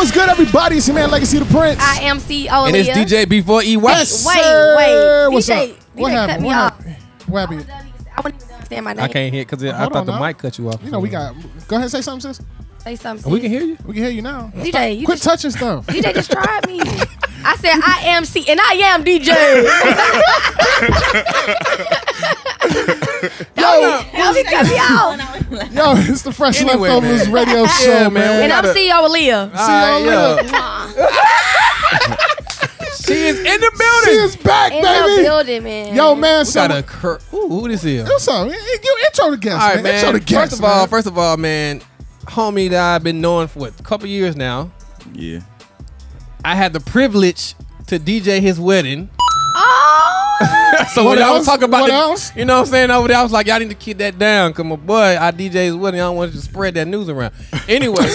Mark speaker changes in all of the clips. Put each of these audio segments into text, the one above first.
Speaker 1: what's good, everybody? It's your man, Legacy the Prince.
Speaker 2: I am CEO AALIYAH.
Speaker 3: And it's DJ B4EY.
Speaker 1: Yes,
Speaker 2: Wait.
Speaker 1: What's
Speaker 2: DJ,
Speaker 1: up? What happened? What happened? What happened?
Speaker 2: I wouldn't even understand my name.
Speaker 3: I can't hear because I thought the mic cut you off.
Speaker 1: You know, we got. Go ahead and say something, sis.
Speaker 2: Say something.
Speaker 3: We can hear you.
Speaker 1: We can hear you now.
Speaker 2: DJ, you
Speaker 1: Quit
Speaker 2: just,
Speaker 1: touching stuff.
Speaker 2: DJ just tried me. I said I am C and I am DJ. Yo, cut me out.
Speaker 1: Yo, it's the Fresh Leftovers radio show, man.
Speaker 2: And I'm CEO AALIYAH.
Speaker 3: She is in the building.
Speaker 1: She is back,
Speaker 2: In
Speaker 1: baby.
Speaker 2: the building, man.
Speaker 1: Yo, man.
Speaker 3: We got a who this is?
Speaker 1: What's up? You intro the guest,
Speaker 3: All right,
Speaker 1: man. Intro the guest,
Speaker 3: First of all, man, homie that I've been knowing for what, a couple years now.
Speaker 4: Yeah.
Speaker 3: I had the privilege to DJ his wedding.
Speaker 2: Oh.
Speaker 3: So when I was talking about
Speaker 1: else?
Speaker 3: You know what I'm saying, over there, I was like, y'all need to keep that down, because my boy, I DJ his wedding. I don't want you to spread that news around. Anyway,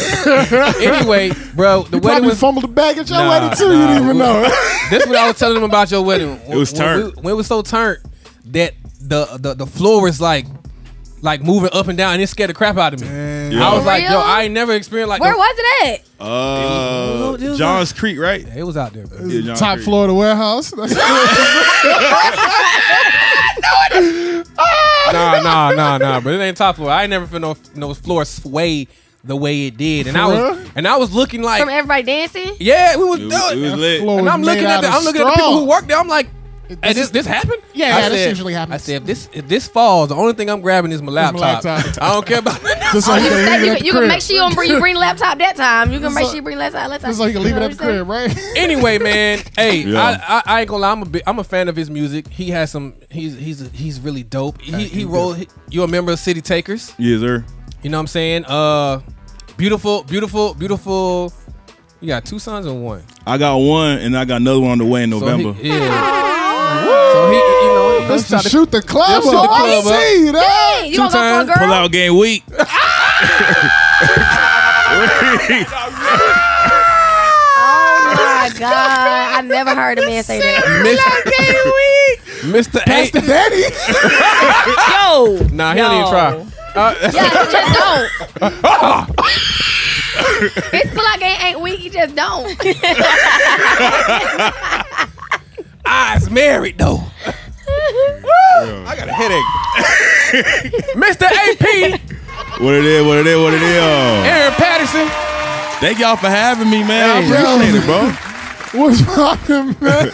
Speaker 3: bro, the wedding was...
Speaker 1: fumbled the bag at your wedding, too. You didn't even know.
Speaker 3: This is what I was telling him about your wedding.
Speaker 4: It was turned.
Speaker 3: When it was so turned that the floor was like moving up and down, and it scared the crap out of me.
Speaker 4: Yeah.
Speaker 3: I was like,
Speaker 2: Real?
Speaker 3: yo, I ain't never experienced like...
Speaker 2: Where was it at?
Speaker 3: it was
Speaker 4: John's Creek, right?
Speaker 3: It was out there, bro.
Speaker 4: Yeah, John's
Speaker 1: Top
Speaker 4: Creek.
Speaker 1: floor of the warehouse.
Speaker 3: Nah. But it ain't top floor. I ain't never feel no floor sway the way it did, and I was looking like
Speaker 2: From everybody dancing?
Speaker 3: yeah, we was
Speaker 4: It
Speaker 3: doing.
Speaker 4: was lit.
Speaker 3: And I'm looking at the people who work there. I'm like, hey, this happened?
Speaker 1: Yeah, this usually happens.
Speaker 3: I said, if this falls, the only thing I'm grabbing is my laptop. I don't care about nothing else.
Speaker 1: Just so he can leave it at the
Speaker 2: You can
Speaker 1: crib.
Speaker 2: make sure you bring the laptop that time. You can make sure you bring the laptop.
Speaker 1: Just so he can leave it at the crib, right?
Speaker 3: Anyway, man, hey,
Speaker 4: Yeah.
Speaker 3: I ain't gonna lie, I'm a fan of his music. He has some, he's really dope. You're a member of City Takers.
Speaker 4: Yes, sir.
Speaker 3: You know what I'm saying? Beautiful. You got 2 sons or 1?
Speaker 4: I got one, and I got another one on the way in November.
Speaker 3: So he
Speaker 1: Let's just shoot the club
Speaker 3: Shoot the
Speaker 1: up.
Speaker 3: club up.
Speaker 1: I see that.
Speaker 2: Hey, you gonna go for a girl?
Speaker 4: Pull out game week.
Speaker 2: Oh my God. I never heard a man say that.
Speaker 3: Mr.
Speaker 1: Pastor Daddy.
Speaker 5: Yo.
Speaker 3: Nah, he don't even try.
Speaker 2: Yeah, he just don't. His pull-out game ain't weak. He just don't.
Speaker 3: I's married though. I got a headache. Mr. AP.
Speaker 4: What it is.
Speaker 3: Aaron Patterson.
Speaker 4: Thank y'all for having me, man.
Speaker 1: Hey,
Speaker 4: I appreciate it, bro.
Speaker 1: What's poppin', man?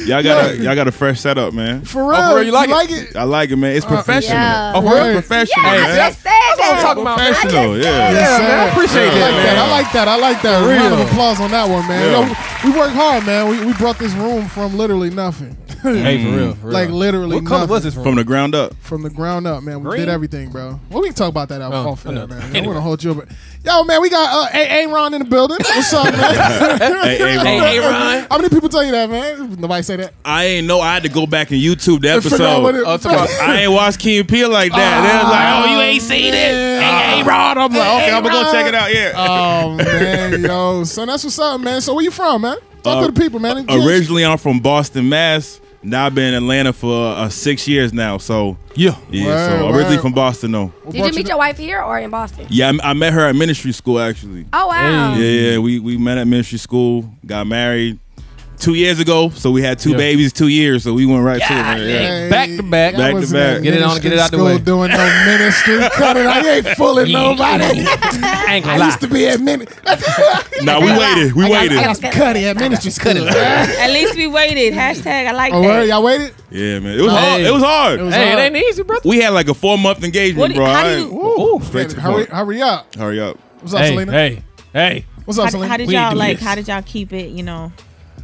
Speaker 4: Y'all got a fresh setup, man.
Speaker 1: For real,
Speaker 3: for real, you like
Speaker 1: it?
Speaker 4: I like it, man. It's professional.
Speaker 2: Yeah.
Speaker 3: Oh, for real?
Speaker 4: It's professional,
Speaker 2: Yeah, I
Speaker 4: man.
Speaker 2: just said
Speaker 3: That's what I'm
Speaker 2: that.
Speaker 3: talking about, man.
Speaker 4: Professional, yeah.
Speaker 1: Yes,
Speaker 3: man, I
Speaker 1: sir.
Speaker 3: appreciate that, man.
Speaker 1: I like that. Round of applause on that one, man.
Speaker 4: Yeah.
Speaker 1: Yo, we worked hard, man. We brought this room from literally nothing.
Speaker 3: Hey, for real.
Speaker 1: Like literally
Speaker 3: What color
Speaker 1: nothing.
Speaker 3: was this room?
Speaker 4: From the ground up.
Speaker 1: From the ground up, man. We
Speaker 3: Green?
Speaker 1: did everything, bro. Well, we can talk about that off
Speaker 3: I
Speaker 1: air,
Speaker 3: know.
Speaker 1: man. I
Speaker 3: Anyway.
Speaker 1: want to hold you up. Yo, man, we got Aaron in the building. What's up, man?
Speaker 4: Hey,
Speaker 3: Hey, Ron.
Speaker 1: How many people tell you that, man? Nobody say that.
Speaker 4: I ain't know. I had to go back and YouTube the
Speaker 1: Figure out what
Speaker 4: episode.
Speaker 1: it-
Speaker 4: I ain't watched Key and Peele like that. They was like, oh, you ain't seen it. Hey, Rod. I'm like, okay, I'm going to go check it out. Yeah.
Speaker 1: Oh, man, yo. So that's what's up, man. So where you from, man? Talk to the people, man.
Speaker 4: Originally, I'm from Boston, Mass. Now I've been in Atlanta for 6 years now. So
Speaker 3: Yeah.
Speaker 4: so
Speaker 1: Word,
Speaker 4: originally
Speaker 1: word.
Speaker 4: from Boston, though.
Speaker 2: Did you meet your wife here or in Boston?
Speaker 4: Yeah, I met her at ministry school, actually.
Speaker 2: Oh, wow.
Speaker 4: Yeah, we met at ministry school, got married 2 years ago. So we had 2 babies, 2 years. So we went right to it. Man. Yeah.
Speaker 1: Hey,
Speaker 3: Back to back.
Speaker 1: I
Speaker 4: Back to
Speaker 1: wasn't
Speaker 4: back.
Speaker 1: at
Speaker 3: Get it on, get it out the
Speaker 1: ministry
Speaker 3: way.
Speaker 1: school Doing no ministry. Cut it. I ain't fooling nobody.
Speaker 3: Ain't
Speaker 1: I
Speaker 3: gonna
Speaker 1: used to be at ministry.
Speaker 4: Nah, we waited. We waited.
Speaker 1: I got some cutty at ministry school.
Speaker 5: At least we waited. Hashtag I like
Speaker 1: Oh, word?
Speaker 5: that.
Speaker 1: Y'all waited?
Speaker 4: Yeah, man. It was hard. It was hard.
Speaker 3: Hey, it ain't easy, brother.
Speaker 4: We had like a 4-month engagement, bro.
Speaker 5: How do you?
Speaker 1: Ooh,
Speaker 4: Straight to the
Speaker 1: hurry,
Speaker 4: point.
Speaker 1: hurry up.
Speaker 4: Hurry up.
Speaker 1: What's up, Selena?
Speaker 3: Hey.
Speaker 1: What's up, Selena?
Speaker 5: How did
Speaker 3: We need to
Speaker 5: y'all
Speaker 3: do
Speaker 5: like?
Speaker 3: this.
Speaker 5: How did y'all keep it? You know.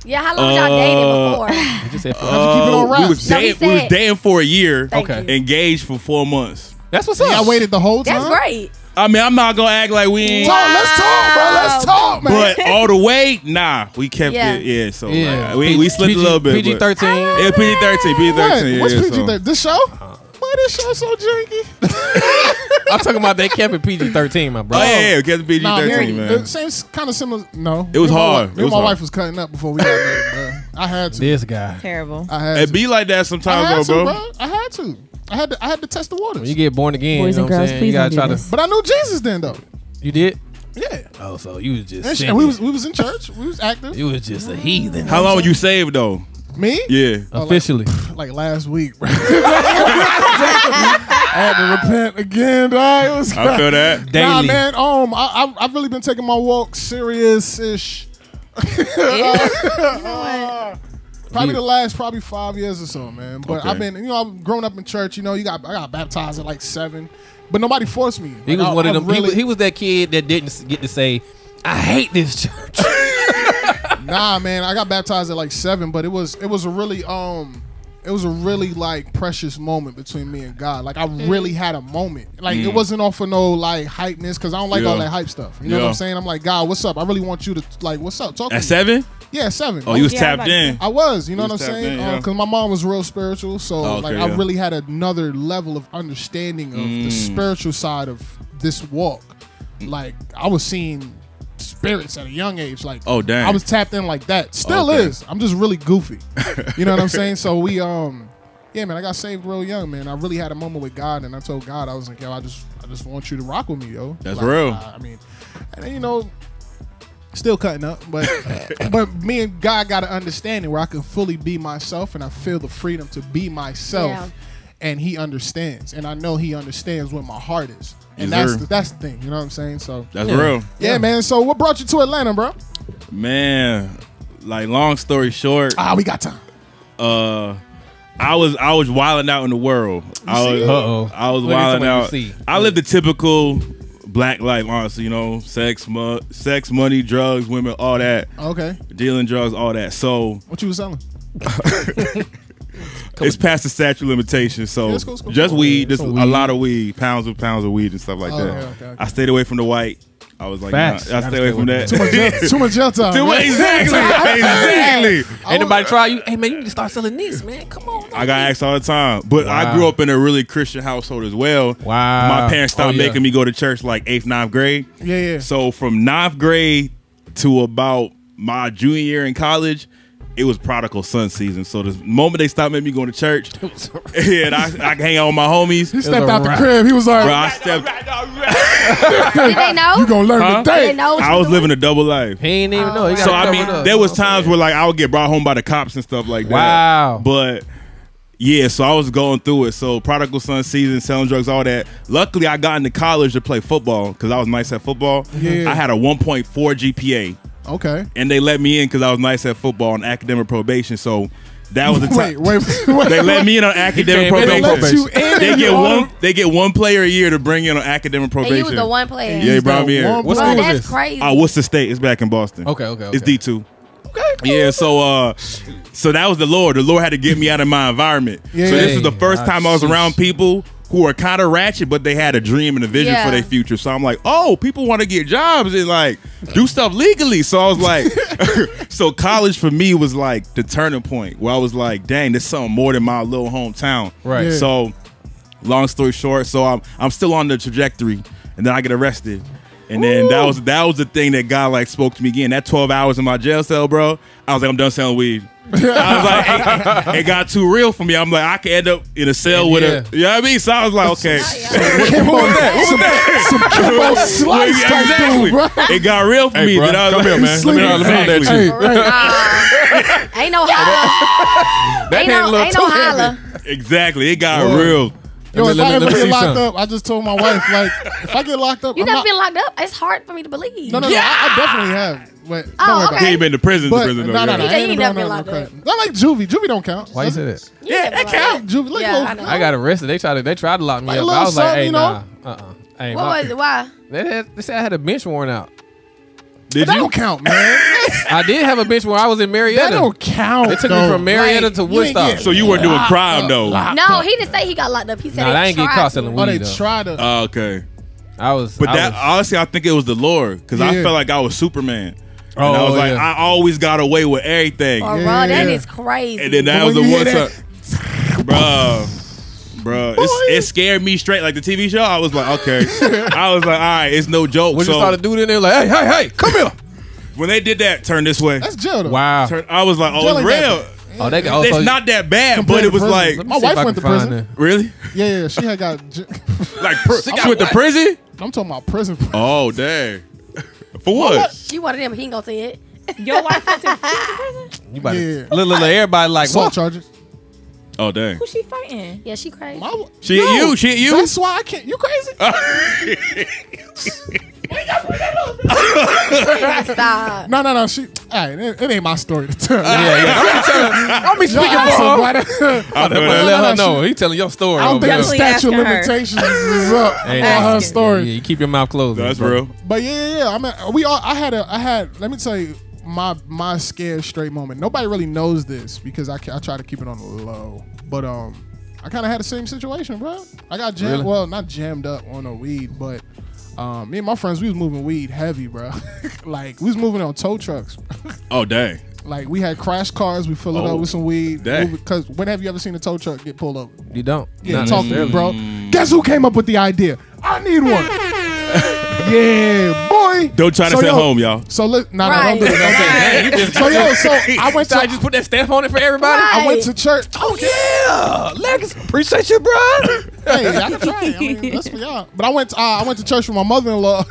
Speaker 2: Yeah, how long y'all dating before?
Speaker 3: Just said
Speaker 1: How'd you keep it on wraps?
Speaker 4: We was
Speaker 2: No, he
Speaker 4: dating. We was
Speaker 2: said-
Speaker 4: dating for a year.
Speaker 2: Thank
Speaker 3: Okay.
Speaker 2: you.
Speaker 4: Engaged for 4 months.
Speaker 3: That's what's up.
Speaker 1: Y'all waited the whole time?
Speaker 2: That's great.
Speaker 4: I mean, I'm not gonna act like we ain't.
Speaker 1: Let's talk, bro. Let's talk, man.
Speaker 4: But all the way, nah, we kept
Speaker 2: Yeah.
Speaker 4: it. Yeah, so
Speaker 3: Yeah.
Speaker 4: we slipped a little bit. but-
Speaker 3: PG-13.
Speaker 4: Yeah, PG-13.
Speaker 1: What?
Speaker 4: PG-13.
Speaker 1: What's
Speaker 4: yeah,
Speaker 1: PG-13?
Speaker 4: so.
Speaker 1: This show? Why this show so janky?
Speaker 3: I'm talking about they kept it PG-13, my bro.
Speaker 4: Oh yeah, kept the PG-13, man.
Speaker 1: Same kind of similar. No.
Speaker 4: It was
Speaker 1: Me and my
Speaker 4: hard.
Speaker 1: wife-
Speaker 4: It
Speaker 1: Me and
Speaker 4: was
Speaker 1: my
Speaker 4: hard.
Speaker 1: wife was cutting up before we got married, bro. I had to.
Speaker 3: This guy.
Speaker 5: Terrible.
Speaker 1: I had
Speaker 4: It
Speaker 1: to.
Speaker 4: be like that
Speaker 1: I
Speaker 4: sometimes,
Speaker 1: had
Speaker 4: though,
Speaker 1: to,
Speaker 4: bro.
Speaker 1: bro. I had to. I had to test the waters.
Speaker 3: When you get born again,
Speaker 5: Boys
Speaker 3: you know
Speaker 5: and
Speaker 3: what I'm
Speaker 5: girls,
Speaker 3: saying?
Speaker 5: please
Speaker 3: You gotta
Speaker 5: don't
Speaker 3: try
Speaker 5: do
Speaker 3: to.
Speaker 5: this.
Speaker 1: But I knew Jesus then, though.
Speaker 3: You did?
Speaker 1: Yeah.
Speaker 3: Oh, so you was just
Speaker 1: And
Speaker 3: sinning.
Speaker 1: we was in church. We was active.
Speaker 3: You was just a heathen.
Speaker 4: How long were you saved though?
Speaker 1: Me?
Speaker 4: Yeah.
Speaker 3: Officially.
Speaker 1: Like last week, bro. I had to repent again, dog. It was
Speaker 4: I feel that.
Speaker 3: Daily.
Speaker 1: Nah, man. I've really been taking my walk serious-ish. Probably the last 5 years or so, man. But
Speaker 4: Okay.
Speaker 1: I've been, I've grown up in church. I got baptized at like 7, but nobody forced me.
Speaker 3: He was
Speaker 1: Like,
Speaker 3: one of
Speaker 1: I
Speaker 3: them.
Speaker 1: Really,
Speaker 3: He was that kid that didn't get to say, "I hate this church."
Speaker 1: Nah, man. I got baptized at like 7, but it was a really like precious moment between me and God. Like I really had a moment. Like it wasn't off of no like hypeness because I don't like all that hype stuff. You know what I'm saying? I'm like, God, what's up? I really want you to like, what's up? Talk to
Speaker 4: At
Speaker 1: me.
Speaker 4: 7?
Speaker 1: Yeah, 7.
Speaker 4: Oh, you was
Speaker 5: Yeah,
Speaker 4: tapped
Speaker 5: like
Speaker 4: in.
Speaker 1: I was, you know what I'm
Speaker 4: tapped
Speaker 1: saying?
Speaker 4: in, yeah.
Speaker 1: Because my mom was real spiritual, so
Speaker 4: Oh,
Speaker 1: like
Speaker 4: okay,
Speaker 1: I
Speaker 4: yeah.
Speaker 1: really had another level of understanding of the spiritual side of this walk. Like I was seeing spirits at a young age. Like
Speaker 4: Oh, dang.
Speaker 1: I was tapped in like that. Still
Speaker 4: Okay.
Speaker 1: is. I'm just really goofy. You know what I'm saying? So we yeah, man, I got saved real young, man. I really had a moment with God, and I told God, I was like, yo, I just want you to rock with me, yo.
Speaker 4: That's
Speaker 1: Like,
Speaker 4: real.
Speaker 1: I mean, and then, still cutting up, but but me and God got an understanding where I can fully be myself, and I feel the freedom to be myself,
Speaker 2: Yeah.
Speaker 1: and He understands, and I know He understands what my heart is, and
Speaker 4: Yes,
Speaker 1: that's
Speaker 4: sir.
Speaker 1: the thing, you know what I'm saying? So
Speaker 4: That's real.
Speaker 1: yeah, man. So what brought you to Atlanta, bro?
Speaker 4: Man, like long story short,
Speaker 1: We got time.
Speaker 4: I was wilding out in the world. I was
Speaker 3: Uh-oh.
Speaker 4: I was
Speaker 3: Look at
Speaker 4: wilding
Speaker 3: somebody
Speaker 4: out.
Speaker 3: you see.
Speaker 4: I lived the typical black life, honestly. Sex, money, drugs, women, all that.
Speaker 1: Okay,
Speaker 4: Dealing drugs, all that. So
Speaker 1: what you was selling?
Speaker 4: it's past the statute of limitations. So
Speaker 1: Yeah, it's cool, it's cool.
Speaker 4: just weed, just
Speaker 3: Some
Speaker 4: a
Speaker 3: weed.
Speaker 4: lot of weed, pounds of weed and stuff like
Speaker 1: Oh,
Speaker 4: that.
Speaker 1: okay.
Speaker 4: I stayed away from the white. I was like,
Speaker 3: Facts.
Speaker 4: nah, I stay away from that.
Speaker 1: Too much jail time.
Speaker 4: Too much-
Speaker 1: man.
Speaker 4: exactly.
Speaker 3: Ain't nobody try you. Hey man, you need to start selling this, man. Come on.
Speaker 4: I got asked all the time, but I grew up in a really Christian household as well.
Speaker 3: Wow.
Speaker 4: My parents stopped
Speaker 3: Oh, yeah.
Speaker 4: making me go to church like 8th, 9th grade.
Speaker 1: Yeah.
Speaker 4: So from 9th grade to about my junior year in college, it was prodigal son season. So the moment they stopped making me go to church, and I can hang out with my homies.
Speaker 1: He stepped
Speaker 3: a
Speaker 1: out the
Speaker 3: wrap.
Speaker 1: crib. He was like,
Speaker 4: Bro, I stepped.
Speaker 2: Did they know?
Speaker 1: "You gonna learn
Speaker 4: Huh?
Speaker 2: Did they
Speaker 1: today."
Speaker 2: know? what
Speaker 4: I
Speaker 2: you
Speaker 4: was
Speaker 2: doing?
Speaker 4: living a double life.
Speaker 3: He ain't even know. He got
Speaker 4: So I
Speaker 3: covered
Speaker 4: mean,
Speaker 3: up.
Speaker 4: there was times where like I would get brought home by the cops and stuff like that.
Speaker 3: Wow.
Speaker 4: But yeah, so I was going through it. So prodigal son season, selling drugs, all that. Luckily, I got into college to play football because I was nice at football.
Speaker 1: Yeah.
Speaker 4: I had a 1.4 GPA,
Speaker 1: Okay.
Speaker 4: and they let me in because I was nice at football on academic probation. So that was the time.
Speaker 1: Wait.
Speaker 4: They let me in on academic
Speaker 3: came in on
Speaker 4: probation.
Speaker 1: Let you in
Speaker 4: They
Speaker 1: and
Speaker 4: get
Speaker 1: you
Speaker 4: one.
Speaker 1: on-
Speaker 4: They get one player a year to bring in on academic
Speaker 2: And
Speaker 4: probation.
Speaker 2: you was the one player.
Speaker 4: Yeah, they brought me in.
Speaker 1: One
Speaker 3: What
Speaker 2: Bro,
Speaker 3: school was
Speaker 2: that's
Speaker 3: this?
Speaker 2: crazy.
Speaker 4: Worcester State. It's back in Boston.
Speaker 3: Okay.
Speaker 4: It's D2. Yeah, so that was the Lord. The Lord had to get me out of my environment.
Speaker 1: Yeah.
Speaker 4: So this was the first
Speaker 3: Hey,
Speaker 4: time I was
Speaker 3: sheesh.
Speaker 4: around people who were kind of ratchet, but they had a dream and a vision
Speaker 2: Yeah.
Speaker 4: for their future. So I'm like, oh, people want to get jobs and like do stuff legally. So I was like, so college for me was like the turning point where I was like, dang, there's something more than my little hometown.
Speaker 3: Right.
Speaker 1: Yeah.
Speaker 4: So long story short, so I'm still on the trajectory, and then I get arrested. And then that was the thing that God like spoke to me again. That 12 hours in my jail cell, bro. I was like, I'm done selling weed. I was like, it got too real for me. I'm like, I could end up in a cell with a, you know what I mean? So I was like, okay.
Speaker 1: Some Kimbo Slice type
Speaker 4: Exactly.
Speaker 1: dude, bro.
Speaker 4: It got real for me.
Speaker 3: bro,
Speaker 4: Then I was
Speaker 3: come
Speaker 4: like,
Speaker 3: here, man. Let me holler at you.
Speaker 1: Hey,
Speaker 2: Ain't no holla.
Speaker 3: That
Speaker 2: Ain't no, ain't no holla.
Speaker 4: Exactly. It got
Speaker 1: Whoa.
Speaker 4: real.
Speaker 1: yo, if
Speaker 3: Let
Speaker 1: I
Speaker 3: me
Speaker 1: ever
Speaker 3: see
Speaker 1: get locked
Speaker 3: something.
Speaker 1: up, I just told my wife, like, if I get locked up,
Speaker 2: You
Speaker 1: I'm
Speaker 2: never
Speaker 1: not.
Speaker 2: been locked up? It's hard for me to believe.
Speaker 1: No, I definitely have. But don't
Speaker 2: Oh,
Speaker 1: worry about
Speaker 2: okay.
Speaker 4: He ain't been to prison.
Speaker 1: But
Speaker 4: though.
Speaker 1: no,
Speaker 4: yeah.
Speaker 1: I
Speaker 2: You
Speaker 1: ain't
Speaker 2: ain't
Speaker 1: never
Speaker 2: never
Speaker 1: done
Speaker 2: been
Speaker 1: no
Speaker 2: locked
Speaker 1: crap. Not like Juvie. Juvie don't count.
Speaker 3: Why you say that?
Speaker 2: Yeah,
Speaker 1: that count. Juvie, like,
Speaker 2: Yeah,
Speaker 1: little-
Speaker 2: I know.
Speaker 3: I got arrested. They tried to lock me
Speaker 1: Like a
Speaker 3: up.
Speaker 1: little
Speaker 3: I was like,
Speaker 1: something,
Speaker 3: hey,
Speaker 1: you
Speaker 3: nah.
Speaker 1: know?
Speaker 3: Hey,
Speaker 2: What was it? Why?
Speaker 3: They said I had a bench warrant out.
Speaker 4: Did
Speaker 1: that
Speaker 4: you?
Speaker 1: don't count, man.
Speaker 3: I did have a bench warrant. I was in Marietta.
Speaker 1: That don't count.
Speaker 3: They took me
Speaker 1: though.
Speaker 3: from Marietta
Speaker 1: Like,
Speaker 3: to
Speaker 1: you ain't
Speaker 3: Woodstock.
Speaker 1: get
Speaker 4: So you weren't doing
Speaker 1: locked
Speaker 4: crime
Speaker 1: up,
Speaker 4: though.
Speaker 1: locked
Speaker 2: No,
Speaker 1: up.
Speaker 2: he didn't say he got locked up. He said
Speaker 3: Nah,
Speaker 2: they
Speaker 3: I ain't get
Speaker 2: tried
Speaker 3: caught
Speaker 2: to.
Speaker 3: selling
Speaker 1: Oh,
Speaker 3: weed
Speaker 1: they
Speaker 3: though.
Speaker 1: tried to.
Speaker 4: Oh, okay.
Speaker 3: I was.
Speaker 4: But
Speaker 3: I
Speaker 4: that
Speaker 3: was,
Speaker 4: honestly, I think it was the Lord because I
Speaker 1: Yeah.
Speaker 4: felt like I was Superman. And
Speaker 3: Oh,
Speaker 4: I was like,
Speaker 3: yeah.
Speaker 4: I always got away with everything.
Speaker 2: Oh,
Speaker 1: Yeah.
Speaker 2: bro, that is crazy.
Speaker 4: And then that
Speaker 1: But
Speaker 4: was the
Speaker 1: when you
Speaker 4: one
Speaker 1: hear
Speaker 4: time, bro, it scared me straight. Like the TV show, I was like, okay. I was like, all right, it's no joke.
Speaker 3: when
Speaker 4: So
Speaker 3: you started doing it, they were like, hey, come here.
Speaker 4: when they did that, turn this way.
Speaker 1: That's jail, though.
Speaker 3: Wow.
Speaker 4: I was like, oh,
Speaker 1: Jail
Speaker 4: it's
Speaker 1: ain't that
Speaker 4: real.
Speaker 1: bad.
Speaker 3: Oh, they got.
Speaker 4: It's not that bad, but it was
Speaker 1: prison.
Speaker 4: like,
Speaker 3: Let me
Speaker 1: My
Speaker 3: see if
Speaker 1: wife
Speaker 3: I
Speaker 1: went
Speaker 3: can
Speaker 1: to
Speaker 3: find
Speaker 1: prison.
Speaker 3: it.
Speaker 4: really?
Speaker 1: Yeah, she had got.
Speaker 4: Like, she went to prison?
Speaker 1: I'm talking about prison.
Speaker 4: Oh, dang. For what?
Speaker 2: She wanted him. He ain't gonna say it.
Speaker 5: Your wife went to prison?
Speaker 3: You about
Speaker 1: Yeah.
Speaker 3: to little everybody like
Speaker 1: Assault
Speaker 3: what?
Speaker 1: charges.
Speaker 4: Oh dang.
Speaker 5: Who she fighting?
Speaker 2: Yeah, she crazy.
Speaker 4: She hit you. She hit you.
Speaker 1: That's why I can't. You crazy?
Speaker 2: Stop.
Speaker 1: No. She. All right, it ain't my story to tell.
Speaker 3: Don't be speaking for her. Let her know. He telling your story.
Speaker 1: I don't think the
Speaker 5: Definitely
Speaker 1: statute of
Speaker 5: asking her.
Speaker 1: limitations is up on her
Speaker 5: asking.
Speaker 1: story.
Speaker 3: Yeah, you keep your mouth closed.
Speaker 4: That's
Speaker 3: bro.
Speaker 4: real.
Speaker 1: But yeah. I mean, I had. Let me tell you, my scared straight moment. Nobody really knows this because I try to keep it on the low. But I kind of had the same situation, bro. I got jammed.
Speaker 3: Really?
Speaker 1: Well, not jammed up on a weed, but me and my friends, we was moving weed heavy, bro. Like we was moving on tow trucks.
Speaker 4: Oh dang.
Speaker 1: Like we had crash cars. We fill it up with some weed.
Speaker 4: Dang.
Speaker 1: Because when have you ever seen a tow truck get pulled over?
Speaker 3: You don't.
Speaker 1: Yeah,
Speaker 3: Not
Speaker 1: talk to me,
Speaker 3: necessarily.
Speaker 1: bro. Guess who came up with the idea? I need one. Yeah, boy.
Speaker 4: Don't try to stay home, y'all.
Speaker 1: So look, no,
Speaker 2: Right.
Speaker 1: don't do it.
Speaker 3: Hey, you just,
Speaker 1: So yo, so I went
Speaker 3: so I
Speaker 1: to
Speaker 3: just put that stamp on it for everybody.
Speaker 2: Right.
Speaker 1: I went to church.
Speaker 3: Oh yeah, legacy. Appreciate you, bro.
Speaker 1: Hey, I can try. I mean, that's for y'all. But I went to church with my mother-in-law,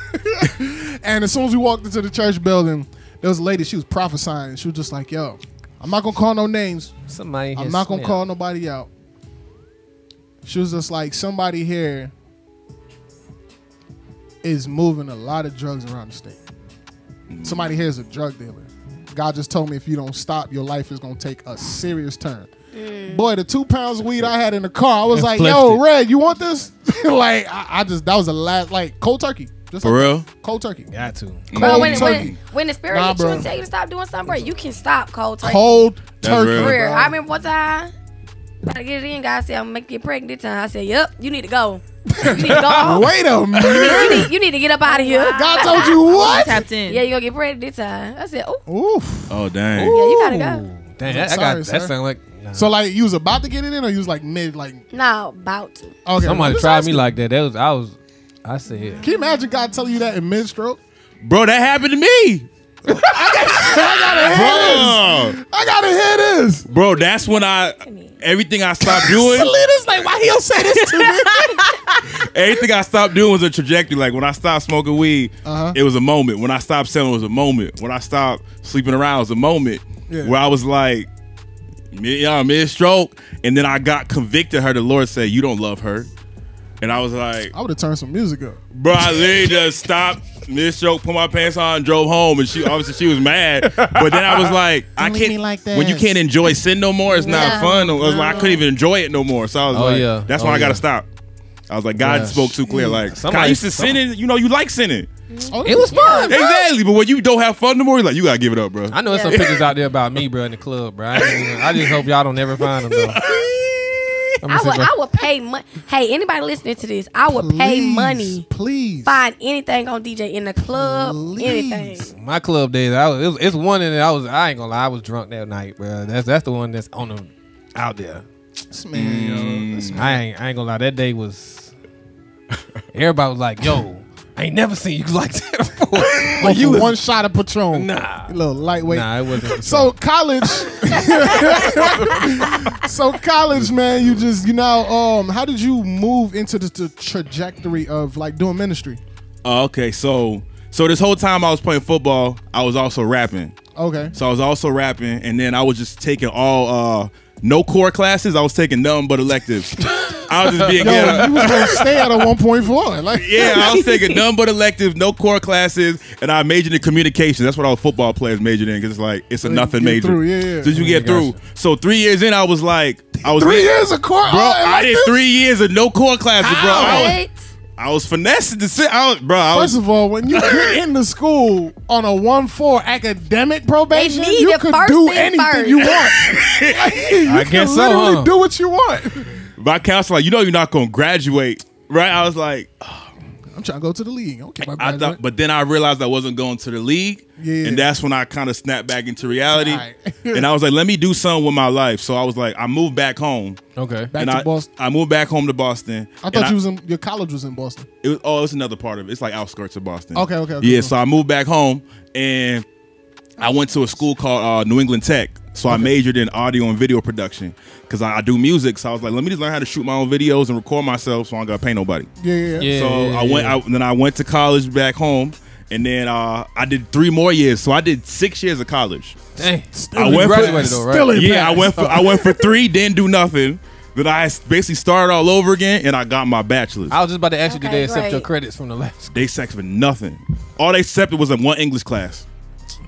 Speaker 1: and as soon as we walked into the church building, there was a lady. She was prophesying. She was just like, "Yo, I'm not gonna call no names.
Speaker 3: Somebody.
Speaker 1: I'm not gonna call nobody out." She was just like, "Somebody here is moving a lot of drugs around the state. Somebody here is a drug dealer. God just told me if you don't stop, your life is gonna take a serious turn." Boy, the 2 pounds of weed I had in the car, I was like,
Speaker 3: flipped
Speaker 1: "Yo,
Speaker 3: it.
Speaker 1: Red, you want this?" Like, I just, that was the last, like, cold turkey. Just
Speaker 4: For
Speaker 1: like
Speaker 4: real?
Speaker 1: that. Cold turkey.
Speaker 3: Got to.
Speaker 2: Bro,
Speaker 1: Cold
Speaker 2: when
Speaker 1: turkey.
Speaker 2: the spirit
Speaker 1: Nah,
Speaker 2: hits you
Speaker 1: bro.
Speaker 2: and tell you to stop doing something, bro, you can stop cold turkey.
Speaker 1: Cold
Speaker 4: That's
Speaker 1: turkey.
Speaker 4: real.
Speaker 2: For real.
Speaker 1: bro.
Speaker 2: I remember one time, gotta get it in. God said, "I'm gonna make you pregnant this time." I said, "Yep, you need to go. You need to go home.
Speaker 1: Wait a minute.
Speaker 2: You need to get up out of here."
Speaker 1: God told you what?
Speaker 5: Tapped in.
Speaker 2: Yeah, you gonna get pregnant this time. I said, "Oh,
Speaker 1: Oof.
Speaker 4: Oh dang.
Speaker 2: yeah, you gotta go."
Speaker 3: Damn, that
Speaker 1: Sorry,
Speaker 3: that
Speaker 1: sir.
Speaker 3: sound like. Nah.
Speaker 1: So, like, you was about to get it in, or you was like mid, like,
Speaker 2: No, about to.
Speaker 1: okay.
Speaker 3: Somebody
Speaker 1: just
Speaker 3: tried
Speaker 1: asking.
Speaker 3: me like that. I said.
Speaker 1: Can you imagine God telling you that in mid stroke?
Speaker 4: Bro, that happened to me.
Speaker 1: I gotta hear this.
Speaker 4: Bro, that's when everything I stopped doing.
Speaker 1: Selena's like, why he'll say this to me?
Speaker 4: Everything I stopped doing was a trajectory. Like when I stopped smoking weed, it was a moment. When I stopped selling, it was a moment. When I stopped sleeping around, it was a moment.
Speaker 1: Yeah.
Speaker 4: Where I was like, mid stroke, and then I got convicted. The Lord said, "You don't love her," and I was like,
Speaker 1: I would have turned some music up.
Speaker 4: "Bro, I literally just stopped mid stroke, put my pants on, and drove home." And she was mad, but then I was like, "I
Speaker 1: leave
Speaker 4: can't."
Speaker 1: me like
Speaker 4: when you
Speaker 1: this.
Speaker 4: can't enjoy sin no more, it's not
Speaker 2: Yeah.
Speaker 4: fun. I was like, I couldn't even enjoy it no more. So I was
Speaker 3: Oh,
Speaker 4: like,
Speaker 3: yeah.
Speaker 4: "That's
Speaker 3: Oh,
Speaker 4: when I
Speaker 3: yeah.
Speaker 4: gotta stop." I was like, God
Speaker 3: Yeah.
Speaker 4: spoke too clear. Like,
Speaker 3: Somebody-
Speaker 4: I used to sin, and you like sinning.
Speaker 1: Oh,
Speaker 3: It was fun. bro.
Speaker 4: Exactly, but when you don't have fun no more, you're like, you gotta give it up, bro.
Speaker 3: I know there's some
Speaker 2: Yeah.
Speaker 3: pictures out there about me, bro, in the club, bro. I just hope y'all don't ever find them, though.
Speaker 2: I would pay money. Hey, anybody listening to this, I would pay money.
Speaker 1: Please.
Speaker 2: Find anything on DJ in the club,
Speaker 1: Please.
Speaker 2: anything.
Speaker 3: My club days, it's one in it. I ain't gonna lie, I was drunk that night, bro. That's the one that's on the out there.
Speaker 1: This man, yo. This man.
Speaker 3: I ain't gonna lie, that day was. Everybody was like, "Yo, I ain't never seen you like that before."
Speaker 1: Go
Speaker 3: you
Speaker 1: for
Speaker 3: was,
Speaker 1: one shot of Patron.
Speaker 3: nah,
Speaker 1: A little lightweight.
Speaker 3: nah, it wasn't.
Speaker 1: So college, man, you just how did you move into the trajectory of like doing ministry?
Speaker 4: Okay, so this whole time I was playing football, I was also rapping.
Speaker 1: Okay,
Speaker 4: So I was also rapping, and then I was just taking all no core classes. I was taking nothing but electives. I was just being
Speaker 1: yo, you was gonna stay at a 1.4. Like,
Speaker 4: yeah, I was taking nothing but electives, no core classes, and I majored in communication. That's what all football players majored in, because it's like it's a
Speaker 1: So you
Speaker 4: nothing
Speaker 1: get
Speaker 4: major.
Speaker 1: through, yeah.
Speaker 4: So you get through.
Speaker 3: Gotcha.
Speaker 4: So 3 years in, I was
Speaker 1: 3 years of course,
Speaker 4: Bro, I did 3 years of no core classes, bro.
Speaker 2: Right?
Speaker 4: I was finessing the sit. I was
Speaker 1: First of all, when you get into school on a 1.4 academic probation,
Speaker 2: They need
Speaker 1: you
Speaker 2: it
Speaker 1: could
Speaker 2: first
Speaker 1: do
Speaker 2: thing
Speaker 1: anything
Speaker 2: first.
Speaker 1: you want. Like, you
Speaker 3: I
Speaker 1: can
Speaker 3: guess so,
Speaker 1: literally
Speaker 3: huh?
Speaker 1: do what you want.
Speaker 4: my counselor, like, you're not gonna graduate, right? I was like,
Speaker 1: I'm trying to go to the league. Okay, my
Speaker 4: I
Speaker 1: bad.
Speaker 4: thought, but then I realized I wasn't going to the league,
Speaker 1: Yeah.
Speaker 4: and that's when I kind of snapped back into reality.
Speaker 1: Right.
Speaker 4: And I was like, let me do something with my life. So I was like, I moved back home.
Speaker 3: Okay.
Speaker 1: Back
Speaker 4: and
Speaker 1: to Boston.
Speaker 4: I moved back home to Boston.
Speaker 1: I
Speaker 4: And
Speaker 1: thought you was in your college was in Boston.
Speaker 4: It was another part of it. It's like outskirts of Boston.
Speaker 1: Okay.
Speaker 4: Yeah,
Speaker 1: cool.
Speaker 4: so I moved back home, and I went to a school called New England Tech. So I majored in audio and video production because I do music. So I was like, let me just learn how to shoot my own videos and record myself, so I don't gotta pay nobody.
Speaker 1: Yeah.
Speaker 3: Yeah.
Speaker 4: So I went to college back home, And then I did 3 more years, so I did 6 years of college.
Speaker 3: Dang.
Speaker 4: I went for
Speaker 3: graduated though, right?
Speaker 1: Still in
Speaker 4: yeah,
Speaker 1: pass.
Speaker 4: I went for 3, didn't do nothing. Then I basically started all over again, and I got my bachelor's.
Speaker 3: I was just about to ask you, did
Speaker 2: Okay,
Speaker 3: they accept
Speaker 2: great.
Speaker 3: your credits from the last?
Speaker 4: They accepted nothing. All they accepted was one English class.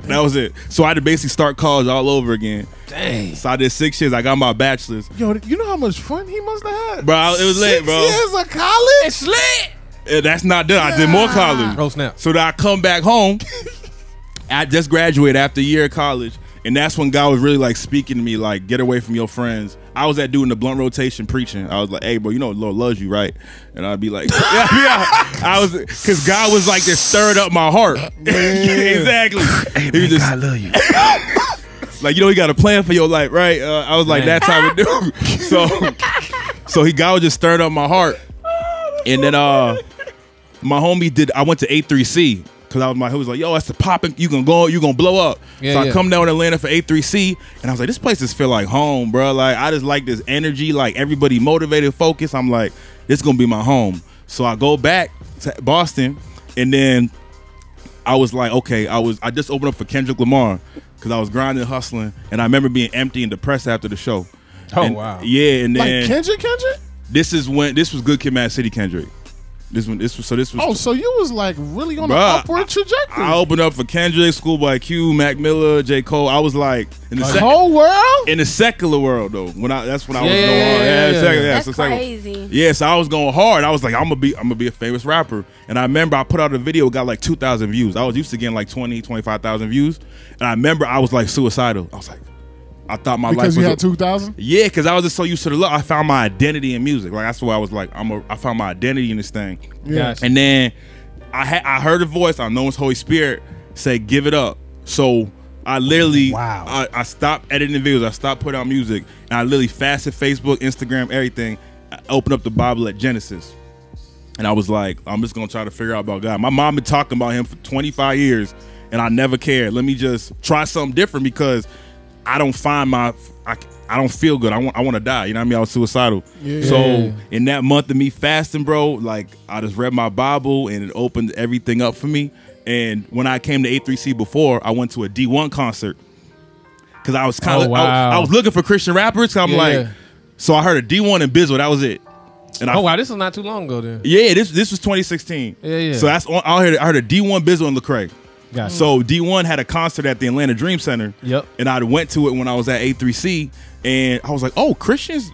Speaker 4: That was it. So I had to basically start college all over again.
Speaker 3: Dang.
Speaker 4: So I did 6 years. I got my bachelor's.
Speaker 1: Yo, you know how much fun he must have had?
Speaker 4: Bro, it was lit,
Speaker 1: 6
Speaker 4: bro.
Speaker 1: years of college?
Speaker 3: It's lit.
Speaker 4: That's not done. I did more college.
Speaker 3: Oh snap.
Speaker 4: So that I come back home. I just graduated after a year of college. And that's when God was really like speaking to me, like, get away from your friends. I was at doing the blunt rotation preaching. I was like, hey, bro, you know the Lord loves you, right? And I'd be like, yeah. I was, because God was like, just stirred up my heart. Exactly. He was just,
Speaker 3: I love you.
Speaker 4: like, you know, he got a plan for your life, right? I was like, that type of dude. So God was just stirred up my heart. And then my homie I went to A3C. Cause he was like, yo, that's the popping. You gonna blow up.
Speaker 3: Yeah,
Speaker 4: so I
Speaker 3: yeah.
Speaker 4: come down to Atlanta for A3C, and I was like, this place just feel like home, bro. Like I just like this energy, like everybody motivated, focused. I'm like, this gonna be my home. So I go back to Boston, and then I was like, okay, I just opened up for Kendrick Lamar because I was grinding, hustling, and I remember being empty and depressed after the show.
Speaker 3: Oh
Speaker 4: And-
Speaker 3: wow.
Speaker 4: yeah, and then
Speaker 1: Like Kendrick?
Speaker 4: this was Good Kid, Mad City Kendrick. This was.
Speaker 1: Oh, so you was like really on
Speaker 4: Bruh,
Speaker 1: an upward trajectory.
Speaker 4: I opened up for Kendrick, Schoolboy Q, Mac Miller, J. Cole. I was like in the
Speaker 1: the whole world?
Speaker 4: in the secular world though. That's when I was
Speaker 3: Yeah,
Speaker 4: going hard.
Speaker 3: yeah,
Speaker 4: Secular,
Speaker 3: yeah.
Speaker 2: That's
Speaker 4: so secular.
Speaker 2: crazy.
Speaker 4: Yeah, so I was going hard. I was like, I'm gonna be a famous rapper. And I remember I put out a video, it got like 2,000 views. I was used to getting like 20, 25,000 views. And I remember I was like suicidal. I was like, I thought my
Speaker 1: Because
Speaker 4: life
Speaker 1: you
Speaker 4: was
Speaker 1: had 2,000?
Speaker 4: yeah, because I was just so used to the look. I found my identity in music. Like that's why I was like, I found my identity in this thing.
Speaker 1: Yeah.
Speaker 3: Gotcha.
Speaker 4: And then I heard a voice, I know it's Holy Spirit, say, give it up. So I literally, I stopped editing videos, I stopped putting out music, and I literally fasted Facebook, Instagram, everything. I opened up the Bible at Genesis. And I was like, I'm just gonna try to figure out about God. My mom been talking about him for 25 years, and I never cared. Let me just try something different because I don't find I don't feel good. I want to die. You know what I mean? I was suicidal.
Speaker 1: Yeah.
Speaker 4: So in that month of me fasting, bro, like I just read my Bible and it opened everything up for me. And when I came to A3C before, I went to a D1 concert because I was kind of I was looking for Christian rappers. So I'm so I heard a D1 and Bizzle. That was it. And
Speaker 3: Oh wow, this was not too long ago then.
Speaker 4: yeah, this was 2016.
Speaker 3: Yeah.
Speaker 4: So that's I heard a D1 Bizzle and Lecrae.
Speaker 3: Gotcha.
Speaker 4: So D1 had a concert at the Atlanta Dream Center.
Speaker 3: Yep.
Speaker 4: And I went to it when I was at A3C, and I was like, "Oh, Christians!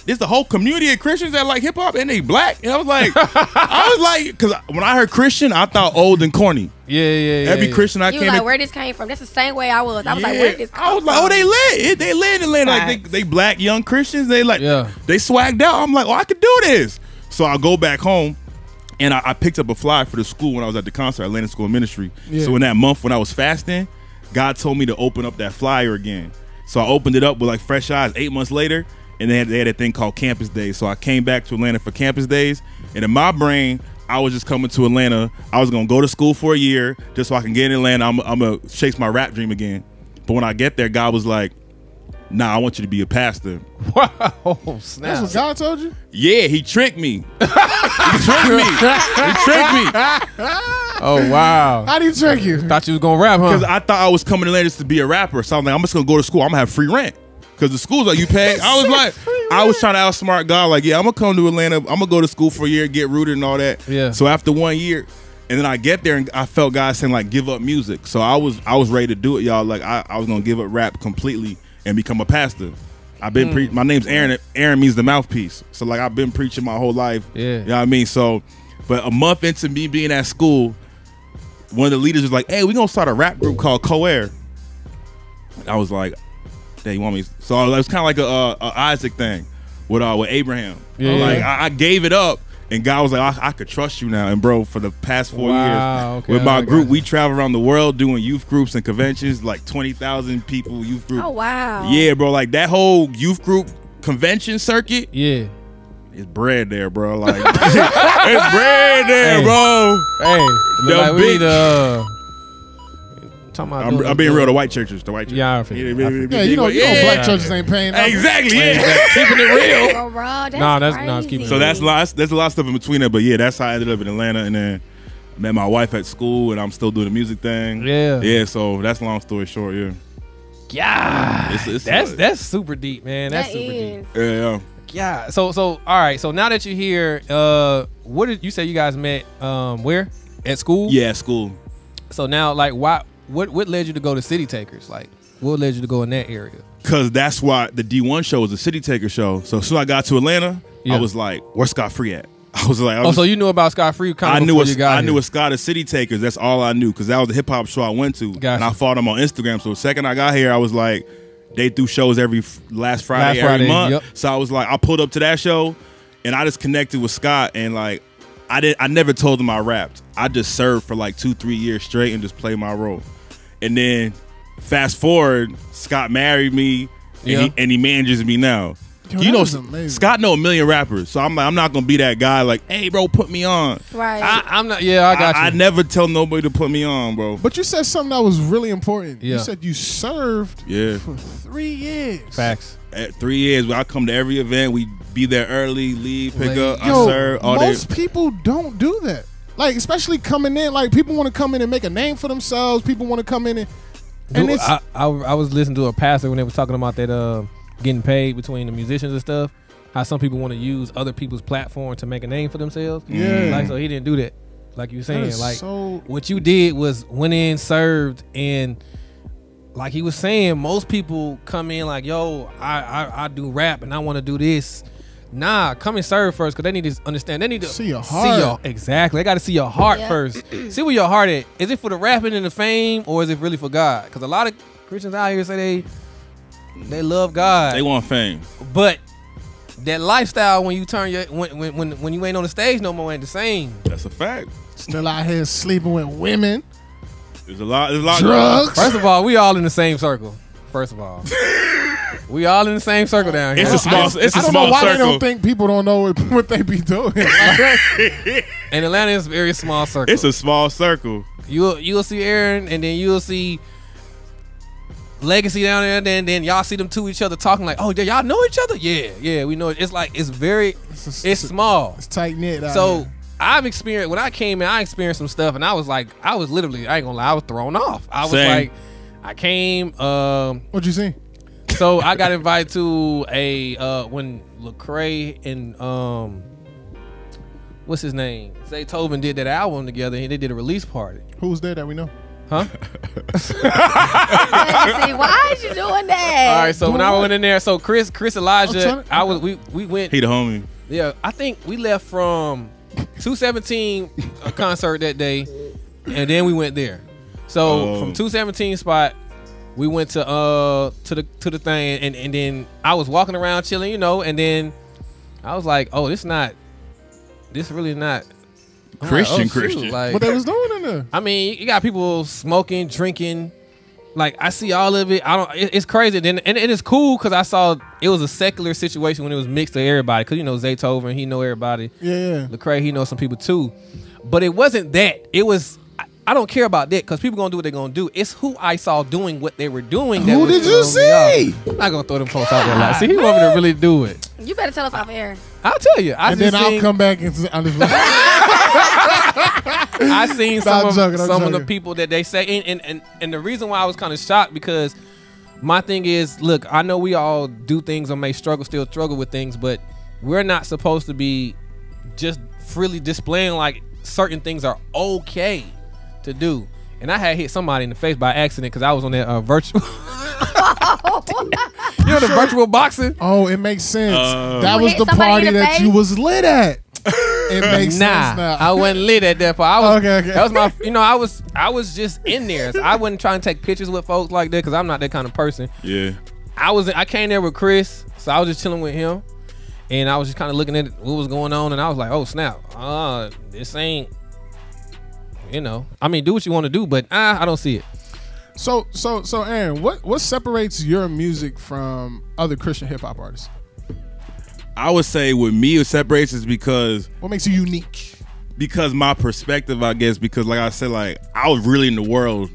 Speaker 4: There's the whole community of Christians that like hip hop, and they black." And I was like, because when I heard Christian, I thought old and corny.
Speaker 3: Yeah.
Speaker 4: Every Christian I
Speaker 2: You
Speaker 4: came
Speaker 2: was like,
Speaker 4: in,
Speaker 2: where this came from? That's the same way I was. I was like, where did this come
Speaker 4: I was like,
Speaker 2: from?
Speaker 4: "Oh, they lit! They lit in Atlanta. Like
Speaker 2: Facts.
Speaker 4: they black young Christians. They like
Speaker 3: Yeah.
Speaker 4: they swagged out." I'm like, "Oh, I could do this." So I go back home. And I picked up a flyer for the school when I was at the concert, Atlanta School of Ministry.
Speaker 1: Yeah.
Speaker 4: So in that month when I was fasting, God told me to open up that flyer again. So I opened it up with like fresh eyes 8 months later, and they had a thing called Campus Days. So I came back to Atlanta for Campus Days, and in my brain, I was just coming to Atlanta. I was gonna go to school for a year just so I can get in Atlanta. I'm gonna chase my rap dream again. But when I get there, God was like, "Nah, I want you to be a pastor."
Speaker 3: Wow, snap.
Speaker 1: That's what God told you?
Speaker 4: Yeah, he tricked me. He tricked me. He tricked me.
Speaker 3: Oh wow.
Speaker 1: How do you trick you?
Speaker 3: Thought you was gonna rap,
Speaker 4: Because
Speaker 3: huh?
Speaker 4: I thought I was coming to Atlanta just to be a rapper. So I'm like, I'm just gonna go to school. I'm gonna have free rent. Because the school's like, you pay. I was like, I was trying to outsmart God. Like, yeah, I'm gonna come to Atlanta. I'm gonna go to school for a year, get rooted and all that.
Speaker 3: Yeah.
Speaker 4: So after 1 year, and then I get there and I felt God saying like, give up music. So I was ready to do it, y'all. Like I was gonna give up rap completely and become a pastor. I've been my name's Aaron. Aaron means the mouthpiece. So like I've been preaching my whole life.
Speaker 3: Yeah.
Speaker 4: You know what I mean? So, but a month into me being at school, one of the leaders was like, "Hey, we're gonna start a rap group called Co-Air." I was like, "Hey, you want me?" So it was kind of like a Isaac thing with Abraham.
Speaker 3: Yeah.
Speaker 4: Like I gave it up, and God was like, I could trust you now. And bro, for the past 4
Speaker 3: Wow,
Speaker 4: years,
Speaker 3: okay,
Speaker 4: with my
Speaker 3: okay.
Speaker 4: group, we travel around the world doing youth groups and conventions, like 20,000 people youth group.
Speaker 2: Oh, wow.
Speaker 4: Yeah, bro, like that whole youth group convention circuit,
Speaker 3: Yeah.
Speaker 4: it's bread there, bro. Like it's bread there,
Speaker 3: Hey.
Speaker 4: bro.
Speaker 3: Hey, look
Speaker 4: The
Speaker 3: like we
Speaker 4: big-
Speaker 3: need talking about
Speaker 4: I'm being real. The white churches, the white churches.
Speaker 3: Yeah, I feel you.
Speaker 1: Yeah, you know black churches ain't paying nothing.
Speaker 4: Exactly. Yeah, keeping it real.
Speaker 2: Oh, bro, that's
Speaker 3: Nah, that's-
Speaker 2: crazy.
Speaker 3: nah, it's keeping it
Speaker 4: So there's a lot of stuff in between there, but yeah, that's how I ended up in Atlanta, and then met my wife at school, and I'm still doing the music thing.
Speaker 3: Yeah.
Speaker 4: So that's long story short. Yeah.
Speaker 3: Yeah,
Speaker 4: It's
Speaker 3: that's super deep, man. That's
Speaker 2: That
Speaker 3: super
Speaker 2: is.
Speaker 3: deep.
Speaker 4: Yeah.
Speaker 3: Yeah. So all right. So now that you're here, what did you say you guys met? Where? At school?
Speaker 4: Yeah, at school.
Speaker 3: So now, like, what led you to go to City Takers? Like, what led you to go in that area?
Speaker 4: Cause that's why the D1 show was a City Taker show. So as soon as I got to Atlanta,
Speaker 3: Yeah.
Speaker 4: I was like, "Where's Scott Free at?" I was like,
Speaker 3: So you knew about Scott Free kind of before you got
Speaker 4: I knew
Speaker 3: here.
Speaker 4: a Scott at City Takers. That's all I knew because that was the hip hop show I went to,
Speaker 3: Gotcha.
Speaker 4: and I followed him on Instagram. So the second I got here, I was like, they do shows every last Friday every month.
Speaker 3: Yep.
Speaker 4: So I was like, I pulled up to that show, and I just connected with Scott, and like, I never told him I rapped. I just served for like 2-3 years straight and just played my role. And then fast forward, Scott married me, and he manages me now.
Speaker 1: Yo,
Speaker 4: You
Speaker 1: that
Speaker 4: know,
Speaker 1: was amazing.
Speaker 4: Scott know a million rappers, so I'm like, I'm not gonna be that guy like, hey, bro, put me on.
Speaker 2: Right.
Speaker 3: I'm not. Yeah, I got you.
Speaker 4: I never tell nobody to put me on, bro.
Speaker 1: But you said something that was really important.
Speaker 3: Yeah.
Speaker 1: You said you served
Speaker 4: Yeah.
Speaker 1: for 3 years.
Speaker 3: Facts.
Speaker 4: At 3 years, I come to every event. We be there early, leave, pick
Speaker 3: Late.
Speaker 4: up,
Speaker 1: Yo,
Speaker 4: I serve all day.
Speaker 1: most people don't do that. Like, especially coming in, like, people want to come in and make a name for themselves. People want to come in and
Speaker 3: Dude,
Speaker 1: it's
Speaker 3: I was listening to a pastor when they were talking about that getting paid between the musicians and stuff. How some people want to use other people's platform to make a name for themselves.
Speaker 1: Yeah.
Speaker 3: Like, so he didn't do that. Like you were saying,
Speaker 1: is
Speaker 3: like
Speaker 1: so-
Speaker 3: what you did was went in, served, and like he was saying, most people come in like, yo, I do rap and I want to do this. Nah, come and serve first because they need to understand. They need to
Speaker 1: See your heart.
Speaker 3: exactly. They got to see your heart
Speaker 2: Yeah.
Speaker 3: first. See where your heart at. Is it for the rapping and the fame, or is it really for God? Because a lot of Christians out here say they love God,
Speaker 4: They want fame.
Speaker 3: but that lifestyle when you turn your when you ain't on the stage no more ain't the same.
Speaker 4: That's a fact.
Speaker 1: still out here sleeping with women,
Speaker 4: There's a lot.
Speaker 1: drugs.
Speaker 3: First of all, we all in the same circle. First of all, we all in the same circle down here.
Speaker 4: It's a small. It's a
Speaker 1: I don't know
Speaker 4: small
Speaker 1: why they
Speaker 4: circle.
Speaker 1: don't think people don't know what they be doing.
Speaker 3: And Atlanta is a very small circle.
Speaker 4: It's a small circle.
Speaker 3: You'll see Aaron, and then you'll see Legacy down there, and then y'all see them two each other talking like, oh, y'all know each other? Yeah, we know it. It's like it's small.
Speaker 1: It's tight knit.
Speaker 3: So I've experienced when I came in, I experienced some stuff, and I was literally, I ain't gonna lie, I was thrown off. I was
Speaker 4: Same.
Speaker 3: like, I came,
Speaker 1: what'd you see?
Speaker 3: so I got invited to a when Lecrae and what's his name? Zay Tobin did that album together, and they did a release party.
Speaker 1: Who's there that we know?
Speaker 3: Huh?
Speaker 2: See, why is you doing that?
Speaker 3: All right, so when I went in there, so Chris Elijah, we went.
Speaker 4: He the homie.
Speaker 3: Yeah, I think we left from 217 concert that day, and then we went there. So from 217 spot, we went to the thing, and then I was walking around chilling, and then I was like, oh, this really not I'm
Speaker 4: Christian,
Speaker 3: like, oh, shoot,
Speaker 4: Christian.
Speaker 3: like,
Speaker 1: What they was doing in there?
Speaker 3: I mean, you got people smoking, drinking. Like, I see all of it. It's crazy. And it's cool because I saw it was a secular situation when it was mixed to everybody. Because, Zay Tobin, he know everybody.
Speaker 1: Yeah.
Speaker 3: Lecrae, he knows some people too. But it wasn't that. It was, I don't care about that because people going to do what they're going to do. It's who I saw doing what they were doing.
Speaker 1: Who did you see?
Speaker 3: I'm not going to throw them posts out there. Like, see, he want me to really do it.
Speaker 2: You better tell us off air.
Speaker 3: I'll tell you.
Speaker 1: And then I'll come back and
Speaker 3: I seen some
Speaker 1: I'm
Speaker 3: of
Speaker 1: joking.
Speaker 3: the people that they say, and the reason why I was kind of shocked because my thing is, look, I know we all do things or may still struggle with things, but we're not supposed to be just freely displaying like certain things are okay to do. And I had hit somebody in the face by accident because I was on that virtual. The virtual boxing.
Speaker 1: Oh, it makes sense. That
Speaker 2: You
Speaker 1: was
Speaker 2: hit
Speaker 1: the
Speaker 2: somebody
Speaker 1: party
Speaker 2: in the
Speaker 1: that
Speaker 2: face?
Speaker 1: you was lit at. It makes sense now.
Speaker 3: I wasn't lit at that part. I was,
Speaker 1: Okay.
Speaker 3: That was my, I was just in there. So I wasn't trying to take pictures with folks like that because I'm not that kind of person.
Speaker 4: Yeah.
Speaker 3: I came there with Chris, so I was just chilling with him, and I was just kind of looking at what was going on, and I was like, oh snap, this ain't, I mean, do what you want to do, but I don't see it.
Speaker 1: So Aaron, what separates your music from other Christian hip hop artists?
Speaker 4: I would say with me, it separates is because
Speaker 1: What makes you unique?
Speaker 4: my perspective, I guess, because like I said, like I was really in the world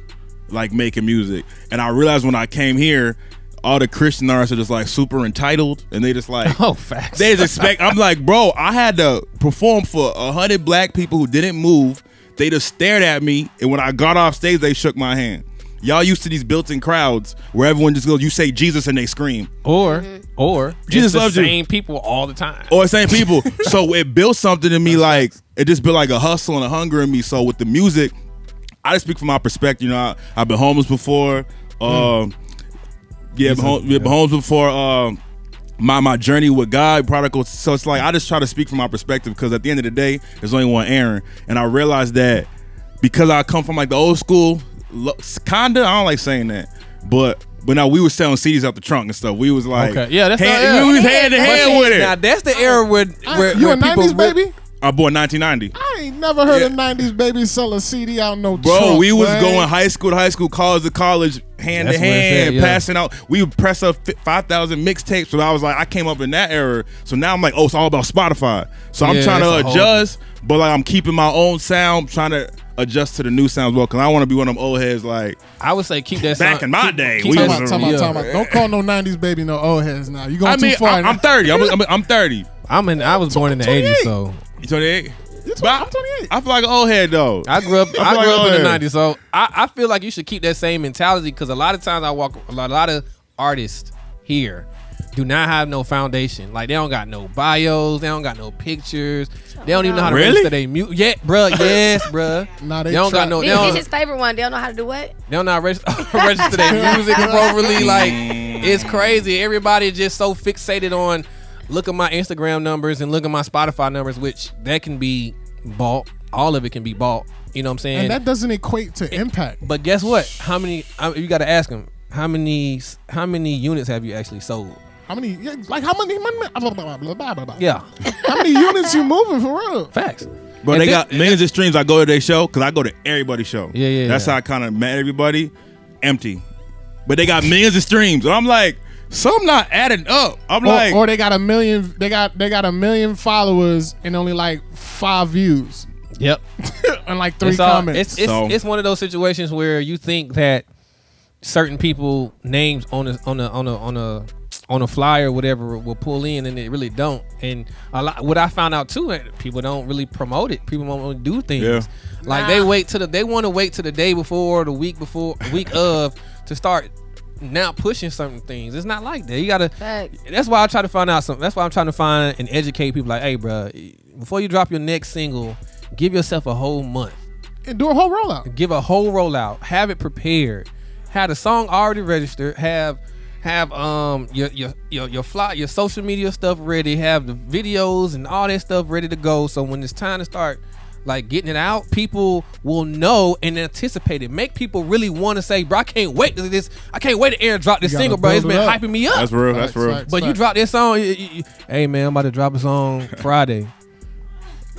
Speaker 4: like making music, and I realized when I came here, all the Christian artists are just like super entitled, and they just like
Speaker 3: Facts.
Speaker 4: they just expect. I'm like, bro, I had to perform for 100 black people who didn't move. they just stared at me, and when I got off stage, they shook my hand. Y'all used to these built-in crowds where everyone just goes, you say Jesus and they scream.
Speaker 3: Or
Speaker 4: Jesus
Speaker 3: it's the
Speaker 4: loves you.
Speaker 3: same people all the time.
Speaker 4: Or the same people. So it built something in me, like it just built like a hustle and a hunger in me. So with the music, I just speak from my perspective. You know, I've been homeless before. Been homeless before. My journey with God, prodigal. So it's like I just try to speak from my perspective because at the end of the day, there's only one Aaron, and I realized that because I come from like the old school. Kinda, I don't like saying that, but now we were selling CDs out the trunk and stuff. We was like,
Speaker 3: Okay, yeah, that's
Speaker 4: we was hand to hand with it.
Speaker 3: Now that's the era where
Speaker 1: You a
Speaker 3: people
Speaker 1: 90s baby?
Speaker 4: I born 1990.
Speaker 1: I ain't never heard of 90s babies sell a CD out no
Speaker 4: Bro,
Speaker 1: trunk,
Speaker 4: we was
Speaker 1: man.
Speaker 4: going high school to high school, college to college, hand
Speaker 3: That's
Speaker 4: to
Speaker 3: what it
Speaker 4: hand,
Speaker 3: said, yeah.
Speaker 4: passing out. We would press up 5,000 mixtapes. So I was like, I came up in that era. So now I'm like, oh, it's all about Spotify. So I'm
Speaker 3: Yeah,
Speaker 4: trying
Speaker 3: that's a
Speaker 4: to
Speaker 3: whole
Speaker 4: adjust, but like I'm keeping my own sound, trying to adjust to the new sounds well. Cause I want to be one of them old heads like
Speaker 3: I would say keep that
Speaker 4: back
Speaker 3: song,
Speaker 4: in my
Speaker 3: keep-
Speaker 4: day.
Speaker 3: keep
Speaker 4: We
Speaker 3: that-
Speaker 4: was-
Speaker 1: Time
Speaker 3: yeah.
Speaker 1: out. Don't call no 90s baby no old heads now. You going
Speaker 4: I mean,
Speaker 1: too far.
Speaker 4: I'm 30. I'm 30.
Speaker 3: I was born in the
Speaker 1: 28.
Speaker 3: 80s, so
Speaker 4: You 28?
Speaker 1: I'm 28.
Speaker 4: I feel like an old head though.
Speaker 3: I grew up. I
Speaker 4: feel
Speaker 3: grew
Speaker 4: like
Speaker 3: up in the
Speaker 4: old head.
Speaker 3: '90s, so I feel like you should keep that same mentality because a lot of times a lot of artists here do not have no foundation. Like they don't got no bios, they don't got no pictures, they don't even know how to
Speaker 4: Really?
Speaker 3: register their music. Yeah, bruh. Yes, bruh.
Speaker 1: Nah,
Speaker 3: They don't got no. They don't,
Speaker 2: This his favorite one. They don't know how to do what?
Speaker 3: they don't know how to register their music appropriately. Like it's crazy. Everybody is just so fixated on look at my Instagram numbers and look at my Spotify numbers, which that can be bought. All of it can be bought. You know what I'm saying?
Speaker 1: And that doesn't equate to impact.
Speaker 3: But guess what? How many? You got to ask them. How many units have you actually sold?
Speaker 1: How many? Yeah, like how many?
Speaker 3: Yeah,
Speaker 1: How many units you moving for real?
Speaker 3: facts.
Speaker 4: Bro,
Speaker 3: And
Speaker 4: they
Speaker 3: this-
Speaker 4: got millions of streams. I go to their show because I go to everybody's show.
Speaker 3: Yeah.
Speaker 4: That's how I kind of met everybody. Empty, but they got millions of streams, and I'm like, some not adding up. I'm like,
Speaker 1: Or they got a million. They got a million followers and only like 5 views
Speaker 3: Yep.
Speaker 1: and like 3
Speaker 3: It's all-
Speaker 1: comments.
Speaker 3: It's one of those situations where you think that certain people names on a flyer or whatever will pull in and it really don't. And what I found out too, people don't really promote it. People won't do things.
Speaker 4: Yeah.
Speaker 3: Like they want to wait till the day before, the week before, week of to start now pushing certain things. It's not like that. You gotta.
Speaker 2: Facts.
Speaker 3: That's why I try to find out something. That's why I'm trying to find and educate people. Like, hey, bro, before you drop your next single, give yourself a whole month.
Speaker 1: And do a whole rollout.
Speaker 3: Give a whole rollout. Have it prepared. Have the song already registered. Have your fly, your social media stuff ready. Have the videos and all that stuff ready to go. So when it's time to start like getting it out, people will know and anticipate it. Make people really want to say, bro, I can't wait to this. I can't wait to airdrop this
Speaker 1: You gotta
Speaker 3: single, bro. It's
Speaker 1: build
Speaker 3: been
Speaker 1: it up.
Speaker 3: hyping me up.
Speaker 4: that's real. That's real.
Speaker 1: Facts.
Speaker 3: But you drop this song, hey man, I'm about to drop a song Friday.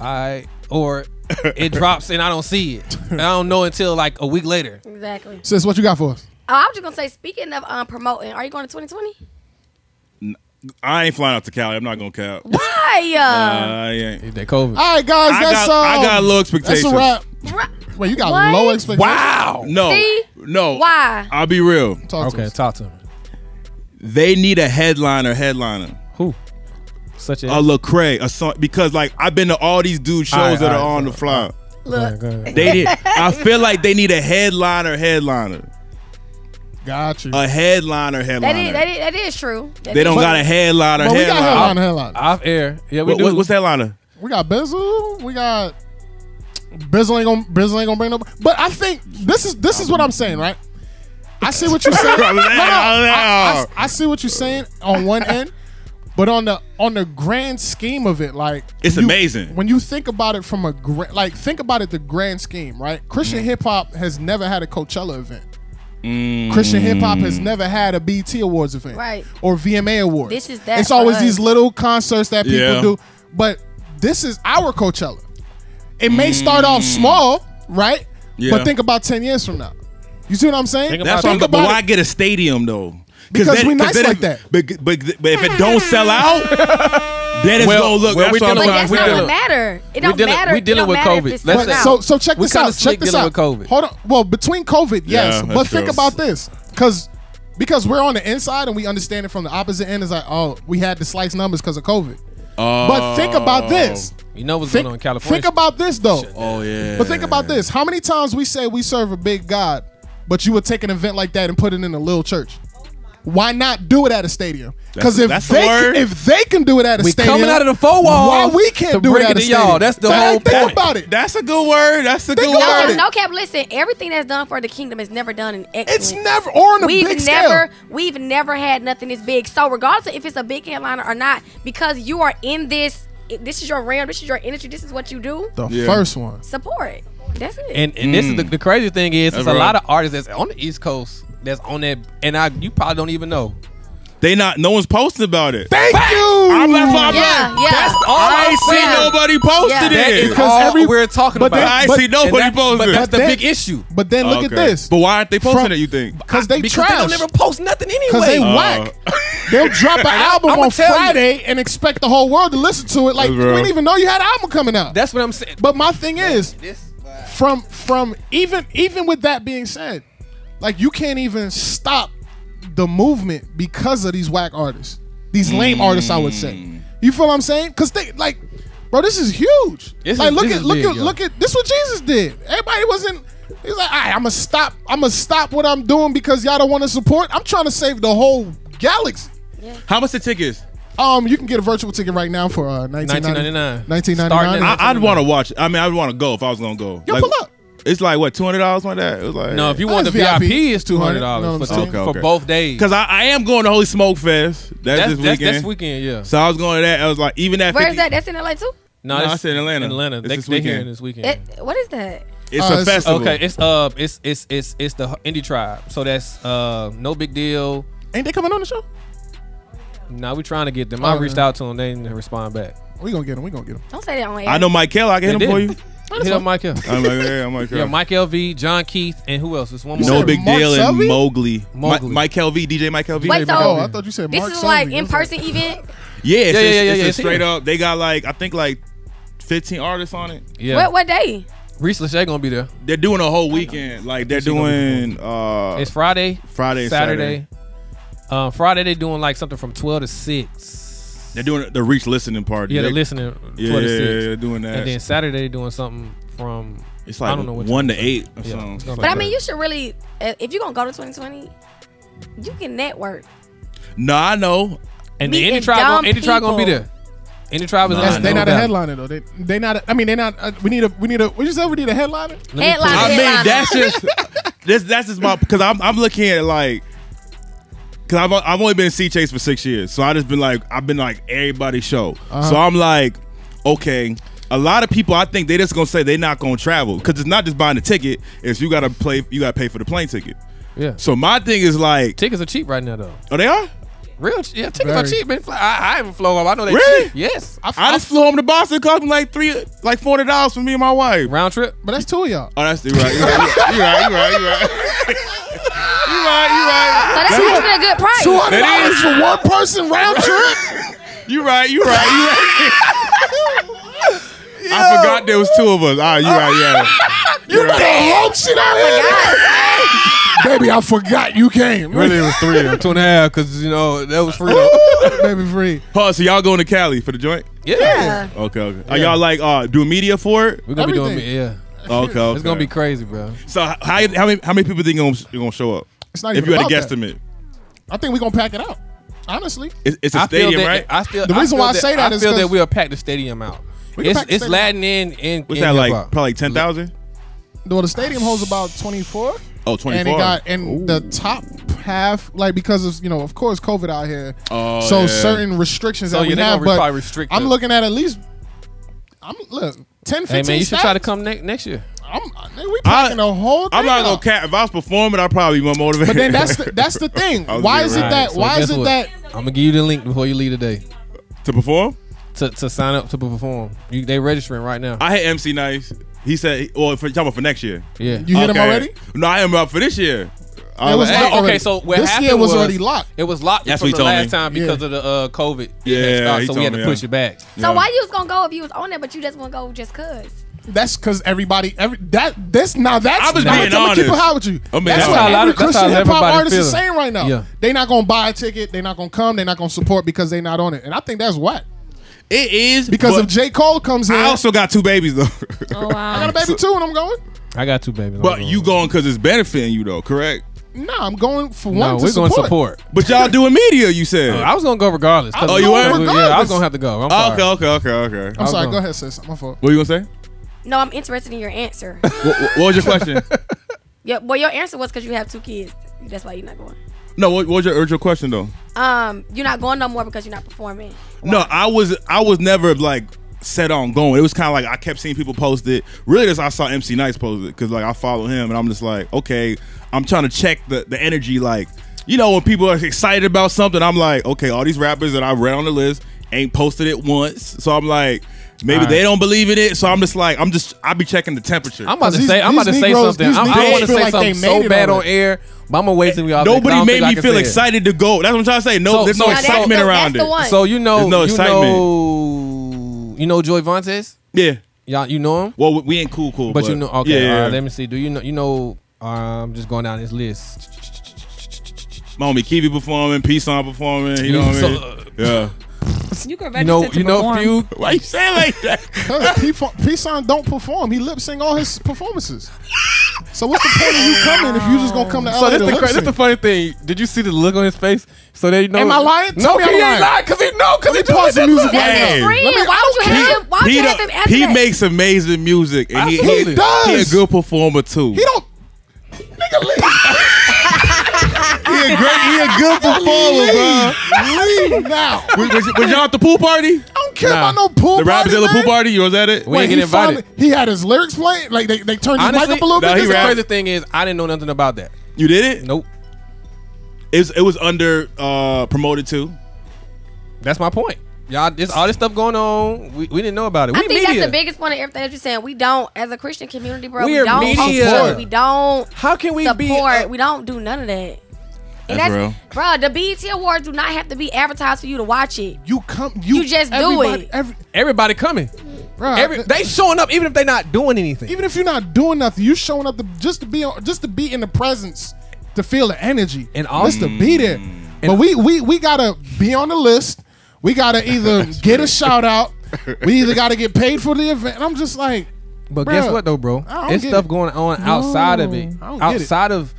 Speaker 3: All right. Or it drops and I don't see it. I don't know until like a week later.
Speaker 2: Exactly.
Speaker 1: Sis, what you got for us?
Speaker 2: Oh, I was just gonna say, speaking of promoting, are you going to 2020?
Speaker 4: I ain't flying out to Cali. I'm not gonna cap.
Speaker 2: Why?
Speaker 4: I ain't.
Speaker 3: Is that COVID?
Speaker 1: All right, guys.
Speaker 4: I
Speaker 1: That's
Speaker 4: got low
Speaker 1: That's
Speaker 4: expectations.
Speaker 1: a wrap.
Speaker 2: Right.
Speaker 1: Wait, you got
Speaker 2: What?
Speaker 1: low expectations?
Speaker 3: Wow.
Speaker 4: No,
Speaker 2: See?
Speaker 4: no.
Speaker 2: Why?
Speaker 4: I'll be real.
Speaker 1: Talk to
Speaker 3: Okay,
Speaker 1: us.
Speaker 3: talk to me.
Speaker 4: They need a headliner.
Speaker 3: Who? Such
Speaker 4: A
Speaker 3: a
Speaker 4: Lecrae, a song, because like I've been to all these dude shows
Speaker 3: Alright,
Speaker 4: that are
Speaker 3: alright,
Speaker 4: on the fly.
Speaker 2: Look.
Speaker 4: They need. I feel like they need a headliner.
Speaker 1: Got you.
Speaker 4: A headliner.
Speaker 2: That is true.
Speaker 4: They don't got a headliner.
Speaker 1: But we got headliner.
Speaker 3: off air. Yeah, we do.
Speaker 4: What's headliner?
Speaker 1: We got Bizzle. We got Bizzle ain't gonna bring no. But I think this is what I'm saying, right? I see what you're saying. I see what you're saying on one end, but on the grand scheme of it, like
Speaker 4: It's amazing.
Speaker 1: when you think about it from think about it the grand scheme, right? Christian hip hop has never had a Coachella event. Christian hip hop has never had a BET Awards event,
Speaker 2: Right.
Speaker 1: Or VMA Awards.
Speaker 2: This is that
Speaker 1: It's
Speaker 2: for
Speaker 1: always
Speaker 2: us.
Speaker 1: these little concerts that people
Speaker 4: Yeah.
Speaker 1: do, but this is our Coachella. It may start off small, right?
Speaker 4: Yeah.
Speaker 1: But think about 10 years from now. You see what I'm saying?
Speaker 3: Think
Speaker 4: That's
Speaker 3: about
Speaker 4: why.
Speaker 3: it.
Speaker 4: But why get a stadium though?
Speaker 1: Because we nice like that.
Speaker 4: But if it don't sell out, then it's
Speaker 3: Well,
Speaker 4: gonna look.
Speaker 3: well,
Speaker 4: That's what I'm
Speaker 2: But
Speaker 3: we
Speaker 4: trying
Speaker 2: that's
Speaker 4: to
Speaker 2: not
Speaker 4: figure
Speaker 2: what
Speaker 4: out.
Speaker 2: matter. It don't matter.
Speaker 3: we dealing
Speaker 2: It don't
Speaker 3: with
Speaker 2: matter
Speaker 3: COVID.
Speaker 2: if it's
Speaker 3: Let's
Speaker 2: selling
Speaker 3: say-
Speaker 2: out.
Speaker 1: So check
Speaker 3: We
Speaker 1: this
Speaker 3: kinda
Speaker 1: out. Check
Speaker 3: slick
Speaker 1: this
Speaker 3: dealing
Speaker 1: out.
Speaker 3: with COVID.
Speaker 1: Hold on. Well, between COVID, yes,
Speaker 4: Yeah,
Speaker 1: but
Speaker 4: that's
Speaker 1: think
Speaker 4: true.
Speaker 1: about this, because we're on the inside and we understand it from the opposite end. Is like, oh, we had to slice numbers because of COVID. But think about this.
Speaker 3: You know what's going on in California.
Speaker 1: Think about this though.
Speaker 4: Oh yeah.
Speaker 1: But think about this. How many times we say we serve a big God, but you would take an event like that and put it in a little church? Why not do it at a stadium? Because if they can do it at a stadium,
Speaker 3: coming out of the four walls,
Speaker 1: why we can't do it at a stadium?
Speaker 3: Y'all. That's the whole point.
Speaker 1: Think about it.
Speaker 4: That's a good word. That's a good word.
Speaker 2: No cap. Listen, everything that's done for the kingdom is never done in excellence.
Speaker 1: It's never on a big scale.
Speaker 2: We've never had nothing this big. So regardless of if it's a big headliner or not, because you are in this is your realm, this is your industry, this is what you do.
Speaker 1: The first one.
Speaker 2: Support. That's it.
Speaker 3: And this is the crazy thing is, there's a lot of artists that's on the East Coast that's on that, and you probably don't even know.
Speaker 4: No one's posting about it.
Speaker 1: Thank you.
Speaker 3: That's all
Speaker 4: I ain't seen nobody posted it.
Speaker 3: Because we're talking about.
Speaker 4: I ain't seen nobody posting it.
Speaker 3: But that's the big issue.
Speaker 1: But then look at this.
Speaker 4: But why aren't they posting it, you think?
Speaker 1: Because they
Speaker 3: trash. They don't ever post nothing anyway.
Speaker 1: Because they whack. They'll drop an album on Friday and expect the whole world to listen to it. Like, we didn't even know you had an album coming out.
Speaker 3: That's what I'm saying.
Speaker 1: But my thing is, from even with that being said, like, you can't even stop the movement because of these whack artists, these lame artists, I would say. You feel what I'm saying? Because they like, bro, this is huge. Like, look at this. What Jesus did. Everybody wasn't. He's like, all right, I'm gonna stop what I'm doing because y'all don't want to support. I'm trying to save the whole galaxy.
Speaker 2: Yeah.
Speaker 4: How much the tickets?
Speaker 1: You can get a virtual ticket right now for $19.99. $19.99.
Speaker 4: I'd want to watch. I mean, I'd want to go if I was gonna go.
Speaker 1: Yo,
Speaker 4: like,
Speaker 1: pull up.
Speaker 4: It's like what, $200 like that? It was like,
Speaker 3: no, if you want the VIP, it's $200 for both days.
Speaker 4: Because I am going to Holy Smoke Fest. That's this weekend.
Speaker 3: That's weekend, yeah.
Speaker 4: So I was going to that. I was like, even that.
Speaker 2: Where's that? That's in LA too?
Speaker 3: No,
Speaker 4: it's in Atlanta.
Speaker 3: In Atlanta, they here this weekend.
Speaker 2: What is that?
Speaker 4: It's a festival.
Speaker 3: Okay, it's the Indie Tribe. So that's no big deal.
Speaker 1: Ain't they coming on the show?
Speaker 3: No, we trying to get them. I reached out to them. They didn't respond back.
Speaker 1: We gonna get them.
Speaker 2: Don't say that on air.
Speaker 4: I know Mike Kell. I can hit him for you.
Speaker 3: Hit up Mike Kell.
Speaker 4: I'm Mike Kell.
Speaker 3: Yeah, Mike LV, John Keith, and who else? There's one more.
Speaker 4: No Big Deal and Mowgli.
Speaker 3: Mowgli.
Speaker 4: Mike LV, DJ Mike LV.
Speaker 2: Wait, so
Speaker 1: I thought you said
Speaker 2: this
Speaker 1: Mark
Speaker 2: is
Speaker 1: Selby.
Speaker 2: like in-person event?
Speaker 4: Yeah,
Speaker 3: it's
Speaker 4: straight up. They got like, I think like 15 artists on it.
Speaker 3: Yeah.
Speaker 2: What day?
Speaker 3: Reese Lachey gonna be there.
Speaker 4: They're doing a whole weekend. Like they're doing.
Speaker 3: It's Friday,
Speaker 4: and
Speaker 3: Saturday. Friday they're doing like something from 12 to 6.
Speaker 4: They're doing the Reach listening party.
Speaker 3: Yeah, they're listening 12 to 6.
Speaker 4: Yeah, doing that.
Speaker 3: And then Saturday they're doing something from.
Speaker 4: It's like
Speaker 3: I don't know what
Speaker 4: 1 to 8 or something.
Speaker 2: But I mean, you should really, if you're gonna go to 2020, you can network.
Speaker 4: No, I know.
Speaker 3: And the Indie Tribe gonna be there. Indie Tribe is
Speaker 1: they not a headliner though. They not. I mean, they not. We need a. What you said? We need a headliner.
Speaker 2: Headliner.
Speaker 4: I mean, that's just my, because I'm looking at it like, because I've only been in Sea Chase for 6 years, so I've been like everybody's show. So I'm like, okay. A lot of people, I think they just gonna say they're not gonna travel because it's not just buying a ticket. It's you gotta pay for the plane ticket.
Speaker 3: Yeah.
Speaker 4: So my thing is like,
Speaker 3: tickets are cheap right now though.
Speaker 4: Oh, they are?
Speaker 3: Real? Yeah, tickets are cheap, man. I haven't flown home. I know they cheap. Yes.
Speaker 4: I just flew home to Boston. It cost me like $400 for me and my wife.
Speaker 3: Round trip?
Speaker 1: But that's two of y'all.
Speaker 4: Oh, that's right. You're right. You're right.
Speaker 2: So that's usually a good price.
Speaker 1: $200 for one person round trip.
Speaker 4: You're right. I forgot there was two of us. You're right. Yeah.
Speaker 1: You better hope shit out here. Baby, I forgot you came.
Speaker 3: Really, it was 3 or 2.5 because that was free. Though.
Speaker 1: Baby, free.
Speaker 4: So y'all going to Cali for the joint?
Speaker 2: Yeah.
Speaker 4: Okay. Are y'all like doing media for it?
Speaker 3: We're gonna be doing media. Yeah.
Speaker 4: Okay.
Speaker 3: It's gonna be crazy, bro.
Speaker 4: So how many people think you're gonna show up?
Speaker 1: It's not
Speaker 4: if
Speaker 1: even
Speaker 4: you had to
Speaker 1: about
Speaker 4: guesstimate.
Speaker 1: that. I think we're gonna pack it out. Honestly,
Speaker 4: it's a stadium, right?
Speaker 1: The reason why I say that is
Speaker 3: I feel that we'll pack the stadium out. It's Latin in.
Speaker 4: What's that like? Probably 10,000.
Speaker 1: Well, the stadium holds about 24.
Speaker 4: Oh, 24.
Speaker 1: And it got the top half, like, because of of course COVID out here.
Speaker 4: Oh,
Speaker 1: so certain restrictions that we have. But I'm looking at least. 10, 15.
Speaker 3: Hey man, you should try to come next year.
Speaker 1: We packing the whole thing.
Speaker 4: I'm not gonna cap. If I was performing, I'd probably be more motivated.
Speaker 1: But then that's the thing. Why is it that? Why is it that?
Speaker 3: I'm gonna give you the link before you leave today.
Speaker 4: To perform?
Speaker 3: To sign up to perform. They registering right now.
Speaker 4: I hit MC Nice. He said, talking about for next year.
Speaker 3: Yeah.
Speaker 1: You hit him already?
Speaker 4: No, I am up for this year.
Speaker 3: Okay, so what
Speaker 1: this
Speaker 3: happened
Speaker 1: year was already locked.
Speaker 3: It was locked from the last time because of the COVID.
Speaker 4: Yeah,
Speaker 3: so we had to push it back.
Speaker 2: So why you was gonna go if you was on it, but you just want to go just cause?
Speaker 1: That's because everybody. That's
Speaker 4: I was being honest.
Speaker 1: Keep it high with you.
Speaker 4: I mean,
Speaker 1: that's what every Christian hip hop artist is saying right now.
Speaker 3: Yeah.
Speaker 1: They not gonna buy a ticket. They not gonna come. They not gonna support because they not on it. And I think that's whack.
Speaker 4: It is
Speaker 1: Because
Speaker 4: but
Speaker 1: if J. Cole comes in,
Speaker 4: I also got 2 babies though.
Speaker 5: Oh
Speaker 1: I got
Speaker 5: wow.
Speaker 1: a baby too, and I'm going.
Speaker 3: I got 2 babies.
Speaker 4: But you going because it's benefiting you though, correct?
Speaker 1: Nah, I'm going for
Speaker 3: No,
Speaker 1: one to
Speaker 3: we're going
Speaker 1: support.
Speaker 3: to support.
Speaker 4: But y'all doing media, you said.
Speaker 3: I was gonna go regardless. 'cause
Speaker 1: Oh,
Speaker 4: you were?
Speaker 3: Yeah, I was
Speaker 1: Regardless.
Speaker 3: gonna have to go. I'm
Speaker 4: Oh,
Speaker 3: sorry.
Speaker 4: okay.
Speaker 1: I'm sorry.
Speaker 3: going.
Speaker 1: Go ahead, sis. My fault.
Speaker 4: What you gonna say?
Speaker 2: No, I'm interested in your answer.
Speaker 4: What was your question?
Speaker 2: Yeah, well, your answer was because you have 2 kids. That's why you're not going.
Speaker 4: No, what was your original question though?
Speaker 2: You're not going no more because you're not performing.
Speaker 4: No, I was never like set on going. It was kind of like I kept seeing people post it. Really, I saw MC Nice post it because like I follow him and I'm just like, okay, I'm trying to check the energy. Like, you know, when people are excited about something, I'm like, okay, all these rappers that I read on the list ain't posted it once, so I'm like, maybe
Speaker 3: All right.
Speaker 4: they don't believe in it. So I'm just like, I be checking the temperature.
Speaker 3: I'm about to
Speaker 1: These-
Speaker 3: say
Speaker 1: these Negroes-
Speaker 3: something.
Speaker 1: these
Speaker 3: I
Speaker 1: Negroes
Speaker 3: want to
Speaker 1: feel
Speaker 3: say
Speaker 1: like they
Speaker 3: something
Speaker 1: made
Speaker 3: so
Speaker 1: it
Speaker 3: bad on
Speaker 1: already.
Speaker 3: air, but I'm gonna wait till we all.
Speaker 4: Nobody made me feel excited to go. That's what I'm trying to say. No,
Speaker 3: So-
Speaker 4: there's no
Speaker 3: so-
Speaker 2: Now, that's
Speaker 4: excitement
Speaker 2: the-
Speaker 4: around
Speaker 2: that's the
Speaker 4: it.
Speaker 2: one.
Speaker 3: So you know,
Speaker 4: There's no
Speaker 3: you know Joy Vontaze?
Speaker 4: Yeah.
Speaker 3: Y'all, you know him?
Speaker 4: Well, we ain't cool,
Speaker 3: But you know, okay.
Speaker 4: Yeah.
Speaker 3: Let me see. Do you know? I'm just going down this list.
Speaker 4: My homie Kiwi performing, P-Song performing. You know what I mean? Yeah.
Speaker 5: You can
Speaker 3: You know,
Speaker 5: register to perform.
Speaker 3: few.
Speaker 4: Why you saying like that?
Speaker 1: P-Son don't perform. He lip sync all his performances. So what's the point of you coming if you just gonna come to LA
Speaker 3: So
Speaker 1: to lip
Speaker 3: that's the
Speaker 1: sync?
Speaker 3: funny thing. Did you see the look on his face? So they know.
Speaker 1: Am I lying?
Speaker 3: No,
Speaker 1: Tell me
Speaker 3: he
Speaker 1: I'm
Speaker 3: ain't
Speaker 1: lying.
Speaker 3: lying because he
Speaker 1: Pause the music right
Speaker 4: Hey.
Speaker 1: now.
Speaker 2: Real.
Speaker 1: Let me-
Speaker 2: Why would you have him? Why would you have him answer
Speaker 4: He
Speaker 2: that?
Speaker 4: makes amazing music, and he
Speaker 3: Absolutely.
Speaker 1: does.
Speaker 4: he a good performer too.
Speaker 1: He don't. Nigga, leave.
Speaker 4: He a good performer, bro.
Speaker 1: Leave now.
Speaker 4: Was y'all at the pool party?
Speaker 1: I don't care
Speaker 3: Nah.
Speaker 1: about no pool
Speaker 4: The
Speaker 1: party,
Speaker 4: Rapzilla pool
Speaker 1: man.
Speaker 4: party? You was at it?
Speaker 3: We ain't
Speaker 1: he
Speaker 3: get invited.
Speaker 1: he had his lyrics playing. Like they turned his
Speaker 3: Honestly,
Speaker 1: mic up a little
Speaker 4: no,
Speaker 1: bit.
Speaker 4: he
Speaker 1: Just
Speaker 3: the
Speaker 4: rapped.
Speaker 3: crazy thing is, I didn't know nothing about that.
Speaker 4: You did it?
Speaker 3: Nope.
Speaker 4: It was under promoted too.
Speaker 3: That's my point. Y'all, all this stuff going on. We didn't know about it.
Speaker 2: I
Speaker 3: We
Speaker 2: think
Speaker 3: media.
Speaker 2: that's the biggest point of everything that you're saying. We don't, as a Christian community, bro.
Speaker 3: We
Speaker 2: We
Speaker 3: are
Speaker 2: don't
Speaker 3: media.
Speaker 2: support. We don't
Speaker 3: How can we
Speaker 2: support.
Speaker 3: be?
Speaker 2: We don't do none of that. And
Speaker 4: That's real.
Speaker 2: bro. The BET Awards do not have to be advertised for you to watch it.
Speaker 1: You come.
Speaker 2: You just do
Speaker 1: everybody-
Speaker 2: it.
Speaker 3: Everybody coming.
Speaker 1: Bruh,
Speaker 3: They showing up even if they're not doing anything.
Speaker 1: even if you're not doing nothing, you showing up just to be in the presence, to feel the energy,
Speaker 3: And
Speaker 1: just to be there. But we gotta be on the list. We gotta either get a shout out. We either gotta get paid for the event. And I'm just like,
Speaker 3: But
Speaker 1: bruh,
Speaker 3: guess what though, bro?
Speaker 1: I don't
Speaker 3: It's
Speaker 1: get
Speaker 3: stuff
Speaker 1: it.
Speaker 3: going on outside of it.
Speaker 1: I don't get it.
Speaker 3: Outside of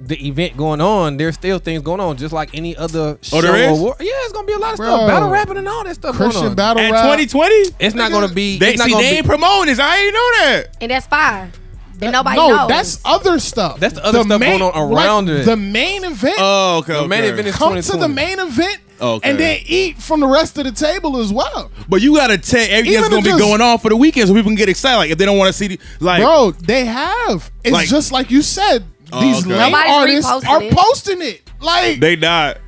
Speaker 3: the event going on, there's still things going on, just like any other show.
Speaker 4: there is?
Speaker 3: or war. Yeah, it's gonna be a lot of
Speaker 1: Bro.
Speaker 3: stuff, battle rapping and all that stuff going
Speaker 1: Christian
Speaker 3: on.
Speaker 1: battle
Speaker 4: At
Speaker 1: rap.
Speaker 4: 2020?
Speaker 3: It's not gonna be.
Speaker 4: They
Speaker 3: it's not gonna
Speaker 4: ain't
Speaker 3: be.
Speaker 4: promoting this. I ain't know that.
Speaker 2: And that's fine. And nobody
Speaker 1: no,
Speaker 2: knows.
Speaker 1: that's other stuff.
Speaker 3: That's the other stuff going on around it.
Speaker 1: The main event.
Speaker 4: Oh, okay.
Speaker 3: The main event is
Speaker 1: come to
Speaker 3: 2020.
Speaker 1: the main event.
Speaker 4: Okay.
Speaker 1: And then eat from the rest of the table as well.
Speaker 4: But you gotta tell everything
Speaker 1: Even
Speaker 4: that's gonna
Speaker 1: if
Speaker 4: be
Speaker 1: just-
Speaker 4: going on for the weekend so people can get excited. Like if they don't want to see the like
Speaker 1: Bro, they have. It's
Speaker 4: Like-
Speaker 1: just like you said. These
Speaker 4: okay.
Speaker 1: lame
Speaker 2: Nobody's
Speaker 1: artists
Speaker 2: reposting
Speaker 1: are
Speaker 2: it.
Speaker 1: posting it. Like,
Speaker 4: they not.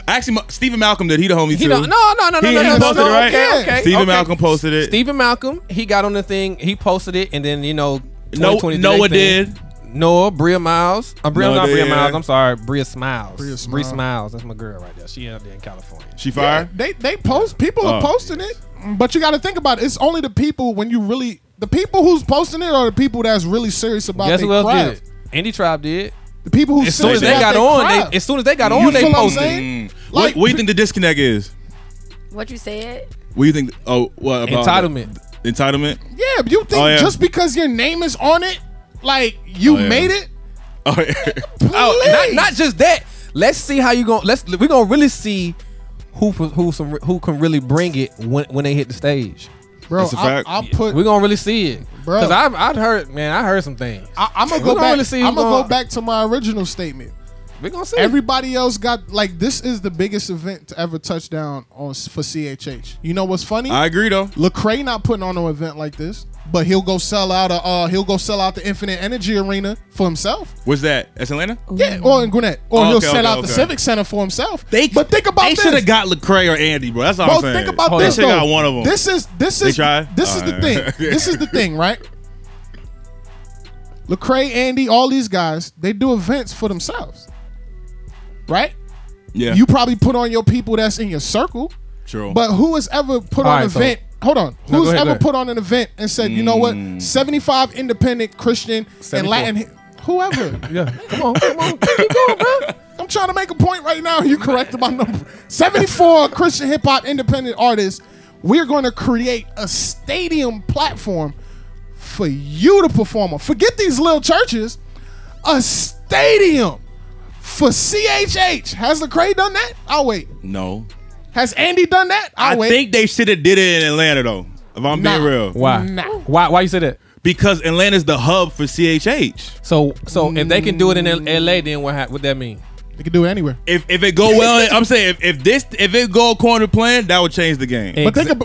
Speaker 4: Actually, Stephen Malcolm did. He the homie
Speaker 3: He
Speaker 4: too.
Speaker 3: don't, no.
Speaker 4: He posted it, right?
Speaker 3: Okay.
Speaker 4: Stephen Malcolm posted it.
Speaker 3: Stephen Malcolm, he got on the thing. He posted it, and then
Speaker 4: No,
Speaker 3: 2020
Speaker 4: Noah
Speaker 3: their thing.
Speaker 4: did.
Speaker 3: Noah, Bria Miles. Bria,
Speaker 4: Noah
Speaker 3: not Bria
Speaker 4: did,
Speaker 3: Miles.
Speaker 4: yeah.
Speaker 3: I'm sorry, Bria Smiles.
Speaker 1: Bria
Speaker 3: Bria
Speaker 1: Smiles.
Speaker 3: Smiles. That's my girl right there. She out there in California.
Speaker 4: She
Speaker 1: yeah,
Speaker 4: fired.
Speaker 1: they post. People are
Speaker 4: Oh.
Speaker 1: posting it. But you got to think about it. It's only the people when you really. The people who's posting it are the people that's really serious about
Speaker 3: Guess
Speaker 1: their
Speaker 3: who else
Speaker 1: craft.
Speaker 3: did it? Indie Tribe did.
Speaker 1: The people who
Speaker 3: As soon as they got on, as soon as they got
Speaker 1: You
Speaker 3: on, they
Speaker 1: feel what I'm
Speaker 3: posted.
Speaker 1: saying?
Speaker 4: What do you think the disconnect is?
Speaker 2: what you said.
Speaker 4: What do you think? Oh, what about
Speaker 3: Entitlement.
Speaker 4: Entitlement.
Speaker 1: Yeah, but you think
Speaker 4: Oh, yeah.
Speaker 1: just because your name is on it, like you
Speaker 4: Oh, yeah.
Speaker 1: made it?
Speaker 4: Oh, yeah.
Speaker 3: Oh,
Speaker 1: Please.
Speaker 3: not just that. Let's see how you going. We're gonna really see who can really bring it when they hit the stage.
Speaker 1: Bro,
Speaker 4: That's a fact.
Speaker 1: I'll put.
Speaker 3: We're gonna really see it,
Speaker 1: Bro.
Speaker 3: Because I heard some things.
Speaker 1: I'm gonna
Speaker 3: We
Speaker 1: go
Speaker 3: gonna
Speaker 1: back.
Speaker 3: really see
Speaker 1: I'm
Speaker 3: who's
Speaker 1: gonna go
Speaker 3: going-
Speaker 1: back to my original statement.
Speaker 3: We're gonna see.
Speaker 1: Everybody else got like this is the biggest event to ever touch down on for CHH. You know what's funny?
Speaker 4: I agree though.
Speaker 1: Lecrae not putting on no event like this, but he'll go sell out the Infinite Energy Arena for himself.
Speaker 4: What's that? That's Atlanta.
Speaker 1: Yeah, or in Gwinnett, or he'll
Speaker 4: Okay,
Speaker 1: sell
Speaker 4: okay,
Speaker 1: out the
Speaker 4: okay.
Speaker 1: Civic Center for himself.
Speaker 4: They
Speaker 1: but think about
Speaker 4: They
Speaker 1: this.
Speaker 4: should have got Lecrae or Andy, bro. That's all
Speaker 1: Bro,
Speaker 4: I'm saying.
Speaker 1: think about
Speaker 3: Hold
Speaker 1: this
Speaker 4: They should
Speaker 1: though.
Speaker 4: got one of them.
Speaker 1: This is
Speaker 4: They tried?
Speaker 1: This is the
Speaker 4: Alright.
Speaker 1: thing. This is the thing, right? Lecrae, Andy, all these guys, they do events for themselves, right?
Speaker 4: Yeah.
Speaker 1: You probably put on your people that's in your circle,
Speaker 4: True.
Speaker 1: but who has ever put
Speaker 3: All
Speaker 1: on an
Speaker 3: right, so-
Speaker 1: event? Hold on.
Speaker 3: No,
Speaker 1: Who's
Speaker 3: go ahead,
Speaker 1: ever
Speaker 3: go ahead.
Speaker 1: put on an event and said, you know what, 75 independent Christian and
Speaker 3: 74.
Speaker 1: Latin, whoever.
Speaker 3: Yeah, come on, keep going, bro.
Speaker 1: I'm trying to make a point right now. You corrected my number. 74 Christian hip hop independent artists we're going to create a stadium platform for you to perform on. Forget these little churches. A stadium for CHH. Has Lecrae done that? I'll wait.
Speaker 4: No.
Speaker 1: Has Andy done that? I'll wait.
Speaker 4: I think they should have did it in Atlanta though. If I'm being real.
Speaker 3: Why?
Speaker 1: Nah.
Speaker 3: Why you say that?
Speaker 4: Because Atlanta's the hub for CHH.
Speaker 3: So if they can do it in LA, then what that mean?
Speaker 1: They can do it anywhere.
Speaker 4: If it go well, I'm saying if it go according to plan, that would change the game.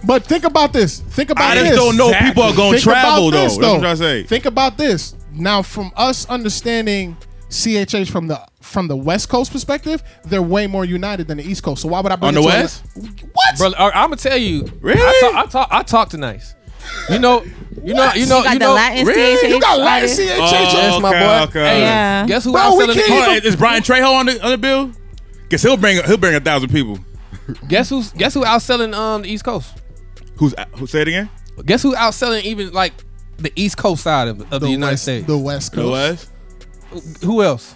Speaker 1: But think about this. Think about
Speaker 4: I
Speaker 1: this.
Speaker 4: just don't know people are going to
Speaker 1: Think
Speaker 4: travel
Speaker 1: about
Speaker 4: though.
Speaker 1: this,
Speaker 4: That's what I'm trying to say.
Speaker 1: Think about this. Now, from us understanding CHH from the West Coast perspective, they're way more united than the East Coast. So why would I bring
Speaker 4: On
Speaker 1: it
Speaker 4: the
Speaker 1: to
Speaker 4: West?
Speaker 1: What?
Speaker 3: Bro, I'm gonna tell you.
Speaker 4: Really?
Speaker 3: I talk to nice. You know.
Speaker 5: You got the Latin
Speaker 4: Really?
Speaker 5: CHH.
Speaker 1: You got Latin
Speaker 5: artist.
Speaker 1: CHH.
Speaker 3: That's my boy.
Speaker 4: Okay.
Speaker 3: Hey,
Speaker 5: Yeah.
Speaker 3: guess who
Speaker 1: Bro,
Speaker 3: outselling
Speaker 1: we
Speaker 3: the
Speaker 1: can't
Speaker 3: East?
Speaker 1: even-
Speaker 4: Is Brian Trejo on the bill? Guess he'll bring 1,000 people.
Speaker 3: Guess who outselling the East Coast?
Speaker 4: Who say it again?
Speaker 3: Guess who outselling even like the East Coast side of the United
Speaker 1: West,
Speaker 3: States?
Speaker 1: The West Coast.
Speaker 4: The West?
Speaker 3: Who else?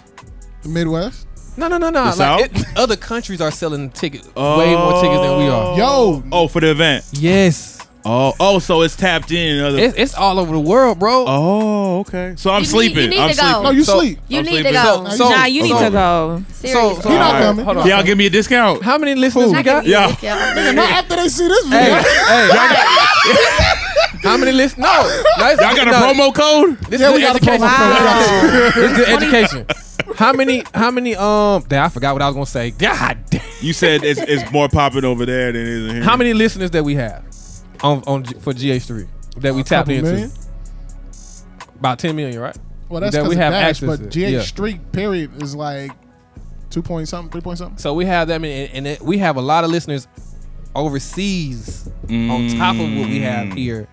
Speaker 1: The Midwest.
Speaker 3: No.
Speaker 4: The South?
Speaker 3: Other countries are selling tickets, way more tickets than we are.
Speaker 1: Yo.
Speaker 4: Oh, for the event.
Speaker 3: Yes.
Speaker 4: Oh, so it's tapped in.
Speaker 3: It's all over the world, bro.
Speaker 4: Oh, okay. So I'm
Speaker 2: You need-
Speaker 4: sleeping.
Speaker 2: you need
Speaker 4: I'm
Speaker 2: to go.
Speaker 4: sleeping.
Speaker 1: No, you
Speaker 3: So-
Speaker 1: sleep.
Speaker 2: You
Speaker 4: I'm
Speaker 2: need to
Speaker 4: sleeping.
Speaker 2: go.
Speaker 3: So-
Speaker 5: Nah, you need
Speaker 3: so-
Speaker 5: to go.
Speaker 2: Seriously.
Speaker 3: So
Speaker 1: He not
Speaker 3: all right,
Speaker 1: coming.
Speaker 3: hold on.
Speaker 1: He
Speaker 4: Y'all give me a discount.
Speaker 3: How many listeners we
Speaker 2: I
Speaker 3: got?
Speaker 2: can
Speaker 4: Yeah.
Speaker 2: eat this,
Speaker 1: Nigga, not after they see this video.
Speaker 3: Hey, how many listeners? No,
Speaker 4: Y'all got a promo code?
Speaker 3: This
Speaker 1: Yeah,
Speaker 3: is
Speaker 1: we
Speaker 3: good
Speaker 1: got a
Speaker 3: education.
Speaker 1: promo code.
Speaker 3: This is good education. How many? Damn, I forgot what I was gonna say. God damn.
Speaker 4: You said it's more popping over there than it is in here.
Speaker 3: How many listeners that we have for GH3 that we tapped
Speaker 1: Couple
Speaker 3: into?
Speaker 1: million?
Speaker 3: About 10 million, right?
Speaker 1: Well, that's
Speaker 3: That
Speaker 1: because
Speaker 3: we
Speaker 1: we
Speaker 3: have
Speaker 1: have
Speaker 3: access
Speaker 1: but
Speaker 3: to.
Speaker 1: GH
Speaker 3: Yeah.
Speaker 1: Street period is like 2 point something, 3 point something.
Speaker 3: So we have that many, and we have a lot of listeners overseas on top of what we have here.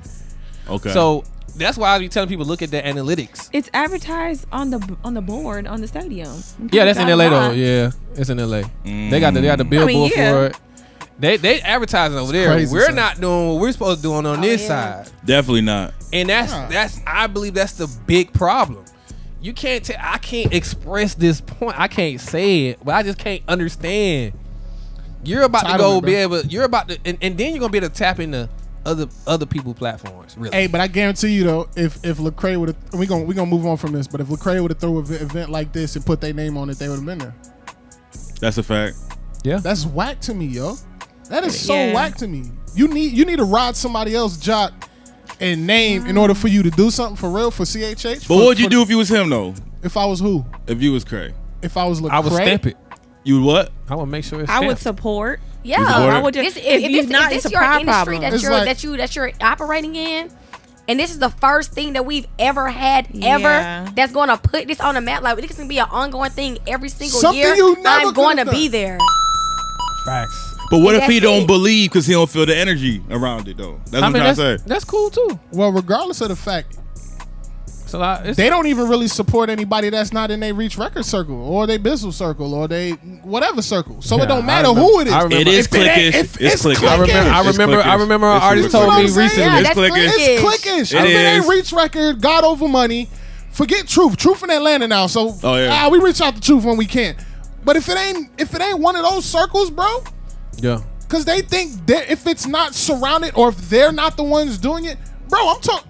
Speaker 4: Okay.
Speaker 3: So that's why I be telling people look at the analytics.
Speaker 5: It's advertised on the board on the stadium.
Speaker 3: Yeah, that's in LA though. Yeah, it's in LA. They got the billboard
Speaker 5: yeah.
Speaker 3: for it. They advertising over there.
Speaker 1: crazy,
Speaker 3: We're
Speaker 1: son.
Speaker 3: not doing what we're supposed to do on this
Speaker 2: yeah.
Speaker 3: side,
Speaker 4: Definitely not.
Speaker 3: and that's I believe that's the big problem. You can't I can't express this point. I can't say it, but I just can't understand. You're about to go
Speaker 1: Entitlement,
Speaker 3: be
Speaker 1: bro.
Speaker 3: able. You're about to, and then you're gonna be able to tap into other people platforms. Really.
Speaker 1: Hey, but I guarantee you though, if Lecrae would have, we gonna move on from this. But if Lecrae would have threw an event like this and put their name on it, they would have been there.
Speaker 4: That's a fact.
Speaker 3: Yeah.
Speaker 1: That's whack to me, yo. That is so
Speaker 5: Yeah.
Speaker 1: whack to me. You need to ride somebody else's jock and name in order for you to do something for real for CHH.
Speaker 4: But what would you do if you was him though?
Speaker 1: if I was who?
Speaker 4: If you was Craig?
Speaker 1: If I was Lecrae,
Speaker 3: I would stamp it.
Speaker 4: You would what?
Speaker 3: I would make sure it's
Speaker 5: I would
Speaker 3: stamped.
Speaker 5: support.
Speaker 2: Yeah,
Speaker 4: support
Speaker 5: I would just
Speaker 2: This,
Speaker 5: if you're not,
Speaker 2: this
Speaker 5: it's a
Speaker 2: your industry
Speaker 5: problem.
Speaker 2: that
Speaker 1: It's
Speaker 2: you're
Speaker 1: like-
Speaker 2: that you're operating in, and this is the first thing that we've ever had
Speaker 5: Yeah.
Speaker 2: that's going to put this on the map. Like this is gonna be an ongoing thing every single
Speaker 1: Something
Speaker 2: year.
Speaker 1: you never
Speaker 2: I'm going to
Speaker 1: could've
Speaker 2: be
Speaker 1: done.
Speaker 2: there.
Speaker 3: Facts.
Speaker 4: But what
Speaker 2: And
Speaker 4: if he
Speaker 2: that's
Speaker 4: don't
Speaker 2: it.
Speaker 4: believe because he don't feel the energy around it though? That's what I'm trying to say.
Speaker 3: that's cool too.
Speaker 1: well, regardless of the fact,
Speaker 3: So it's,
Speaker 1: they don't even really support anybody that's not in their Reach record circle or their business circle or they whatever circle. So
Speaker 3: Yeah,
Speaker 1: it don't
Speaker 3: I
Speaker 1: matter
Speaker 3: remember-
Speaker 1: who it is.
Speaker 3: I remember-
Speaker 4: It is
Speaker 1: If it ain't-
Speaker 4: clickish.
Speaker 1: if
Speaker 4: It's clickish.
Speaker 3: I remember. I remember. An artist told me
Speaker 1: You know what I'm saying?
Speaker 3: recently.
Speaker 2: Yeah,
Speaker 4: It's
Speaker 2: that's
Speaker 4: clickish.
Speaker 1: It's
Speaker 2: clickish.
Speaker 1: clickish.
Speaker 4: It
Speaker 1: If it ain't
Speaker 4: is.
Speaker 1: Reach record, God over money. Forget Truth in Atlanta now. So
Speaker 4: Oh, yeah.
Speaker 1: we reach out to Truth when we can. But if it ain't one of those circles, bro,
Speaker 3: Yeah.
Speaker 1: because they think that if it's not surrounded or if they're not the ones doing it, bro, I'm talking.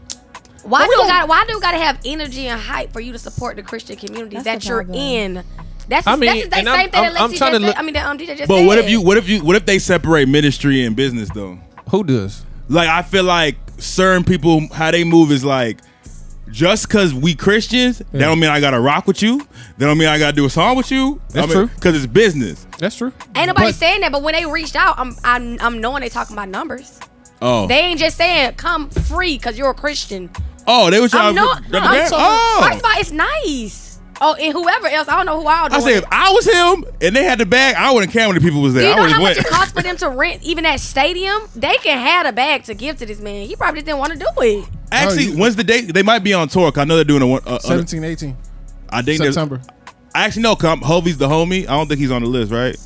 Speaker 2: Why
Speaker 1: But we
Speaker 2: do
Speaker 1: don't-
Speaker 2: why do you gotta have energy and hype for you to support the Christian community
Speaker 5: That's
Speaker 2: that
Speaker 5: the
Speaker 2: you're
Speaker 5: problem.
Speaker 2: in? That's
Speaker 3: I mean,
Speaker 2: that's the
Speaker 3: and
Speaker 2: same thing that
Speaker 3: I'm
Speaker 2: Lacey
Speaker 3: trying
Speaker 2: just
Speaker 3: to look-
Speaker 2: said. I mean, that DJ just
Speaker 4: But
Speaker 2: said.
Speaker 4: what if they separate ministry and business though?
Speaker 3: Who does?
Speaker 4: Like I feel like certain people how they move is like just because we Christians, that don't mean I gotta rock with you. That don't mean I gotta do a song with you.
Speaker 3: That's true.
Speaker 4: Because it's business.
Speaker 3: That's true.
Speaker 2: Ain't nobody
Speaker 1: But-
Speaker 2: saying that, but when they reached out, I'm knowing they talking about numbers.
Speaker 4: Oh,
Speaker 2: They ain't just saying come free because you're a Christian.
Speaker 4: they were trying
Speaker 2: I'm not.
Speaker 4: to.
Speaker 2: No, I'm
Speaker 1: talking-
Speaker 2: First of all, it's nice. Oh, and whoever else, I don't know who I'll do.
Speaker 4: I said if I was him and they had the bag, I wouldn't care when the people was
Speaker 2: Do
Speaker 4: there.
Speaker 2: you
Speaker 4: I
Speaker 2: know
Speaker 4: would
Speaker 2: how
Speaker 4: have
Speaker 2: much
Speaker 4: went.
Speaker 2: it costs for them to rent even that stadium? They can have a bag to give to this man. He probably just didn't want to do it.
Speaker 4: Actually,
Speaker 1: Oh, you-
Speaker 4: when's the date? They might be on tour. 'Cause I know they're doing a
Speaker 1: 17, 18
Speaker 4: I think there's-
Speaker 1: September.
Speaker 4: I actually know. Hovey's the homie. I don't think he's on the list, right?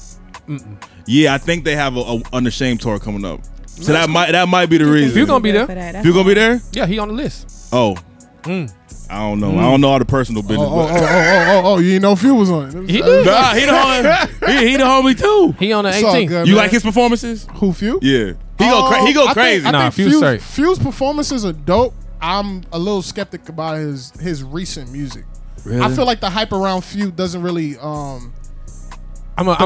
Speaker 4: Yeah, I think they have a Unashamed tour coming up. So that might be the reason.
Speaker 3: If you're gonna be there,
Speaker 4: If you're gonna be there,
Speaker 3: yeah, he on the list.
Speaker 4: oh, I don't know. I don't know all the personal business.
Speaker 1: Oh, you didn't know if you was on it.
Speaker 3: He do.
Speaker 4: Nah, he the homie. He the homie too.
Speaker 3: He on the
Speaker 1: It's all
Speaker 3: 18th.
Speaker 1: good,
Speaker 4: You
Speaker 1: man.
Speaker 4: like his performances?
Speaker 1: Who few?
Speaker 4: Yeah. He go crazy.
Speaker 1: I
Speaker 3: Nah,
Speaker 1: think
Speaker 3: Fuse straight.
Speaker 1: Fuse performances are dope. I'm a little skeptic about his recent music.
Speaker 3: Really?
Speaker 1: I feel like the hype around Fuse doesn't really
Speaker 3: I'm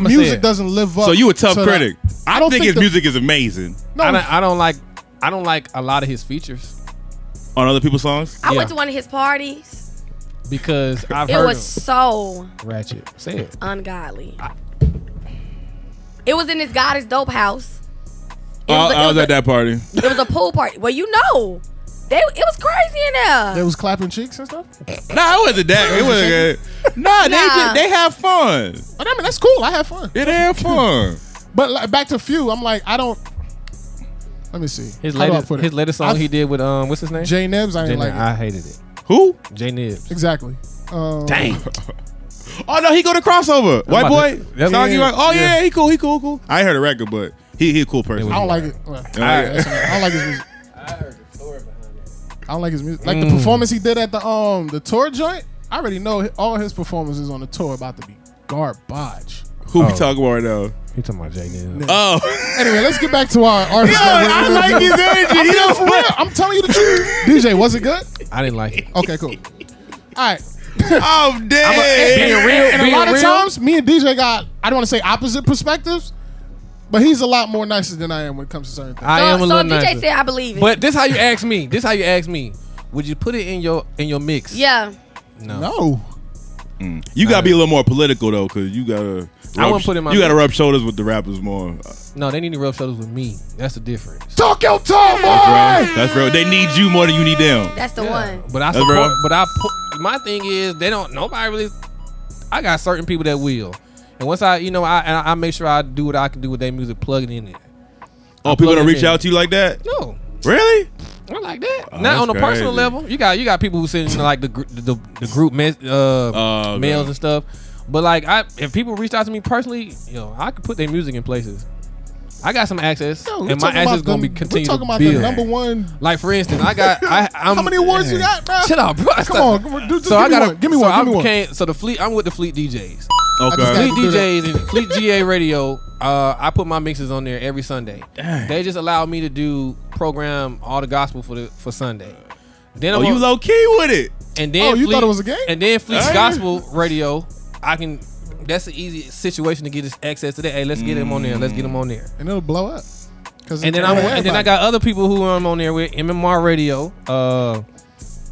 Speaker 1: music doesn't live up.
Speaker 4: So you a tough
Speaker 1: to
Speaker 4: critic.
Speaker 1: that.
Speaker 4: I don't think his music is amazing.
Speaker 1: No,
Speaker 3: I don't like a lot of his features
Speaker 4: On other people's songs?
Speaker 2: I
Speaker 3: Yeah.
Speaker 2: went to one of his parties.
Speaker 3: because I've
Speaker 2: It
Speaker 3: heard
Speaker 2: was so
Speaker 3: ratchet. Say it.
Speaker 2: ungodly. It was in this God is Dope house.
Speaker 4: I was at that party.
Speaker 2: It was a pool party. Well, you know, it was crazy in there.
Speaker 1: they was clapping cheeks and stuff.
Speaker 4: Nah, it wasn't that. It wasn't good. Nah, they have fun.
Speaker 1: But I mean, that's cool. I have fun.
Speaker 4: Yeah, they have fun.
Speaker 1: But like, back to Fuse, I'm like, I don't. Let me see.
Speaker 3: His
Speaker 1: How do I
Speaker 3: latest
Speaker 1: put it?
Speaker 3: his latest song he did with what's his name?
Speaker 1: J Nibs. I
Speaker 3: J
Speaker 1: ain't like
Speaker 3: Nibs.
Speaker 1: it.
Speaker 3: I hated it.
Speaker 4: Who?
Speaker 3: J Nibs.
Speaker 1: Exactly.
Speaker 3: Dang.
Speaker 4: Oh no, he go to crossover. White
Speaker 3: about
Speaker 4: boy.
Speaker 3: to- that's-
Speaker 4: Song you like, oh
Speaker 3: yeah.
Speaker 4: yeah, he cool. I ain't heard a record, but he a cool person.
Speaker 1: I don't like it. Well,
Speaker 4: Alright.
Speaker 1: I don't like his music.
Speaker 3: I heard the story behind that.
Speaker 1: I don't like his music. Like the performance he did at the tour joint. I already know all his performances on the tour about to be garbage.
Speaker 4: Who we talking about right now?
Speaker 3: You talking about J Nibs?
Speaker 4: Oh,
Speaker 1: Anyway, let's get back to our artist.
Speaker 4: I like his energy.
Speaker 1: I'm being for real. I'm telling you the truth. DJ, was it good?
Speaker 3: I didn't like it.
Speaker 1: Okay, cool. All right.
Speaker 4: Oh damn.
Speaker 3: Being real,
Speaker 1: And a
Speaker 3: being
Speaker 1: lot of
Speaker 3: real,
Speaker 1: times, me and DJ got, I don't want to say opposite perspectives, but he's a lot more nicer than I am when it comes to certain things.
Speaker 3: I am a
Speaker 2: so
Speaker 3: little
Speaker 2: DJ
Speaker 3: nicer.
Speaker 2: said I believe it.
Speaker 3: But this how you ask me. Would you put it in your mix?
Speaker 2: yeah.
Speaker 1: No.
Speaker 4: You gotta be a little more political though, cause you gotta.
Speaker 3: I wouldn't put in my
Speaker 4: You gotta
Speaker 3: mix.
Speaker 4: rub shoulders with the rappers more.
Speaker 3: No, they need to rub shoulders with me. That's the difference.
Speaker 1: Talk your talk, boy!
Speaker 4: That's real. They need you more than you need them.
Speaker 2: That's the one.
Speaker 3: But I
Speaker 4: That's
Speaker 3: support.
Speaker 4: real.
Speaker 3: But my thing is they don't. Nobody really. I got certain people that will, and once I make sure I do what I can do with their music, plug it in there.
Speaker 4: Oh,
Speaker 3: I
Speaker 4: people
Speaker 3: plug
Speaker 4: don't
Speaker 3: it
Speaker 4: reach
Speaker 3: in.
Speaker 4: out to you like that?
Speaker 3: No,
Speaker 4: Really?
Speaker 3: not like that.
Speaker 4: Oh,
Speaker 3: Not on a
Speaker 4: that's
Speaker 3: personal
Speaker 4: crazy.
Speaker 3: level. You got people who send in like the group
Speaker 4: Okay.
Speaker 3: mails and stuff. But like if people reach out to me personally, I could put their music in places. I got some access,
Speaker 1: Yo, we're
Speaker 3: and my
Speaker 1: talking
Speaker 3: access
Speaker 1: about
Speaker 3: is gonna be
Speaker 1: We're
Speaker 3: continue
Speaker 1: talking
Speaker 3: to
Speaker 1: about
Speaker 3: build.
Speaker 1: the number one.
Speaker 3: Like for instance, I'm
Speaker 1: How many awards you got, bro?
Speaker 3: Shut up, bro.
Speaker 1: Come on, come on, just
Speaker 3: So I
Speaker 1: give me
Speaker 3: got
Speaker 1: one. Give me one. Give me one.
Speaker 3: So the Fleet, I'm with the Fleet DJs.
Speaker 1: just
Speaker 4: Okay.
Speaker 1: had-
Speaker 3: Fleet
Speaker 1: do that.
Speaker 3: DJs and Fleet GA Radio. I put my mixes on there every Sunday.
Speaker 4: Dang.
Speaker 3: They just allow me to program all the gospel for Sunday. Then
Speaker 4: Oh,
Speaker 3: I'm
Speaker 4: you
Speaker 3: on-
Speaker 4: low key with it.
Speaker 3: and then
Speaker 1: Oh, you
Speaker 3: Fleet,
Speaker 1: thought it was a game?
Speaker 3: And then Fleet's
Speaker 4: Hey.
Speaker 3: Gospel Radio, I can. That's an easy situation to get this access to that. Hey, let's get him on there. Let's get him on there.
Speaker 1: And it'll blow up. And
Speaker 3: And then I got other people who I'm on there with MMR Radio.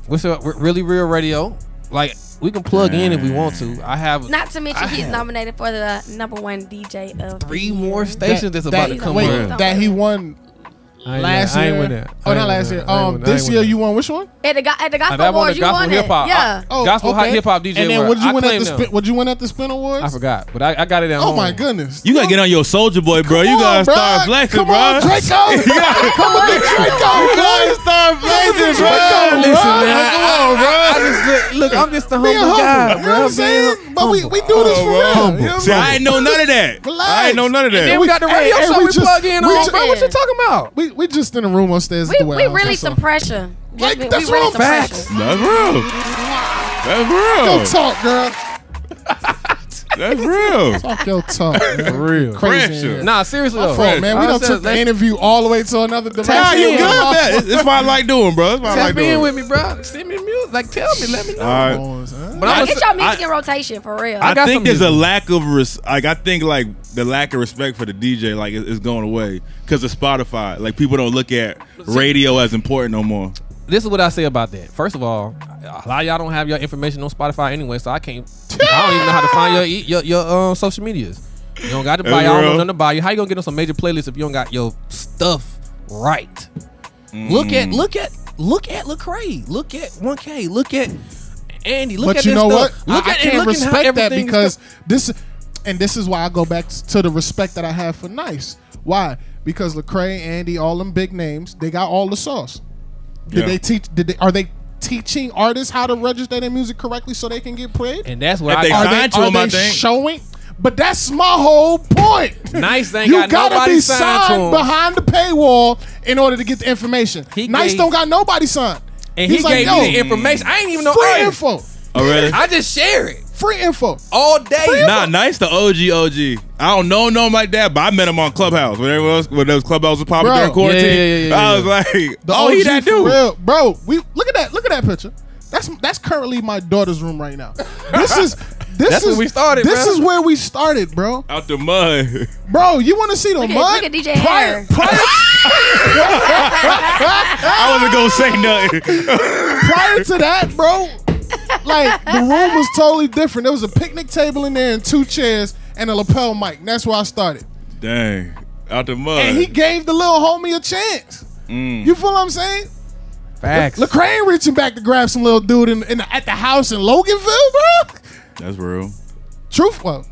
Speaker 3: What's up? Really Real Radio. Like we can plug in if we want to. I have
Speaker 2: Not to mention he's nominated for the number one DJ of the
Speaker 3: 3 more
Speaker 2: year.
Speaker 3: stations that's about to come
Speaker 1: wait,
Speaker 3: on.
Speaker 1: that he won last year.
Speaker 3: I ain't with that.
Speaker 1: Oh, not last year. This year you won which one?
Speaker 2: At the Gospel
Speaker 3: That won
Speaker 2: Awards,
Speaker 3: the
Speaker 2: you
Speaker 3: Gospel
Speaker 2: won
Speaker 3: Hip
Speaker 2: it.
Speaker 3: Hop.
Speaker 2: Yeah.
Speaker 3: Gospel Hip Hop DJ.
Speaker 1: And then
Speaker 3: Award.
Speaker 1: what'd you
Speaker 3: I
Speaker 1: win at
Speaker 3: claim
Speaker 1: the
Speaker 3: them.
Speaker 1: spin? What'd you win at the Spin Awards?
Speaker 3: I forgot, but I got it at
Speaker 1: Oh
Speaker 3: home.
Speaker 1: my goodness!
Speaker 4: You gotta get on your soldier boy, bro. You
Speaker 1: Come
Speaker 4: gotta
Speaker 1: on, bro.
Speaker 4: start flexing,
Speaker 1: Come
Speaker 4: bro.
Speaker 1: on, Draco. Come on, Draco.
Speaker 4: You gotta start flexing, bro.
Speaker 3: Listen, man.
Speaker 4: Come on, bro.
Speaker 3: I just look. I'm just a
Speaker 1: Be
Speaker 3: humble guy,
Speaker 1: humble. You know what
Speaker 3: bro.
Speaker 1: I'm saying? But we do this for real.
Speaker 4: Humble.
Speaker 1: You know what I'm
Speaker 4: See, I
Speaker 1: saying?
Speaker 4: ain't know none of that.
Speaker 1: Relax.
Speaker 4: I ain't know none of that.
Speaker 3: Then we got the radio
Speaker 1: Hey,
Speaker 3: show
Speaker 1: we
Speaker 3: we
Speaker 1: just-
Speaker 3: plug in
Speaker 1: we
Speaker 3: on,
Speaker 1: just-
Speaker 3: bro. What you talking about?
Speaker 1: We just in a room upstairs at
Speaker 2: We
Speaker 1: the warehouse.
Speaker 2: really
Speaker 1: That's
Speaker 2: some
Speaker 1: all.
Speaker 2: pressure.
Speaker 1: Like,
Speaker 2: We
Speaker 1: that's
Speaker 2: really
Speaker 1: real
Speaker 2: some
Speaker 1: facts.
Speaker 2: pressure.
Speaker 4: That's real. That's real.
Speaker 1: Yo, talk, girl.
Speaker 4: That's real.
Speaker 1: Talk your talk, man.
Speaker 3: For real.
Speaker 1: Crazy. in
Speaker 4: Pressure.
Speaker 1: here.
Speaker 3: Nah, seriously
Speaker 1: My
Speaker 3: though.
Speaker 1: fault, man. We
Speaker 3: I
Speaker 1: done
Speaker 3: said,
Speaker 1: took the
Speaker 3: let's
Speaker 1: interview all the way to another dimension.
Speaker 4: Nah, you good,
Speaker 1: Yeah.
Speaker 4: man. It's what I like doing, bro. It's what I like
Speaker 3: Tap in
Speaker 4: doing.
Speaker 3: with me, bro. Send me the music. Like, tell me, let me know.
Speaker 4: All right.
Speaker 1: Come on, son.
Speaker 3: But I'm
Speaker 2: Get your music in rotation for real.
Speaker 3: I
Speaker 4: I
Speaker 3: got
Speaker 4: think
Speaker 3: some
Speaker 4: there's a
Speaker 3: music.
Speaker 4: lack of I think like the lack of respect for the DJ like is going away because of Spotify. Like people don't look at radio as important no more.
Speaker 3: This is what I say about that. First of all, a lot of y'all don't have your information on Spotify anyway, so I don't even know how to find your social medias. You don't got to buy.
Speaker 4: That's
Speaker 3: I don't know
Speaker 4: real.
Speaker 3: nothing to buy you. How you gonna get on some major playlists if you don't got your stuff right? Look at Lecrae. Look at 1K. Look at Andy. Look
Speaker 1: But
Speaker 3: at
Speaker 1: you
Speaker 3: this
Speaker 1: know
Speaker 3: stuff.
Speaker 1: what?
Speaker 3: Look
Speaker 1: I
Speaker 3: at
Speaker 1: can't
Speaker 3: look at how
Speaker 1: respect that
Speaker 3: everything
Speaker 1: because this is why I go back to the respect that I have for Nice. Why? Because Lecrae, Andy, all them big names, they got all the sauce.
Speaker 4: Yeah.
Speaker 1: Are they teaching artists how to register their music correctly so they can get paid?
Speaker 3: and that's what
Speaker 4: If
Speaker 3: I
Speaker 4: they
Speaker 3: got.
Speaker 4: sign to them, I
Speaker 1: Are they
Speaker 4: think.
Speaker 1: showing? But that's my whole point.
Speaker 3: Nice ain't
Speaker 1: You
Speaker 3: got
Speaker 1: gotta
Speaker 3: nobody
Speaker 1: be
Speaker 3: signed to him.
Speaker 1: behind the paywall in order to get the information.
Speaker 3: He
Speaker 1: Nice
Speaker 3: gave-
Speaker 1: don't got nobody signed.
Speaker 3: And he
Speaker 1: He's like,
Speaker 3: gave
Speaker 1: yo,
Speaker 3: me the information. I ain't even know.
Speaker 1: free
Speaker 3: Hey,
Speaker 1: info.
Speaker 4: Oh really?
Speaker 3: I just share it
Speaker 1: Free info.
Speaker 3: all day.
Speaker 4: Nah, Nice the OG. I don't know him like that, but I met him on Clubhouse when those Clubhouse was popping
Speaker 1: Bro.
Speaker 4: during quarantine.
Speaker 3: Yeah.
Speaker 4: I was like,
Speaker 1: The
Speaker 4: oh, he
Speaker 1: OG
Speaker 4: that
Speaker 1: for
Speaker 4: dude.
Speaker 1: real. Bro, look at that picture. That's currently my daughter's room right now. That's
Speaker 3: where we started,
Speaker 1: This
Speaker 3: bro.
Speaker 1: is where we started, bro.
Speaker 4: Out the mud.
Speaker 1: Bro, you want to see the
Speaker 2: Look
Speaker 1: mud?
Speaker 2: at DJ hair.
Speaker 4: I wasn't gonna say nothing.
Speaker 1: Prior to that, bro, like the room was totally different. There was a picnic table in there and 2 chairs and a lapel mic. And that's where I started.
Speaker 4: Dang, out the mud.
Speaker 1: And he gave the little homie a chance. You feel what I'm saying?
Speaker 3: Facts.
Speaker 1: Lecrae reaching back to grab some little dude at the house in Loganville, bro.
Speaker 4: That's real.
Speaker 1: Truth, I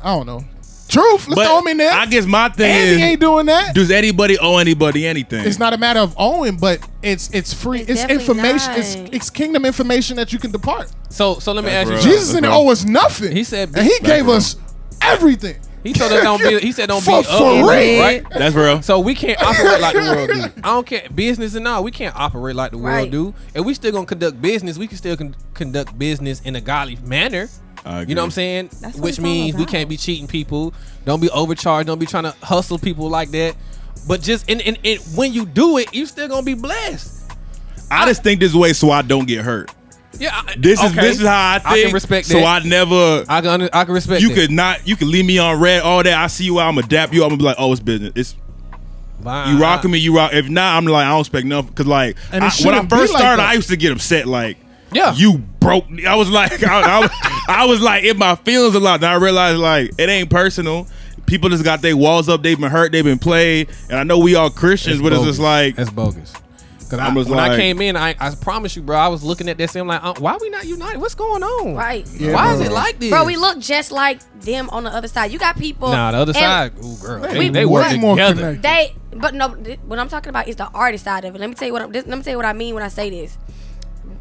Speaker 1: don't know. Truth, let's throw him in there.
Speaker 4: I guess my thing
Speaker 1: Andy
Speaker 4: is,
Speaker 1: ain't doing that.
Speaker 4: does anybody owe anybody anything?
Speaker 1: It's not a matter of owing, but it's free.
Speaker 2: It's
Speaker 1: It's
Speaker 2: definitely
Speaker 1: information.
Speaker 2: not.
Speaker 1: It's kingdom information that you can depart.
Speaker 3: So let me ask you.
Speaker 4: real.
Speaker 3: something.
Speaker 1: Jesus didn't owe us nothing.
Speaker 3: He said,
Speaker 1: and he gave us everything.
Speaker 3: He told us don't be. He said don't
Speaker 1: For
Speaker 3: be up,
Speaker 1: free.
Speaker 3: right?
Speaker 4: That's real.
Speaker 3: So we can't operate like the world do. I don't care business and all. We can't operate like the world
Speaker 2: Right.
Speaker 3: do. And we still gonna conduct business. We can still conduct business in a godly manner.
Speaker 4: I agree.
Speaker 3: You know what I'm saying?
Speaker 5: That's what
Speaker 3: Which
Speaker 5: it's all
Speaker 3: means we
Speaker 5: about.
Speaker 3: can't be cheating people. Don't be overcharged. Don't be trying to hustle people like that. But just in when you do it, you still gonna be blessed.
Speaker 4: I just think this way so I don't get hurt.
Speaker 3: Yeah.
Speaker 4: This is how I think.
Speaker 3: I can respect
Speaker 4: so
Speaker 3: that.
Speaker 4: I never.
Speaker 3: I can respect.
Speaker 4: You
Speaker 3: that.
Speaker 4: could leave me on red all that. I see you out. I'm gonna dap you. I'm gonna be like, oh, it's business. It's you rocking me. You rock. If not, I'm like, I don't expect nothing. Cause like
Speaker 1: And it
Speaker 4: when I
Speaker 1: shouldn't be
Speaker 4: first
Speaker 1: like
Speaker 4: started,
Speaker 1: that.
Speaker 4: I used to get upset. Like,
Speaker 3: Yeah.
Speaker 4: you broke. I was like, I was like in my feelings a lot. Then I realized like it ain't personal. People just got their walls up. They've been hurt. They've been played. And I know we all Christians, but it's just like
Speaker 3: that's bogus. Cause
Speaker 4: I'm just
Speaker 3: when I
Speaker 4: like-
Speaker 3: came in, I promise you, bro, I was looking at this and I'm like, why we not united? What's going on?
Speaker 2: Right.
Speaker 1: Yeah,
Speaker 3: Why is
Speaker 1: bro.
Speaker 3: it like this?
Speaker 2: Bro, we look just like them on the other side. You got people.
Speaker 3: Nah, the other
Speaker 2: and
Speaker 3: side, ooh, girl,
Speaker 1: We
Speaker 3: they work
Speaker 1: way more
Speaker 3: together.
Speaker 1: connected.
Speaker 2: They, but no, what I'm talking about is the artist side of it. Let me tell you what I mean when I say this.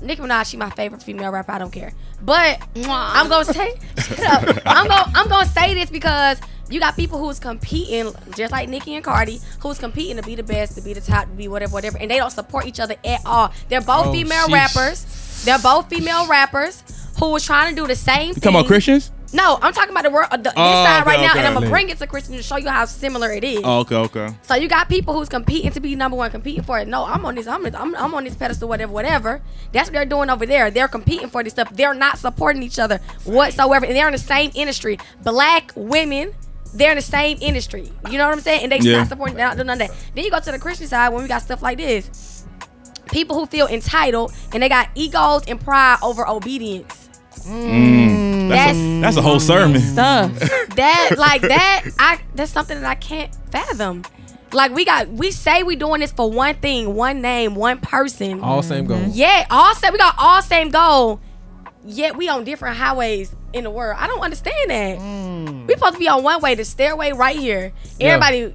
Speaker 2: Nicki Minaj, she my favorite female rapper. I don't care, but I'm gonna say, shut up. I'm gonna say this because you got people who's competing, just like Nicki and Cardi, who's competing to be the best, to be the top, to be whatever, and they don't support each other at all. They're both female
Speaker 3: sheesh.
Speaker 2: rappers. They're both female rappers who was trying to do the same
Speaker 4: you
Speaker 2: thing.
Speaker 4: talking about Christians.
Speaker 2: No, I'm talking about the world, this
Speaker 4: Oh,
Speaker 2: side
Speaker 4: okay,
Speaker 2: right now,
Speaker 4: okay.
Speaker 2: and I'm gonna bring it to Christian to show you how similar it is.
Speaker 4: Oh, okay.
Speaker 2: So you got people who's competing to be number one, competing for it. No, I'm on this pedestal, whatever. That's what they're doing over there. They're competing for this stuff. They're not supporting each other whatsoever, and they're in the same industry. Black women, they're in the same industry. You know what I'm saying? And they not supporting. They're not doing none of that. Then you go to the Christian side when we got stuff like this. People who feel entitled and they got egos and pride over obedience.
Speaker 4: That's a whole sermon.
Speaker 5: Stuff.
Speaker 2: That's something that I can't fathom. Like we say we doing this for one thing, one name, one person.
Speaker 3: All same goal.
Speaker 2: Yeah, we got all same goal. Yet we on different highways in the world. I don't understand that. We supposed to be on one way, the stairway right here. Everybody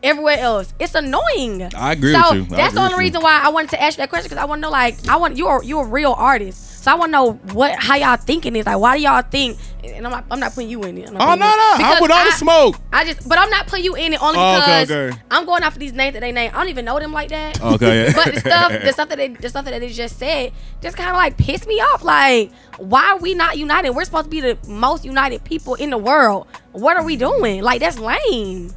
Speaker 2: everywhere else. It's annoying.
Speaker 4: I agree with you.
Speaker 2: That's the only reason why I wanted to ask you that question, because I want to know, like, you're a real artist. So I want to know how y'all thinking is. Like, why do y'all think? And I'm not putting you in it.
Speaker 4: Oh no, I put all the smoke.
Speaker 2: But I'm not putting you in it only because I'm going off of these names that they name. I don't even know them like that.
Speaker 4: Okay.
Speaker 2: But the stuff that they just said just kind of like pissed me off. Like, why are we not united? We're supposed to be the most united people in the world. What are we doing? Like, that's lame.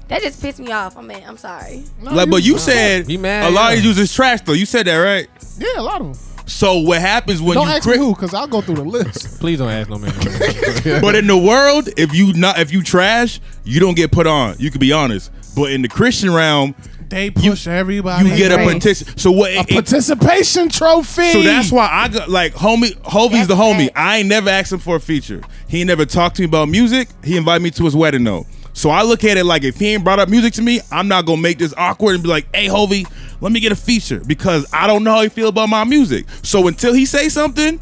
Speaker 2: That just pissed me off. I'm sorry.
Speaker 4: No, but you said
Speaker 3: Be mad,
Speaker 4: a lot of
Speaker 3: yeah.
Speaker 4: these is trash though. You said that, right?
Speaker 1: Yeah, a lot of them.
Speaker 4: So what happens when
Speaker 1: Don't
Speaker 4: you
Speaker 1: ask me who, because I'll go through the list.
Speaker 3: Please don't ask no man.
Speaker 4: But in the world, if you trash, you don't get put on. You can be honest. But in the Christian realm,
Speaker 1: They push everybody.
Speaker 4: you get a
Speaker 5: Right.
Speaker 4: petition. So what?
Speaker 1: a participation trophy.
Speaker 4: So that's why I got like Hovey's the
Speaker 2: That's
Speaker 4: homie.
Speaker 2: facts.
Speaker 4: I ain't never asked him for a feature. He ain't never talked to me about music. He invited me to his wedding though. So I look at it like if he ain't brought up music to me, I'm not gonna make this awkward and be like, "Hey Hovey, let me get a feature," because I don't know how he feel about my music. So until he say something,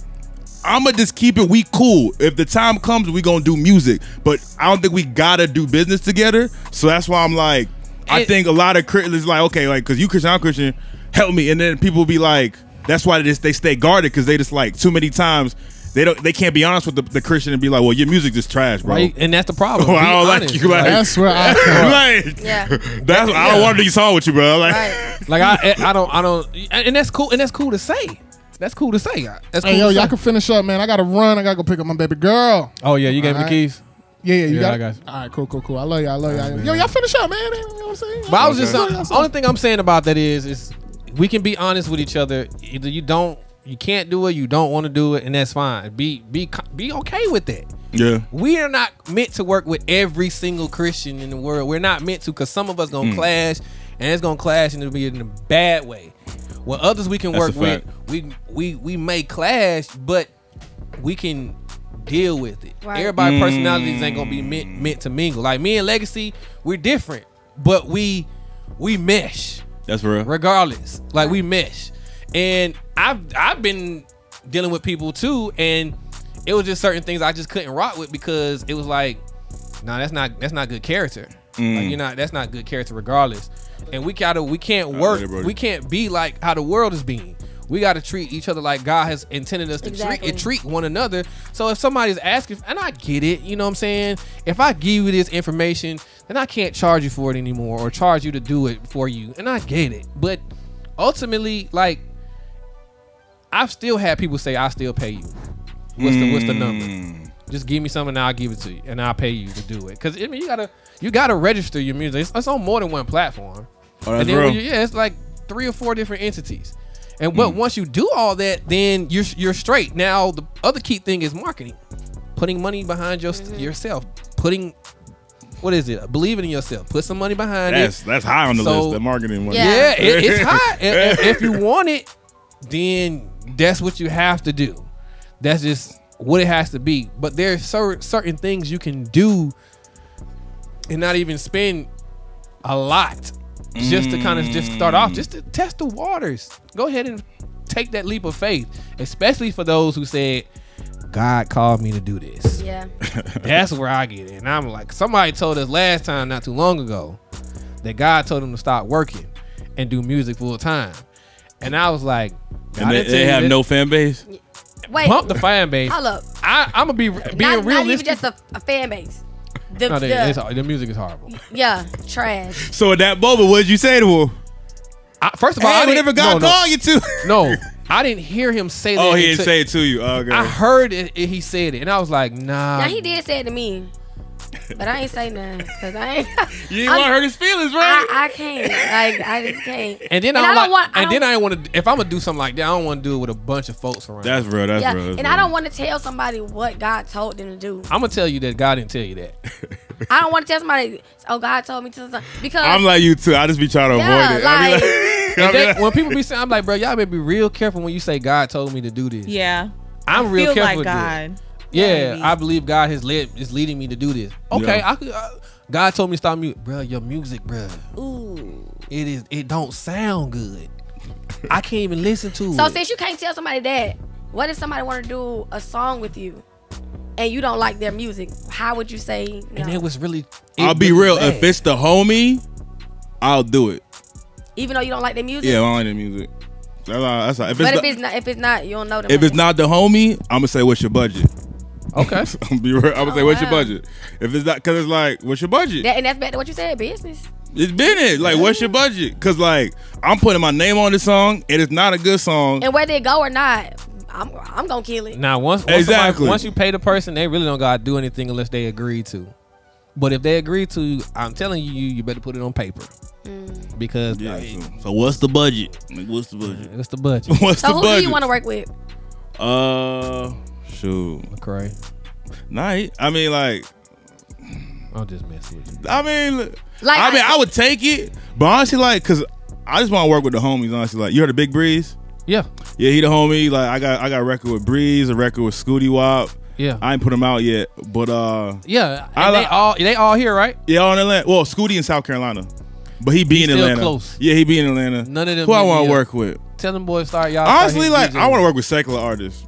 Speaker 4: I'ma just keep it. We cool. If the time comes, we gonna do music. But I don't think we gotta do business together. So that's why I'm like, I think a lot of Christians like, okay, like because you Christian, I'm Christian, help me, and then people be like, that's why they stay guarded because they just like too many times. They can't be honest with the Christian and be like, well, your music just trash, bro.
Speaker 3: Right? And that's the problem.
Speaker 4: Well, I don't
Speaker 3: Be
Speaker 4: like
Speaker 3: honest.
Speaker 4: you, like-
Speaker 1: That's where I come.
Speaker 4: like,
Speaker 2: Yeah.
Speaker 4: that's I don't want to do a song with you, bro. Like,
Speaker 2: Right.
Speaker 3: Like I don't, and that's cool. And that's cool to say. That's cool to say. That's cool.
Speaker 1: Hey, yo,
Speaker 3: to
Speaker 1: y'all
Speaker 3: say.
Speaker 1: can finish up, man. I got to run. I got to go pick up my baby girl.
Speaker 3: Oh yeah, you gave me the
Speaker 1: Alright.
Speaker 3: keys.
Speaker 1: Yeah, you got
Speaker 3: I
Speaker 1: it?
Speaker 3: got you.
Speaker 1: All right, cool. I love y'all. Yo, y'all finish up, man. You know what I'm saying?
Speaker 3: But I was just
Speaker 1: Okay.
Speaker 3: only thing I'm saying about that is we can be honest with each other. Either you can't do it, you don't want to do it, and that's fine. Be okay with that.
Speaker 4: Yeah.
Speaker 3: We are not meant to work with every single Christian in the world. We're not meant to, because some of us gonna clash, and it's gonna clash, and it'll be in a bad way. Well, others we can work with, we may clash, but we can deal with it.
Speaker 2: Right.
Speaker 3: Everybody's personalities ain't gonna be meant to mingle. Like me and Legacy, we're different, but we mesh.
Speaker 4: That's real.
Speaker 3: Regardless, like we mesh. And I've been dealing with people too, and it was just certain things I just couldn't rock with, because it was like, nah, that's not good character. Like that's not good character regardless. And we can't work, we can't be like how the world is being. We got to treat each other like God has intended us to treat one another. So if somebody's asking, and I get it, you know what I'm saying? If I give you this information, then I can't charge you for it anymore, or charge you to do it for you. And I get it. But ultimately, like, I've still had people say, I still pay you. What's the number? Just give me something and I'll give it to you, and I'll pay you to do it. Because I mean, you gotta register your music. It's on more than one platform.
Speaker 4: Oh, that's
Speaker 3: and then
Speaker 4: real.
Speaker 3: it's like 3 or 4 different entities. And but once you do all that, then you're straight. Now the other key thing is marketing, putting money behind yourself, putting, what is it? Believing in yourself. Put some money behind it.
Speaker 4: That's high on the list. The marketing money.
Speaker 3: Yeah, it's high. If you want it, then that's what you have to do. That's just what it has to be. But there's certain things you can do and not even spend a lot, just to kind of just start off, just to test the waters. Go ahead and take that leap of faith, especially for those who said, God called me to do this.
Speaker 2: Yeah.
Speaker 3: That's where I get it. And I'm like, somebody told us last time, not too long ago, that God told them to stop working and do music full time. And I was like,
Speaker 4: and they have no fan base?
Speaker 2: Wait.
Speaker 3: Pump the fan base.
Speaker 2: Hold up.
Speaker 3: I'm going to be being
Speaker 2: not
Speaker 3: realistic.
Speaker 2: even just a fan base.
Speaker 3: The music is horrible.
Speaker 2: Yeah, trash.
Speaker 4: So at that moment, what did you say to him?
Speaker 3: First of all,
Speaker 4: hey, whenever God called you to.
Speaker 3: No, I didn't hear him say that.
Speaker 4: Oh, he didn't say it to you. Oh, okay.
Speaker 3: I heard it. He said it, and I was like, nah.
Speaker 2: Now he did say it to me, but I ain't say nothing because I ain't.
Speaker 4: You didn't want to hurt his feelings, right?
Speaker 2: I can't. Like, I just can't.
Speaker 3: And then I don't want to. If I'm gonna do something like that, I don't want to do it with a bunch of folks around.
Speaker 4: That's real. That's real.
Speaker 2: And I don't want to tell somebody what God told them to do.
Speaker 3: I'm gonna tell you that God didn't tell you that.
Speaker 2: I don't want to tell somebody, oh, God told me to something, because
Speaker 4: I'm like you too. I just be trying to avoid it.
Speaker 3: Like, when people be saying, I'm like, bro, y'all better be real careful when you say God told me to do this.
Speaker 5: Yeah,
Speaker 3: I'm real careful with
Speaker 5: God.
Speaker 3: Yeah, I believe God is leading me to do this. Okay, I could. God told me to stop music, bro. Your music, bro.
Speaker 5: Ooh,
Speaker 3: it don't sound good. I can't even listen to it.
Speaker 2: So since you can't tell somebody that, what if somebody want to do a song with you and you don't like their music? How would you say no?
Speaker 3: And it was really.
Speaker 4: I'll be real. Bad. If it's the homie, I'll do it.
Speaker 2: Even though you don't like their music?
Speaker 4: Yeah, I don't like their music. That's all.
Speaker 2: If it's not, you don't know them.
Speaker 4: If it's not the homie, I'm gonna say, what's your budget?
Speaker 3: Okay.
Speaker 4: I'm gonna say, what's your budget? If it's not, because it's like, what's your budget?
Speaker 2: And that's back to what you said, business.
Speaker 4: It's business. Like, what's your budget? Because, like, I'm putting my name on this song, and it's not a good song.
Speaker 2: And whether it go or not, I'm gonna kill it.
Speaker 3: Now, once you pay the person, they really don't gotta do anything unless they agree to. But if they agree to, I'm telling you better put it on paper. Because
Speaker 4: so what's the budget? Like, what's the budget?
Speaker 3: What's the budget?
Speaker 2: So who do you want to work with?
Speaker 4: Shoot.
Speaker 3: McCray.
Speaker 4: Nah, I mean, like,
Speaker 3: I'll just mess with you.
Speaker 4: I mean, I would take it, but honestly, like, cause I just want to work with the homies. Honestly, like, you heard of Big Breeze?
Speaker 3: Yeah,
Speaker 4: he the homie. Like, I got a record with Breeze, a record with Scooty Wop.
Speaker 3: Yeah,
Speaker 4: I ain't put them out yet, but
Speaker 3: yeah, they all here, right?
Speaker 4: Yeah, all in Atlanta. Well, Scooty in South Carolina, but he be in Atlanta.
Speaker 3: Close.
Speaker 4: Yeah, he be in Atlanta.
Speaker 3: None of them.
Speaker 4: Who I want to work with?
Speaker 3: Tell them boys y'all.
Speaker 4: Honestly, like, I want to work with secular artists.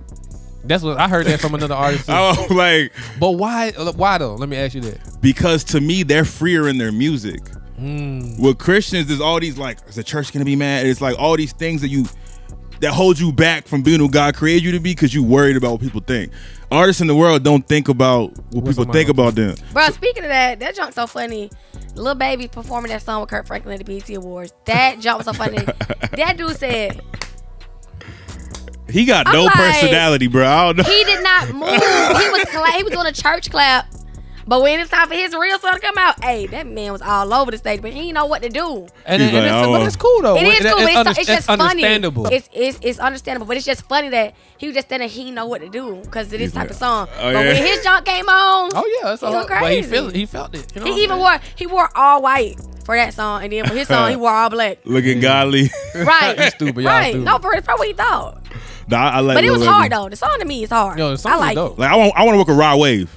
Speaker 3: That's what I heard that from another artist.
Speaker 4: Like,
Speaker 3: but why though? Let me ask you that.
Speaker 4: Because to me, they're freer in their music. With Christians, there's all these, like, is the church gonna be mad? It's like all these things that hold you back from being who God created you to be because you worried about what people think. Artists in the world don't think about what people think about them.
Speaker 2: Bro, speaking of that junk so funny. Lil Baby performing that song with Kurt Franklin at the BET Awards. That junk was so funny. That dude said,
Speaker 4: he got no personality, bro. I don't know.
Speaker 2: He did not move. He was doing a church clap But when it's time for his real song to come out, hey, that man was all over the stage, but he didn't know what to do.
Speaker 3: And
Speaker 4: He's like,
Speaker 3: but it's cool though.
Speaker 2: It is cool, but it's just funny.
Speaker 3: Understandable.
Speaker 2: It's understandable, but it's just funny that he was just standing. He didn't know what to do because of this type of song.
Speaker 4: Oh,
Speaker 2: but when his junk came on,
Speaker 3: oh yeah, it's
Speaker 2: he went
Speaker 3: but
Speaker 2: crazy.
Speaker 3: he felt it. You know
Speaker 2: He even wore all white for that song, and then for his song he wore all black.
Speaker 4: Looking godly.
Speaker 2: Right,
Speaker 3: He's stupid. Y'all
Speaker 2: right.
Speaker 3: stupid.
Speaker 2: No, for it's probably what he thought.
Speaker 4: Nah, I like
Speaker 2: But it was
Speaker 4: Lil
Speaker 2: hard
Speaker 4: Uzi.
Speaker 2: though. The song to me is hard.
Speaker 3: Yo, the song
Speaker 2: I
Speaker 3: was
Speaker 2: like
Speaker 3: dope.
Speaker 2: it.
Speaker 4: Like I want to work a Raw Wave.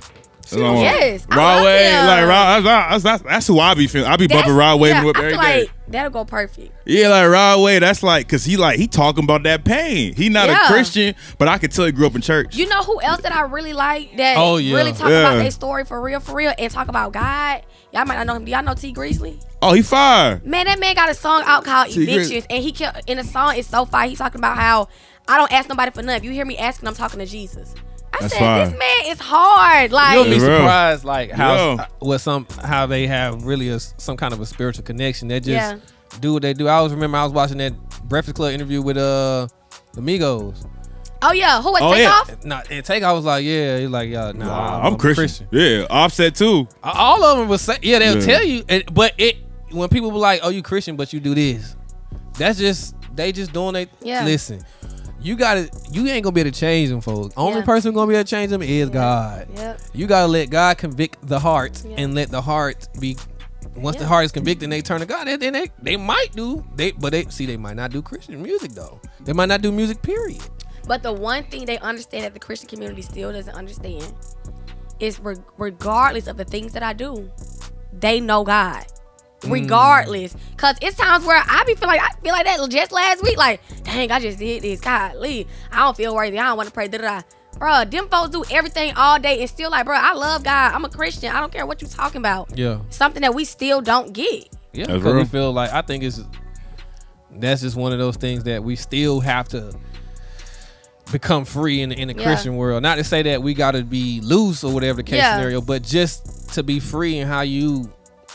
Speaker 4: That's what I want.
Speaker 2: Yes, I
Speaker 4: Raw
Speaker 2: love
Speaker 4: Wave.
Speaker 2: him.
Speaker 4: Like that's who I be feeling. I be bumping Raw Wave
Speaker 2: yeah,
Speaker 4: up
Speaker 2: I
Speaker 4: every
Speaker 2: feel
Speaker 4: day.
Speaker 2: like that'll go perfect.
Speaker 4: Yeah, like Raw Wave. That's like because he talking about that pain. He not a
Speaker 2: Yeah.
Speaker 4: Christian, but I could tell he grew up in church.
Speaker 2: You know who else that I really like that
Speaker 3: Oh, yeah.
Speaker 2: really talk
Speaker 4: Yeah.
Speaker 2: about their story for real, and talk about God? Y'all might not know him. Do y'all know T. Grizzly?
Speaker 4: Oh, he fire.
Speaker 2: Man, that man got a song out called
Speaker 4: T. Grizzly.
Speaker 2: Evictions, and he kept in the song. It's so fire. He's talking about how I don't ask nobody for nothing. If you hear me asking, I'm talking to Jesus. I
Speaker 4: That's
Speaker 2: said,
Speaker 4: fire.
Speaker 2: this man is hard. Like,
Speaker 3: You'll be
Speaker 4: Yeah, bro.
Speaker 3: surprised, like how
Speaker 4: Yeah.
Speaker 3: how they have really some kind of a spiritual connection. They just
Speaker 2: Yeah.
Speaker 3: do what they do. I always remember I was watching that Breakfast Club interview with the Migos.
Speaker 2: oh yeah, who was
Speaker 4: Oh,
Speaker 2: Take
Speaker 4: yeah.
Speaker 2: Off?
Speaker 3: Nah, and Takeoff was like, yeah, he's like, yeah, nah,
Speaker 4: I'm Christian. Yeah, Offset too.
Speaker 3: All of them will say, yeah, they'll
Speaker 4: Yeah.
Speaker 3: tell you, but when people be like, oh, you Christian, but you do this, that's just they just doing it.
Speaker 2: Yeah.
Speaker 3: Listen, you ain't gonna be able to change them, folks. Only
Speaker 2: Yeah.
Speaker 3: person gonna be able to change them is God.
Speaker 2: Yep.
Speaker 3: You gotta let God convict the heart
Speaker 2: Yeah.
Speaker 3: and let the heart be. Once the
Speaker 2: Yeah.
Speaker 3: heart is convicted and they turn to God, then they might do they might not do Christian music though. They might not do music, period.
Speaker 2: But the one thing they understand that the Christian community still doesn't understand is regardless of the things that I do, they know God. Regardless. Cause it's times where I feel like that just last week. Like, dang, I just did this. Golly, I don't feel worthy. I don't want to pray. Bruh, them folks do everything all day and still like, bruh, I love God. I'm a Christian. I don't care what you talking about.
Speaker 3: Yeah.
Speaker 2: Something that we still don't get.
Speaker 3: Yeah,
Speaker 4: That's
Speaker 3: because we
Speaker 4: real.
Speaker 3: feel like that's just one of those things that we still have to become free in the
Speaker 2: Yeah.
Speaker 3: Christian world. Not to say that we got to be loose or whatever the case
Speaker 2: Yeah.
Speaker 3: scenario, but just to be free in how you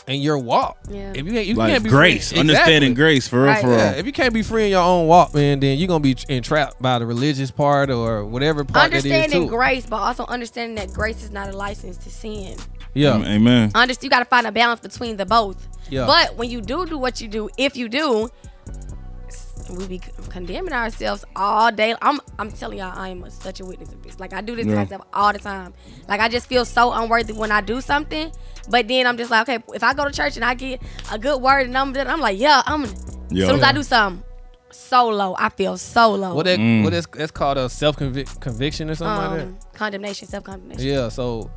Speaker 3: in your walk.
Speaker 2: Yeah.
Speaker 3: If you
Speaker 4: Like
Speaker 3: can't be
Speaker 4: grace,
Speaker 3: free,
Speaker 4: understanding
Speaker 3: exactly.
Speaker 4: grace for real,
Speaker 2: Right.
Speaker 4: for real.
Speaker 3: Yeah, if you can't be free in your own walk, man, then you're gonna be entrapped by the religious part or whatever part that is
Speaker 2: Understanding
Speaker 3: too.
Speaker 2: grace, but also understanding that grace is not a license to sin.
Speaker 3: Yeah,
Speaker 4: Amen.
Speaker 2: You got to find a balance between the both.
Speaker 3: Yeah.
Speaker 2: But when you do what you do, if you do, we be condemning ourselves all day. I'm telling y'all, I am such a witness of this. Like, I do this to myself all the time. Like, I just feel so unworthy when I do something. But then I'm just like, okay, if I go to church and I get a good word and I'm like, yeah, as soon as I do something, so low. I feel so low.
Speaker 3: what that's called a conviction or something like that.
Speaker 2: Condemnation, self-condemnation.
Speaker 3: Yeah, so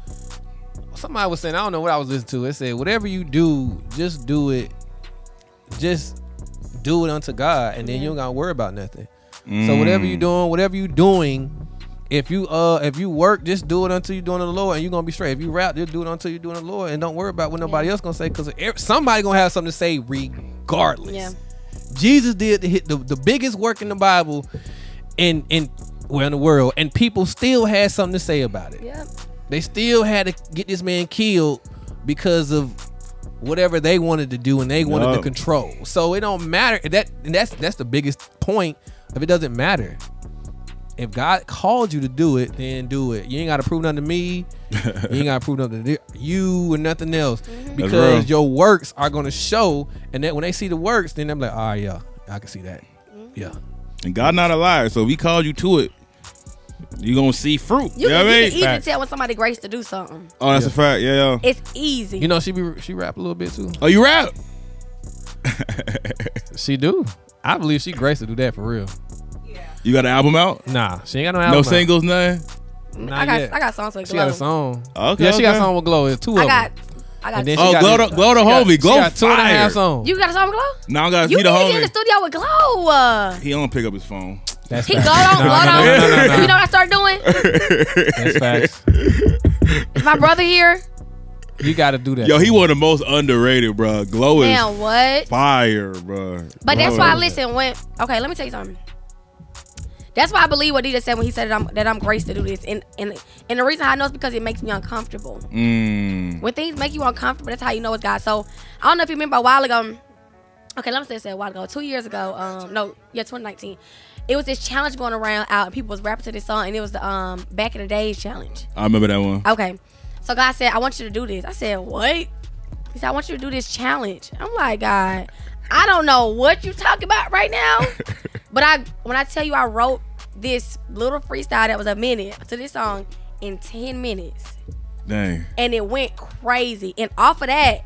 Speaker 3: somebody was saying, I don't know what I was listening to. It said, whatever you do, just do it. Just do it unto God, and then you don't gotta worry about nothing. So whatever you doing, if you work, just do it until you doing it the Lord, and you're gonna be straight. If you rap, just do it until you're doing it the Lord, and don't worry about what nobody else gonna say, because somebody gonna have something to say regardless.
Speaker 2: Yeah.
Speaker 3: Jesus did the biggest work in the Bible in the world, and people still had something to say about it.
Speaker 2: Yep.
Speaker 3: They still had to get this man killed because of whatever they wanted to do and they wanted to control. So it don't matter. That's the biggest point. If it doesn't matter, if God called you to do it, then do it. You ain't got to prove nothing to me. You ain't got to prove nothing to you or nothing else, because your works are gonna show. And that when they see the works, then they're like, oh yeah, I can see that. Yeah.
Speaker 4: And God not a liar, so if he called you to it, you gonna see fruit.
Speaker 2: You
Speaker 4: know
Speaker 2: can
Speaker 4: what I mean?
Speaker 2: easily tell when somebody grace to do something.
Speaker 4: Oh, that's a fact. Yeah.
Speaker 2: It's easy.
Speaker 3: You know, she rap a little bit too.
Speaker 4: Oh, you rap?
Speaker 3: She do. I believe she grace to do that for real.
Speaker 4: You got an album out?
Speaker 3: Nah, she ain't got no album.
Speaker 4: No
Speaker 3: out.
Speaker 4: singles, nothing.
Speaker 3: Not
Speaker 2: I got
Speaker 3: yet.
Speaker 2: songs with
Speaker 3: She
Speaker 2: Glow.
Speaker 3: got a song.
Speaker 4: Okay.
Speaker 3: Yeah, she got a
Speaker 4: okay.
Speaker 3: song with Glow. It's two of them.
Speaker 2: I got.
Speaker 3: And then
Speaker 4: Oh,
Speaker 3: she got
Speaker 4: Glow
Speaker 3: this-
Speaker 4: the homie.
Speaker 3: She
Speaker 4: Glow
Speaker 3: got 2.5
Speaker 4: fire.
Speaker 3: songs.
Speaker 2: You got a song with Glow?
Speaker 4: Now I got
Speaker 2: You
Speaker 4: he the
Speaker 2: need to get in the
Speaker 4: homie.
Speaker 2: studio with Glow.
Speaker 4: He don't pick up his phone.
Speaker 3: That's
Speaker 2: He
Speaker 3: facts.
Speaker 2: glowed on.
Speaker 3: No.
Speaker 2: You know what I started doing?
Speaker 3: That's facts.
Speaker 2: Is my brother here?
Speaker 3: You got to do that.
Speaker 4: Yo, he one of the most underrated, bro. Glow is
Speaker 2: Man, what?
Speaker 4: fire, bro.
Speaker 2: But that's why I listen when. Okay, let me tell you something. That's why I believe what DJ said when he said that I'm graced to do this, and the reason I know is because it makes me uncomfortable. When things make you uncomfortable, that's how you know it's God. So I don't know if you remember a while ago. Okay, let me say a while ago, 2 years ago. 2019. It was this challenge going around out, and people was rapping to this song, and it was the Back in the Days challenge.
Speaker 4: I remember that one.
Speaker 2: Okay. So God said, I want you to do this. I said, what? He said, I want you to do this challenge. I'm like, God, I don't know what you talking about right now. But when I tell you I wrote this little freestyle that was a minute to this song in 10 minutes.
Speaker 4: Dang.
Speaker 2: And it went crazy. And off of that,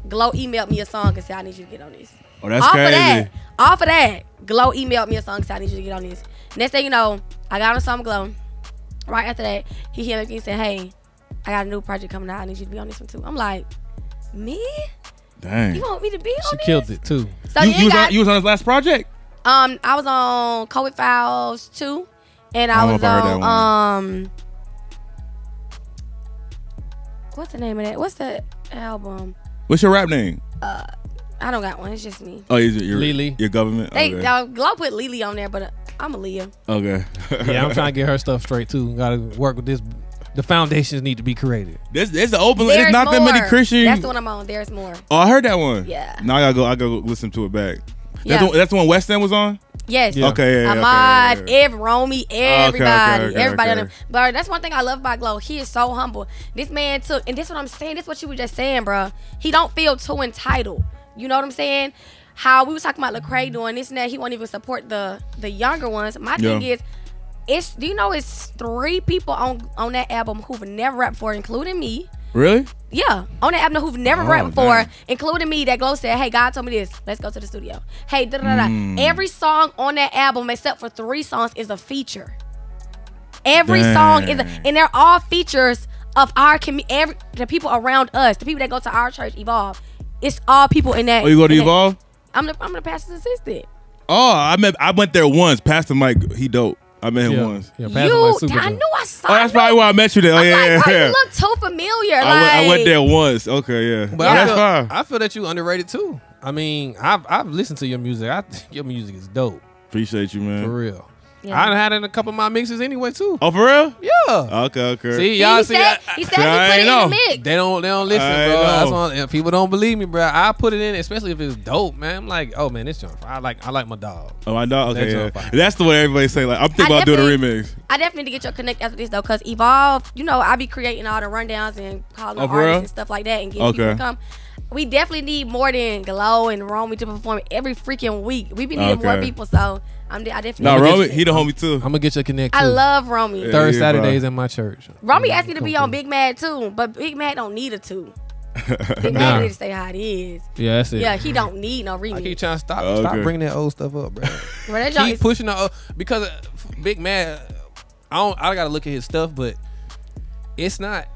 Speaker 2: Glow emailed me a song and said, I need you to get on this.
Speaker 4: Oh, that's crazy.
Speaker 2: Off of that, Glow emailed me a song and said, I need you to get on this. Next thing you know, I got on some Glow. Right after that, he hit me and said, hey, I got a new project coming out. I need you to be on this one too. I'm like, me?
Speaker 4: Dang.
Speaker 2: You want me to be on
Speaker 3: She
Speaker 2: this?
Speaker 3: killed it too.
Speaker 2: So
Speaker 4: you was on his last project?
Speaker 2: I was on COVID Files 2. And I was on what's the name of that? What's the album?
Speaker 4: What's your rap name?
Speaker 2: I don't got one. It's just me.
Speaker 4: Oh, is it your
Speaker 3: Lily?
Speaker 4: Your government?
Speaker 2: They
Speaker 4: Okay.
Speaker 2: Glow put Lily on there, but I'm a Leah.
Speaker 4: Okay.
Speaker 3: Yeah, I'm trying to get her stuff straight too. Got to work with this. The foundations need to be created.
Speaker 4: There's the open.
Speaker 2: There's
Speaker 4: There's not that
Speaker 2: more.
Speaker 4: many Christian.
Speaker 2: That's the one I'm on. There's more.
Speaker 4: Oh, I heard that one.
Speaker 2: Yeah.
Speaker 4: Now I gotta go listen to it back.
Speaker 2: Yeah.
Speaker 4: That's the one West End was on.
Speaker 2: Yes.
Speaker 3: Yeah.
Speaker 4: Okay. Yeah,
Speaker 2: Ahmad,
Speaker 4: okay.
Speaker 2: Romy, everybody,
Speaker 4: okay,
Speaker 2: everybody
Speaker 4: okay.
Speaker 2: on him. But that's one thing I love about Glow. He is so humble. This man took, and this what I'm saying. This what you were just saying, bro. He don't feel too entitled. You know what I'm saying? How we was talking about Lecrae doing this and that. He won't even support the younger ones. My thing is, do you know it's 3 people on that album who've never rapped before, including me.
Speaker 4: Really?
Speaker 2: Yeah, on that album who've never rapped before,
Speaker 4: dang.
Speaker 2: including me. That Glow said, "Hey, God told me this. Let's go to the studio." Hey, da da da. Every song on that album, except for 3 songs, is a feature. Every song is, and they're all features of our community, the people around us, the people that go to our church, Evolve. It's all people in that.
Speaker 4: Oh, you go to Evolve?
Speaker 2: I'm the pastor's assistant.
Speaker 4: Oh, I went there once. Pastor Mike, he dope. I met him once.
Speaker 3: Yeah,
Speaker 2: I knew I saw.
Speaker 4: Oh, that's probably why I met you there. Oh,
Speaker 2: I'm
Speaker 4: yeah,
Speaker 2: like, bro,
Speaker 4: yeah.
Speaker 2: you look too familiar.
Speaker 4: I went there once. Okay, yeah.
Speaker 3: But
Speaker 4: That's fine.
Speaker 3: I feel that you underrated too. I mean, I've listened to your music. I think your music is dope.
Speaker 4: Appreciate you, man.
Speaker 3: For real.
Speaker 2: Yeah.
Speaker 3: I done had it in a couple of my mixes anyway too.
Speaker 4: Oh, for real?
Speaker 3: Yeah.
Speaker 4: Okay.
Speaker 3: See,
Speaker 2: He
Speaker 3: y'all
Speaker 2: said he put it in the mix.
Speaker 3: They don't listen,
Speaker 4: I
Speaker 3: bro.
Speaker 4: know.
Speaker 3: That's why if people don't believe me, bro. I put it in, especially if it's dope, man. I'm like, oh man, this joint. I like my dog.
Speaker 4: Oh, I know. Okay,
Speaker 3: That's
Speaker 4: yeah.
Speaker 3: fine.
Speaker 4: That's the way everybody say. Like, I'm thinking about doing a remix.
Speaker 2: I definitely need to get your connect after this though, cause Evolve, you know, I be creating all the rundowns and calling
Speaker 4: Oh, for
Speaker 2: artists
Speaker 4: real?
Speaker 2: and stuff like that, and getting people to come. We definitely need more than Glow and Romy to perform every freaking week. We be needing more people, so I definitely.
Speaker 4: No,
Speaker 2: need to
Speaker 4: Romy,
Speaker 2: get
Speaker 4: he the homie too.
Speaker 3: I'm gonna get your connect too.
Speaker 2: I love Romy.
Speaker 4: Yeah.
Speaker 3: Third
Speaker 4: Yeah,
Speaker 3: Saturdays in my church.
Speaker 2: Romy asked me to be on Big Mad too, but Big Mad don't need a 2. Big Mad need to stay how it is.
Speaker 3: Yeah, that's it.
Speaker 2: Yeah, he don't need no
Speaker 3: I keep
Speaker 2: remix.
Speaker 3: trying to stop
Speaker 4: Okay.
Speaker 3: bringing that old stuff up, bro.
Speaker 2: Bro, that joint
Speaker 3: Keep
Speaker 2: is-
Speaker 3: pushing the because Big Mad. I gotta look at his stuff, but it's not.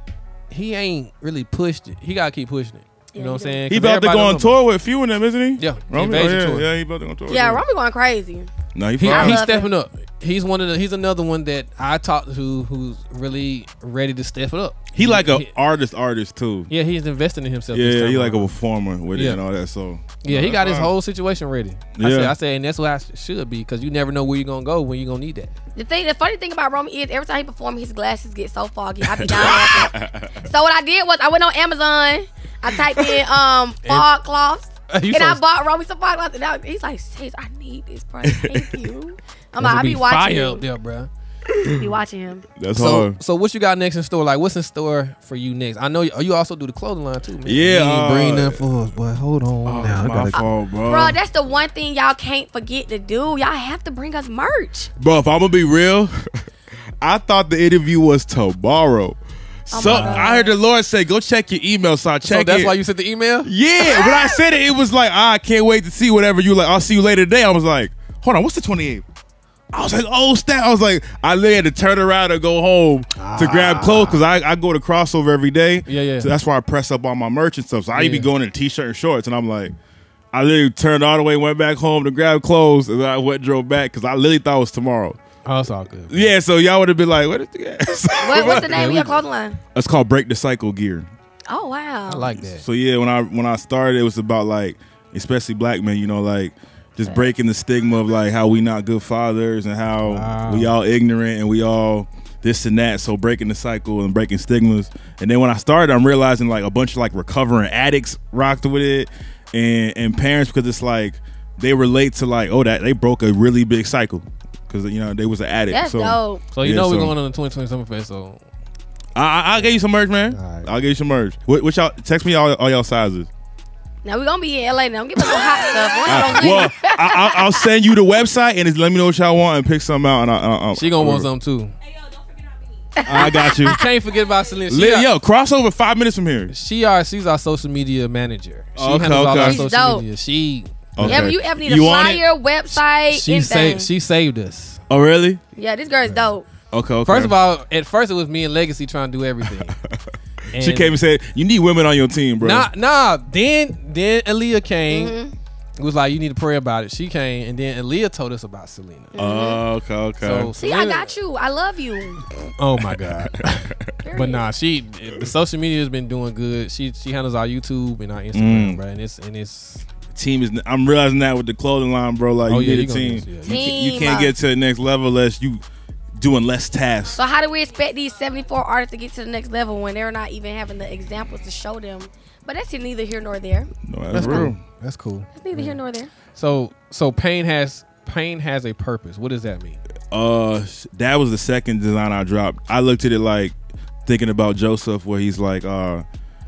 Speaker 3: He ain't really pushed it. He gotta keep pushing it. You know what I'm saying?
Speaker 4: He
Speaker 3: 'Cause
Speaker 4: about to go
Speaker 3: everybody
Speaker 4: on
Speaker 3: know
Speaker 4: tour with a few of them, isn't he?
Speaker 3: Yeah,
Speaker 4: Romy.
Speaker 3: Invasion
Speaker 4: yeah,
Speaker 3: tour.
Speaker 4: yeah, he about to go on tour.
Speaker 2: Yeah, Romy going crazy.
Speaker 4: No, he
Speaker 3: He's
Speaker 4: fine.
Speaker 2: love
Speaker 3: stepping
Speaker 2: him.
Speaker 3: up. He's another one that I talked to who's really ready to step it up.
Speaker 4: He like a artist too.
Speaker 3: Yeah, he's investing in himself. this
Speaker 4: Yeah,
Speaker 3: time
Speaker 4: he like a
Speaker 3: around.
Speaker 4: performer with it
Speaker 3: Yeah.
Speaker 4: and all that. So
Speaker 3: Yeah, he got his
Speaker 4: fine.
Speaker 3: whole situation ready.
Speaker 4: Yeah.
Speaker 3: I said, and that's what I should be, because you never know where you're gonna go when you're gonna need that.
Speaker 2: The funny thing about Romy is every time he performs, his glasses get so foggy. I be down laughing. So what I did was I went on Amazon. I typed in fog cloths,
Speaker 3: You
Speaker 2: and I
Speaker 3: so-
Speaker 2: bought Romy some fog cloths. And he's like, "Sis, I need this, bro. Thank you." I'm like,
Speaker 3: That'll
Speaker 2: I be
Speaker 3: fire
Speaker 2: watching
Speaker 3: up
Speaker 2: him.
Speaker 3: there, bro.
Speaker 2: Be watching him.
Speaker 4: That's hard.
Speaker 3: So what you got next in store? Like, what's in store for you next? I know you also do the clothing line too, man.
Speaker 4: Yeah,
Speaker 3: you ain't bring that for us, boy. Hold on, now. I
Speaker 4: My
Speaker 3: gotta-
Speaker 4: fault, bro.
Speaker 2: Bro, that's the one thing y'all can't forget to do. Y'all have to bring us merch.
Speaker 4: Bro, if I'm gonna be real, I thought the interview was tomorrow. So
Speaker 2: my God.
Speaker 4: I heard the Lord say, "Go check your email." So I checked.
Speaker 3: So that's
Speaker 4: it.
Speaker 3: why you sent the email?
Speaker 4: Yeah, when I said it, it was like, I can't wait to see whatever you like. I'll see you later today. I was like, hold on, what's the 28th? I was like, oh, snap. I was like, I literally had to turn around and go home to grab clothes because I go to crossover every day.
Speaker 3: Yeah.
Speaker 4: So that's why I press up all my merch and stuff. So I be
Speaker 3: Yeah.
Speaker 4: going in a t-shirt and shorts, and I'm like, I literally turned all the way, went back home to grab clothes, and then I went and drove back because I literally thought it was tomorrow.
Speaker 3: Oh, it's all good.
Speaker 4: Yeah, so y'all would have been like, what is the
Speaker 2: What's the name of your clothing line?
Speaker 4: It's called Break the Cycle Gear.
Speaker 2: Oh wow.
Speaker 3: I like that.
Speaker 4: So yeah, when I started, it was about like, especially black men, you know, like just breaking the stigma of like how we not good fathers and how we all ignorant and we all this and that. So breaking the cycle and breaking stigmas. And then when I started, I'm realizing like a bunch of like recovering addicts rocked with it and parents, because it's like they relate to like, oh, that they broke a really big cycle because, you know, they was an addict.
Speaker 2: That's
Speaker 4: so
Speaker 2: dope.
Speaker 3: So you
Speaker 4: Yeah,
Speaker 3: know we're
Speaker 4: so-
Speaker 3: going on the 2020 Summer Fest. So
Speaker 4: I'll get you some merch, man.
Speaker 3: All right.
Speaker 4: I'll get you some merch. What y'all text me all y'all sizes.
Speaker 2: Now we gonna be in LA. Now don't give us some hot stuff.
Speaker 4: Well, I'll send you the website and just let me know what y'all want and pick something out. And
Speaker 3: She gonna want something too.
Speaker 5: Hey, yo, don't forget about me.
Speaker 4: I got you.
Speaker 3: Can't forget about Selena.
Speaker 4: Yo, crossover 5 minutes from here.
Speaker 3: She's our social media manager. She
Speaker 4: Okay,
Speaker 3: handles all
Speaker 4: okay.
Speaker 3: our
Speaker 2: She's
Speaker 3: social
Speaker 2: dope.
Speaker 3: media. She
Speaker 2: You ever need a
Speaker 4: You want it?
Speaker 2: flyer, website, anything.
Speaker 3: she saved us.
Speaker 4: Oh, really?
Speaker 2: Yeah, this girl is dope.
Speaker 4: Okay.
Speaker 3: First of all, at first it was me and Legacy trying to do everything.
Speaker 4: She came and said, "You need women on your team, bro."
Speaker 3: Nah. Then Aaliyah came. It was like, you need to pray about it. She came, and then Aaliyah told us about Selena.
Speaker 4: Okay.
Speaker 3: So
Speaker 2: See, I got you. I love you.
Speaker 3: Oh my God. But nah, the social media has been doing good. She handles our YouTube and our Instagram, bro. And it's
Speaker 4: team is. I'm realizing that with the clothing line, bro. Like you need a team. You can't get to the next level unless you doing less tasks.
Speaker 2: So how do we expect these 74 artists to get to the next level when they're not even having the examples to show them? But that's neither here nor there.
Speaker 4: No, that's real.
Speaker 3: That's cool.
Speaker 2: It's neither here nor there.
Speaker 3: So pain has a purpose. What does that mean?
Speaker 4: That was the second design I dropped. I looked at it like thinking about Joseph, where he's like,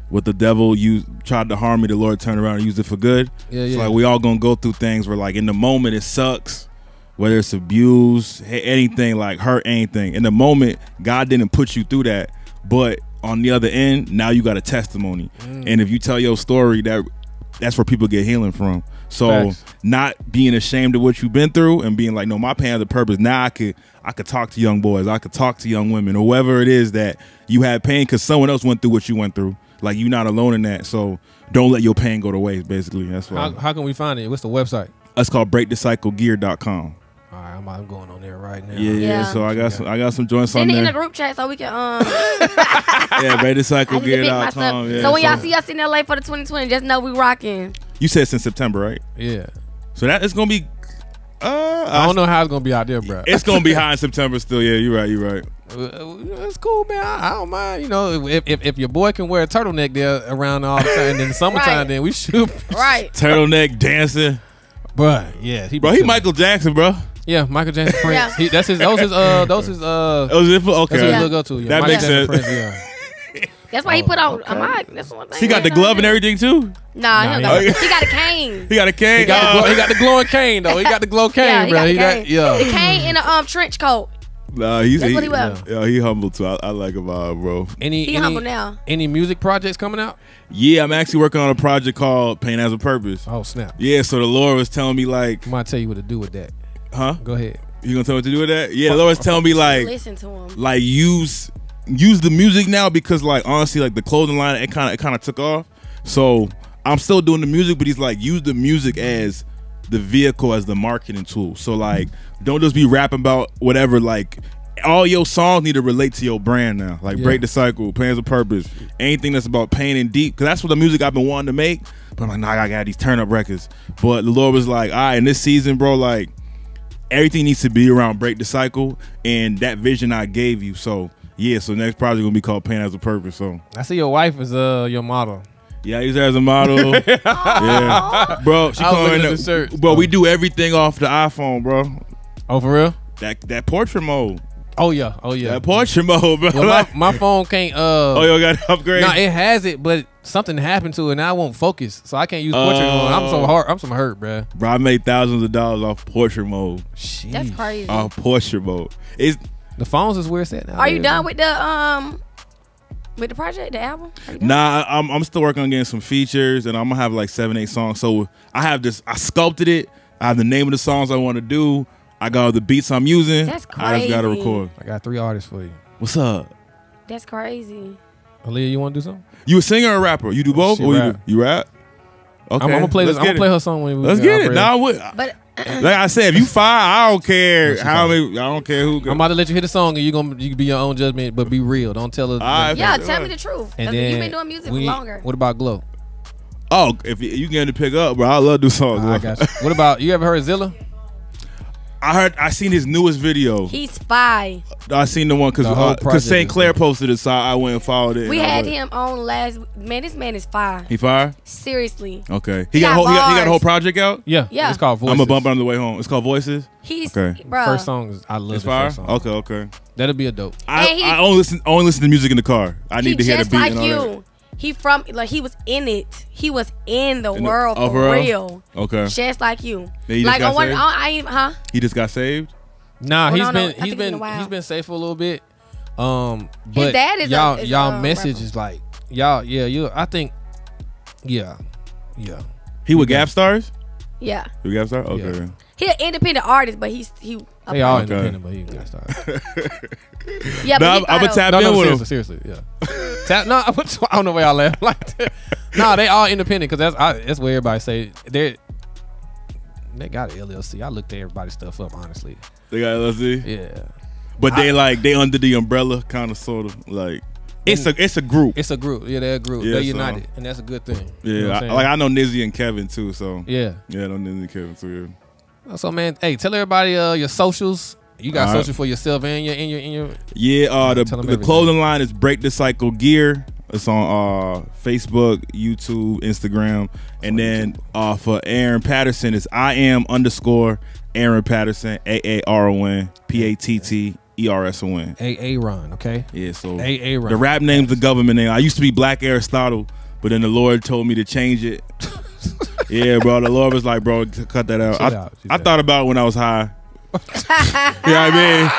Speaker 4: what the devil tried to harm me, the Lord turned around and used it for good.
Speaker 3: Yeah.
Speaker 4: So like we all gonna go through things where like in the moment it sucks, whether it's abuse, anything, like hurt, anything. In the moment, God didn't put you through that, but on the other end, now you got a testimony. And if you tell your story, that's where people get healing from. So
Speaker 3: Facts.
Speaker 4: Not being ashamed of what you've been through and being like, no, my pain has a purpose. Now I could talk to young boys, I could talk to young women, or whoever it is that you had pain because someone else went through what you went through. Like you're not alone in that. So don't let your pain go to waste. Basically, that's why.
Speaker 3: How can we find it? What's the website?
Speaker 4: It's called breakthecyclegear.com.
Speaker 3: All right, I'm going on there right now.
Speaker 4: Yeah. So I got some joints
Speaker 2: Send
Speaker 4: on
Speaker 2: it in
Speaker 4: there.
Speaker 2: the group chat so we can
Speaker 4: Yeah, breakthecyclegear.com.
Speaker 2: So when y'all see us in LA for the 2020, just know we rocking.
Speaker 4: You said since September, right?
Speaker 3: Yeah.
Speaker 4: So that it's gonna be.
Speaker 3: I don't know how it's gonna be out there, bro.
Speaker 4: It's gonna be hot in September still. Yeah, you're right.
Speaker 3: It's cool, man. I don't mind. You know, if your boy can wear a turtleneck there around all the time, and in the summertime,
Speaker 2: Right.
Speaker 3: then we should.
Speaker 2: Right.
Speaker 4: Turtleneck dancing,
Speaker 3: Bruh, yeah,
Speaker 4: bro. He Michael Jackson, bro.
Speaker 3: Yeah, Michael Jackson Prince.
Speaker 2: Yeah.
Speaker 3: That was his
Speaker 4: Okay.
Speaker 3: that's what
Speaker 2: Yeah.
Speaker 3: he'll go to. Yeah.
Speaker 4: That
Speaker 3: Michael
Speaker 4: makes
Speaker 3: Jackson
Speaker 4: sense.
Speaker 3: Prince, yeah.
Speaker 2: That's why he put on a mic. That's one thing.
Speaker 4: He got the glove and everything too.
Speaker 2: Nah, he,
Speaker 3: Nah,
Speaker 2: don't got,
Speaker 4: he-
Speaker 2: he got a cane.
Speaker 4: He got a cane.
Speaker 3: He got the glowing cane though. He got the glow cane,
Speaker 2: Yeah, he
Speaker 3: bro.
Speaker 2: got the cane. The
Speaker 3: yeah.
Speaker 2: cane in a trench coat.
Speaker 4: Nah, he's
Speaker 2: That's what he wear.
Speaker 4: Yeah, he humble too. I like him, bro.
Speaker 2: He humble now.
Speaker 3: Any music projects coming out?
Speaker 4: Yeah, I'm actually working on a project called Pain Has a Purpose.
Speaker 3: Oh snap!
Speaker 4: Yeah, so the Lord was telling me like,
Speaker 3: I might tell you what to do with that.
Speaker 4: huh?
Speaker 3: Go ahead.
Speaker 4: You gonna tell me what to do with that? Yeah, the Lord was telling me like,
Speaker 2: Listen to him.
Speaker 4: use the music now because like honestly like the clothing line it kind of took off. So I'm still doing the music, but he's like use the music as the vehicle, as the marketing tool. So like don't just be rapping about whatever. Like all your songs need to relate to your brand now. Like
Speaker 3: Yeah.
Speaker 4: Break the Cycle, Pain Has a Purpose, anything that's about pain and deep, because that's what the music I've been wanting to make. But I'm like, nah, I got these turn up records. But the Lord was like, all right, in this season, bro, like everything needs to be around Break the Cycle and that vision I gave you. So yeah, so next project gonna be called Pain Has a Purpose. So
Speaker 3: I see your wife is your model.
Speaker 4: yeah, I use her as a model. Yeah, bro, she
Speaker 3: I was
Speaker 4: calling
Speaker 3: looking at
Speaker 4: her.
Speaker 3: the shirt.
Speaker 4: Bro, we do everything off the iPhone, bro.
Speaker 3: Oh, for real?
Speaker 4: That portrait mode.
Speaker 3: Oh yeah.
Speaker 4: That portrait mode, bro.
Speaker 3: Well, my phone can't.
Speaker 4: Oh, you got to upgrade.
Speaker 3: No, it has it, but something happened to it, and I won't focus, so I can't use portrait mode. I'm so hurt, bro.
Speaker 4: Bro, I made thousands of dollars off portrait mode.
Speaker 2: That's crazy.
Speaker 4: Off portrait mode. It's
Speaker 3: The phones is where it's at now.
Speaker 2: Are you done with the project, the album? Are you done?
Speaker 4: nah. I'm still working on getting some features, and I'm gonna have like 7-8 songs. So I have this. I sculpted it. I have the name of the songs I want to do. I got all the beats I'm using.
Speaker 2: That's
Speaker 4: I just gotta
Speaker 2: crazy.
Speaker 4: record.
Speaker 3: I got 3 artists for you.
Speaker 4: What's up?
Speaker 2: That's crazy.
Speaker 3: Aaliyah, you want to do something?
Speaker 4: You a singer or a rapper? You do both?
Speaker 3: She
Speaker 4: Or
Speaker 3: rap.
Speaker 4: you rap? Okay.
Speaker 3: I'm gonna play this.
Speaker 4: let's
Speaker 3: I'm
Speaker 4: get
Speaker 3: gonna play
Speaker 4: it.
Speaker 3: her song when we.
Speaker 4: Let's get it.
Speaker 3: Nah,
Speaker 4: Nah, I would.
Speaker 2: But
Speaker 4: Like I said, if you fire, I don't care
Speaker 3: she
Speaker 4: how
Speaker 3: fire.
Speaker 4: many. I don't care who.
Speaker 3: I'm about to let you hit the song, and you can be your own judgment, but be real. Don't tell her.
Speaker 4: Alright.
Speaker 2: yeah, tell me the truth.
Speaker 3: And
Speaker 2: Because
Speaker 3: then
Speaker 2: you've been doing music for
Speaker 3: we-
Speaker 2: longer.
Speaker 3: What about Glow?
Speaker 4: Oh, if you get to pick up, bro, I love to do songs.
Speaker 3: I got you. What about you? Ever heard Zilla?
Speaker 4: I seen his newest video.
Speaker 2: He's fine.
Speaker 4: I seen the one because St. Clair posted it, so I went and followed it.
Speaker 2: We had him on last. Man, this man is fire.
Speaker 4: He fire?
Speaker 2: Seriously.
Speaker 4: Okay. He got a whole project out.
Speaker 3: Yeah.
Speaker 2: Yeah.
Speaker 3: It's called Voices.
Speaker 4: I'm gonna bump it on the way home. It's called Voices.
Speaker 2: He's
Speaker 4: okay.
Speaker 2: Bro.
Speaker 3: First song is I love
Speaker 4: it's
Speaker 3: the
Speaker 4: fire.
Speaker 3: first song.
Speaker 4: Okay.
Speaker 3: That'll be a dope.
Speaker 4: I only listen to music in the car. I need to hear the beat.
Speaker 2: Just like
Speaker 4: and all
Speaker 2: you.
Speaker 4: that.
Speaker 2: He was in it. He was in the world for real.
Speaker 4: Okay.
Speaker 2: Just like you.
Speaker 4: He
Speaker 2: like
Speaker 4: just got
Speaker 2: saved?
Speaker 4: He just got saved?
Speaker 3: Nah,
Speaker 2: Well,
Speaker 3: he's been safe for a little bit. But
Speaker 2: his dad is
Speaker 3: y'all message is like I think
Speaker 4: He with Gap Stars?
Speaker 2: Yeah.
Speaker 4: He with Gap Stars? Okay.
Speaker 2: Yeah. He an independent artist, but he
Speaker 3: they all independent, but he got started.
Speaker 2: Yeah, but
Speaker 4: I'm gonna tap in with him.
Speaker 3: Seriously, yeah. I don't know why y'all laugh like that. No, they all independent because that's where everybody say they got an LLC. I looked at everybody's stuff up, honestly.
Speaker 4: They got LLC?
Speaker 3: Yeah.
Speaker 4: But they under the umbrella, kind of, sort of, like it's a group.
Speaker 3: It's a group. Yeah, they're a group.
Speaker 4: Yeah,
Speaker 3: they're united, and that's a good thing.
Speaker 4: Yeah,
Speaker 3: you know
Speaker 4: I know Nizzy and Kevin too. So
Speaker 3: yeah,
Speaker 4: I know Nizzy and Kevin too. Yeah.
Speaker 3: So man, hey, tell everybody your socials. You got social for yourself and your
Speaker 4: the clothing line is Break the Cycle Gear. It's on Facebook, YouTube, Instagram, and then for Aaron Patterson, it's @Aaron Patterson, AARON PATTERSON.
Speaker 3: Aaron, okay?
Speaker 4: Yeah, so
Speaker 3: Aaron.
Speaker 4: the rap name's the government name. I used to be Black Aristotle, but then the Lord told me to change it. Yeah, bro. The Lord was like, bro, cut that out. I thought about it when I was high. You know what I mean?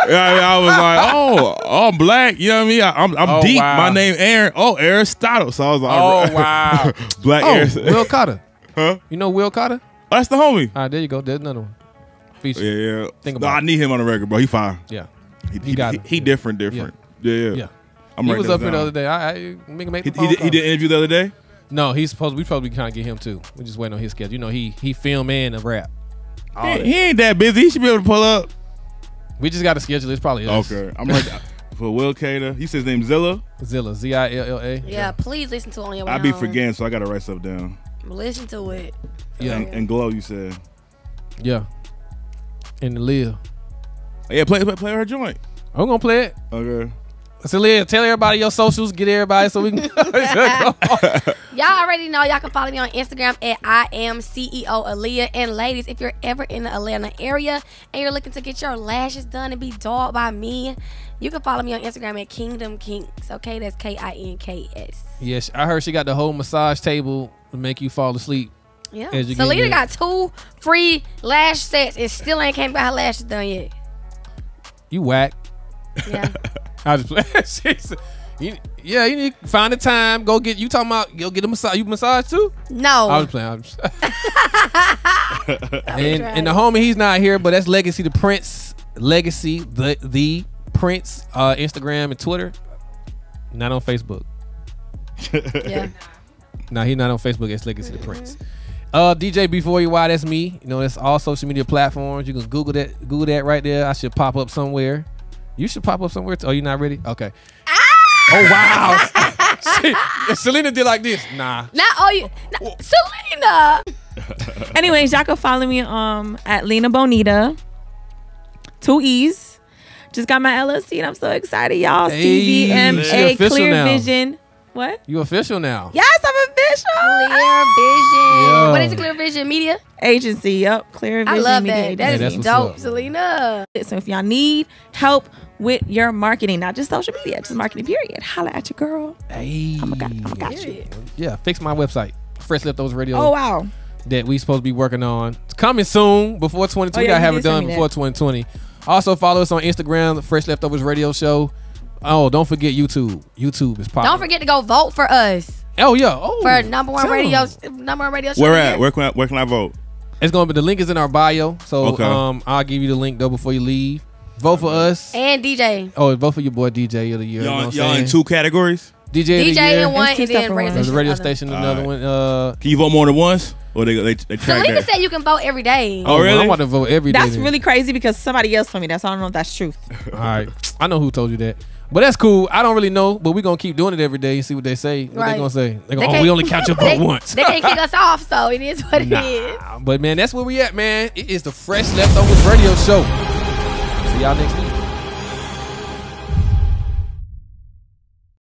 Speaker 4: I was like, oh, I'm black. You know what I mean? I'm deep.
Speaker 3: Wow.
Speaker 4: My name Aaron. Oh, Aristotle. So I was like,
Speaker 3: oh wow,
Speaker 4: Black Aristotle.
Speaker 3: Will Cotter.
Speaker 4: Huh?
Speaker 3: You know Will Cotter?
Speaker 4: Oh, that's the homie.
Speaker 3: All right, there you go. There's another one. Feature.
Speaker 4: Yeah.
Speaker 3: Think about
Speaker 4: I need him on the record, bro. He fine.
Speaker 3: Yeah.
Speaker 4: He different.
Speaker 3: Yeah. He was up here the other day. He
Speaker 4: did interview the other day?
Speaker 3: No, we probably can't get him too. We just waiting on his schedule. You know, he film and a rap.
Speaker 4: He ain't that busy. He should be able to pull up.
Speaker 3: We just got to schedule. It's probably us.
Speaker 4: Okay. I'm right for Will Cater. He says his name Zilla.
Speaker 3: Zilla.
Speaker 2: Yeah, please listen to it on your way
Speaker 4: I be
Speaker 2: home.
Speaker 4: forgetting, so I got to write stuff down.
Speaker 2: Listen to it.
Speaker 3: Yeah.
Speaker 4: And Glow, you said.
Speaker 3: Yeah. And the Lil.
Speaker 4: Yeah, play her joint.
Speaker 3: I'm going to play it.
Speaker 4: Okay.
Speaker 3: So Lil, tell everybody your socials. Get everybody so we can.
Speaker 2: Y'all already know y'all can follow me on Instagram at I am CEO AALIYAH. And ladies, if you're ever in the Atlanta area and you're looking to get your lashes done and be dolled by me, you can follow me on Instagram at Kingdom Kinks. Okay, that's KINKS.
Speaker 3: Yes, I heard she got the whole massage table to make you fall asleep.
Speaker 2: Yeah. Selena got 2 free lash sets and still ain't came got her lashes done yet.
Speaker 3: You whack.
Speaker 2: Yeah.
Speaker 3: I just play. You need to find the time. Go get a massage. You massage too?
Speaker 2: No.
Speaker 3: I was playing. And the homie, he's not here, but that's Legacy the Prince. Legacy the Prince. Instagram and Twitter. Not on Facebook.
Speaker 2: Yeah.
Speaker 3: No, he's not on Facebook. It's Legacy the Prince. DJ B4EY, that's me. You know, that's all social media platforms. You can Google that right there. I should pop up somewhere. You should pop up somewhere too. Oh, you not ready? Okay. Oh wow. Selena did like this. Nah. Selena.
Speaker 5: Anyways, y'all can follow me at Lena Bonita. 2 E's. Just got my LLC and I'm so excited, y'all.
Speaker 3: Hey,
Speaker 5: CVMA Clear
Speaker 3: now.
Speaker 5: Vision. What?
Speaker 3: You official now.
Speaker 5: Yes, I'm official.
Speaker 2: Clear Vision.
Speaker 3: Yo.
Speaker 2: What is Clear Vision Media?
Speaker 5: Agency. Yep. Clear Vision
Speaker 2: I love
Speaker 5: Media.
Speaker 2: that. That
Speaker 3: that's
Speaker 2: is
Speaker 3: what's
Speaker 2: dope,
Speaker 3: up.
Speaker 2: Selena.
Speaker 5: So if y'all need help with your marketing, not just social media, just marketing period, holla at your girl.
Speaker 3: Hey.
Speaker 5: I'm got you.
Speaker 3: Yeah, fix my website. Fresh Leftovers Radio.
Speaker 5: Oh wow.
Speaker 3: That we supposed to be working on. It's coming soon before 2020.
Speaker 5: Oh, yeah,
Speaker 3: I have
Speaker 5: you
Speaker 3: it
Speaker 5: did send
Speaker 3: done
Speaker 5: me
Speaker 3: before 2020. Also follow us on Instagram, the Fresh Leftovers Radio Show. Oh, don't forget YouTube. YouTube is popping.
Speaker 2: Don't forget to go vote for us.
Speaker 3: Oh yeah. Oh,
Speaker 2: for number one radio show.
Speaker 4: Where at? Where can I vote?
Speaker 3: It's gonna be the link is in our bio. So
Speaker 4: okay.
Speaker 3: I'll give you the link though before you leave. Vote for us
Speaker 2: and DJ.
Speaker 3: Oh, vote for your boy DJ of the year.
Speaker 4: Y'all in 2 categories?
Speaker 3: DJ of the year.
Speaker 2: in one, and then
Speaker 3: there's a radio station. Another one.
Speaker 4: Can you vote more than once? Or they track
Speaker 2: Selena said you can vote every day.
Speaker 3: Oh really? I'm about to vote every day.
Speaker 5: That's really crazy because somebody else told me that. So I don't know if that's truth.
Speaker 3: All right, I know who told you that. But that's cool. I don't really know, but we're gonna keep doing it every day and see what they say. What
Speaker 2: Right.
Speaker 3: they gonna say? They
Speaker 2: They
Speaker 3: gonna,
Speaker 2: can't-
Speaker 3: we only catch up on once.
Speaker 2: They can't kick us off, so it is what it is.
Speaker 3: But man, that's where we at, man. It is the Fresh Leftovers Radio Show. See y'all next week.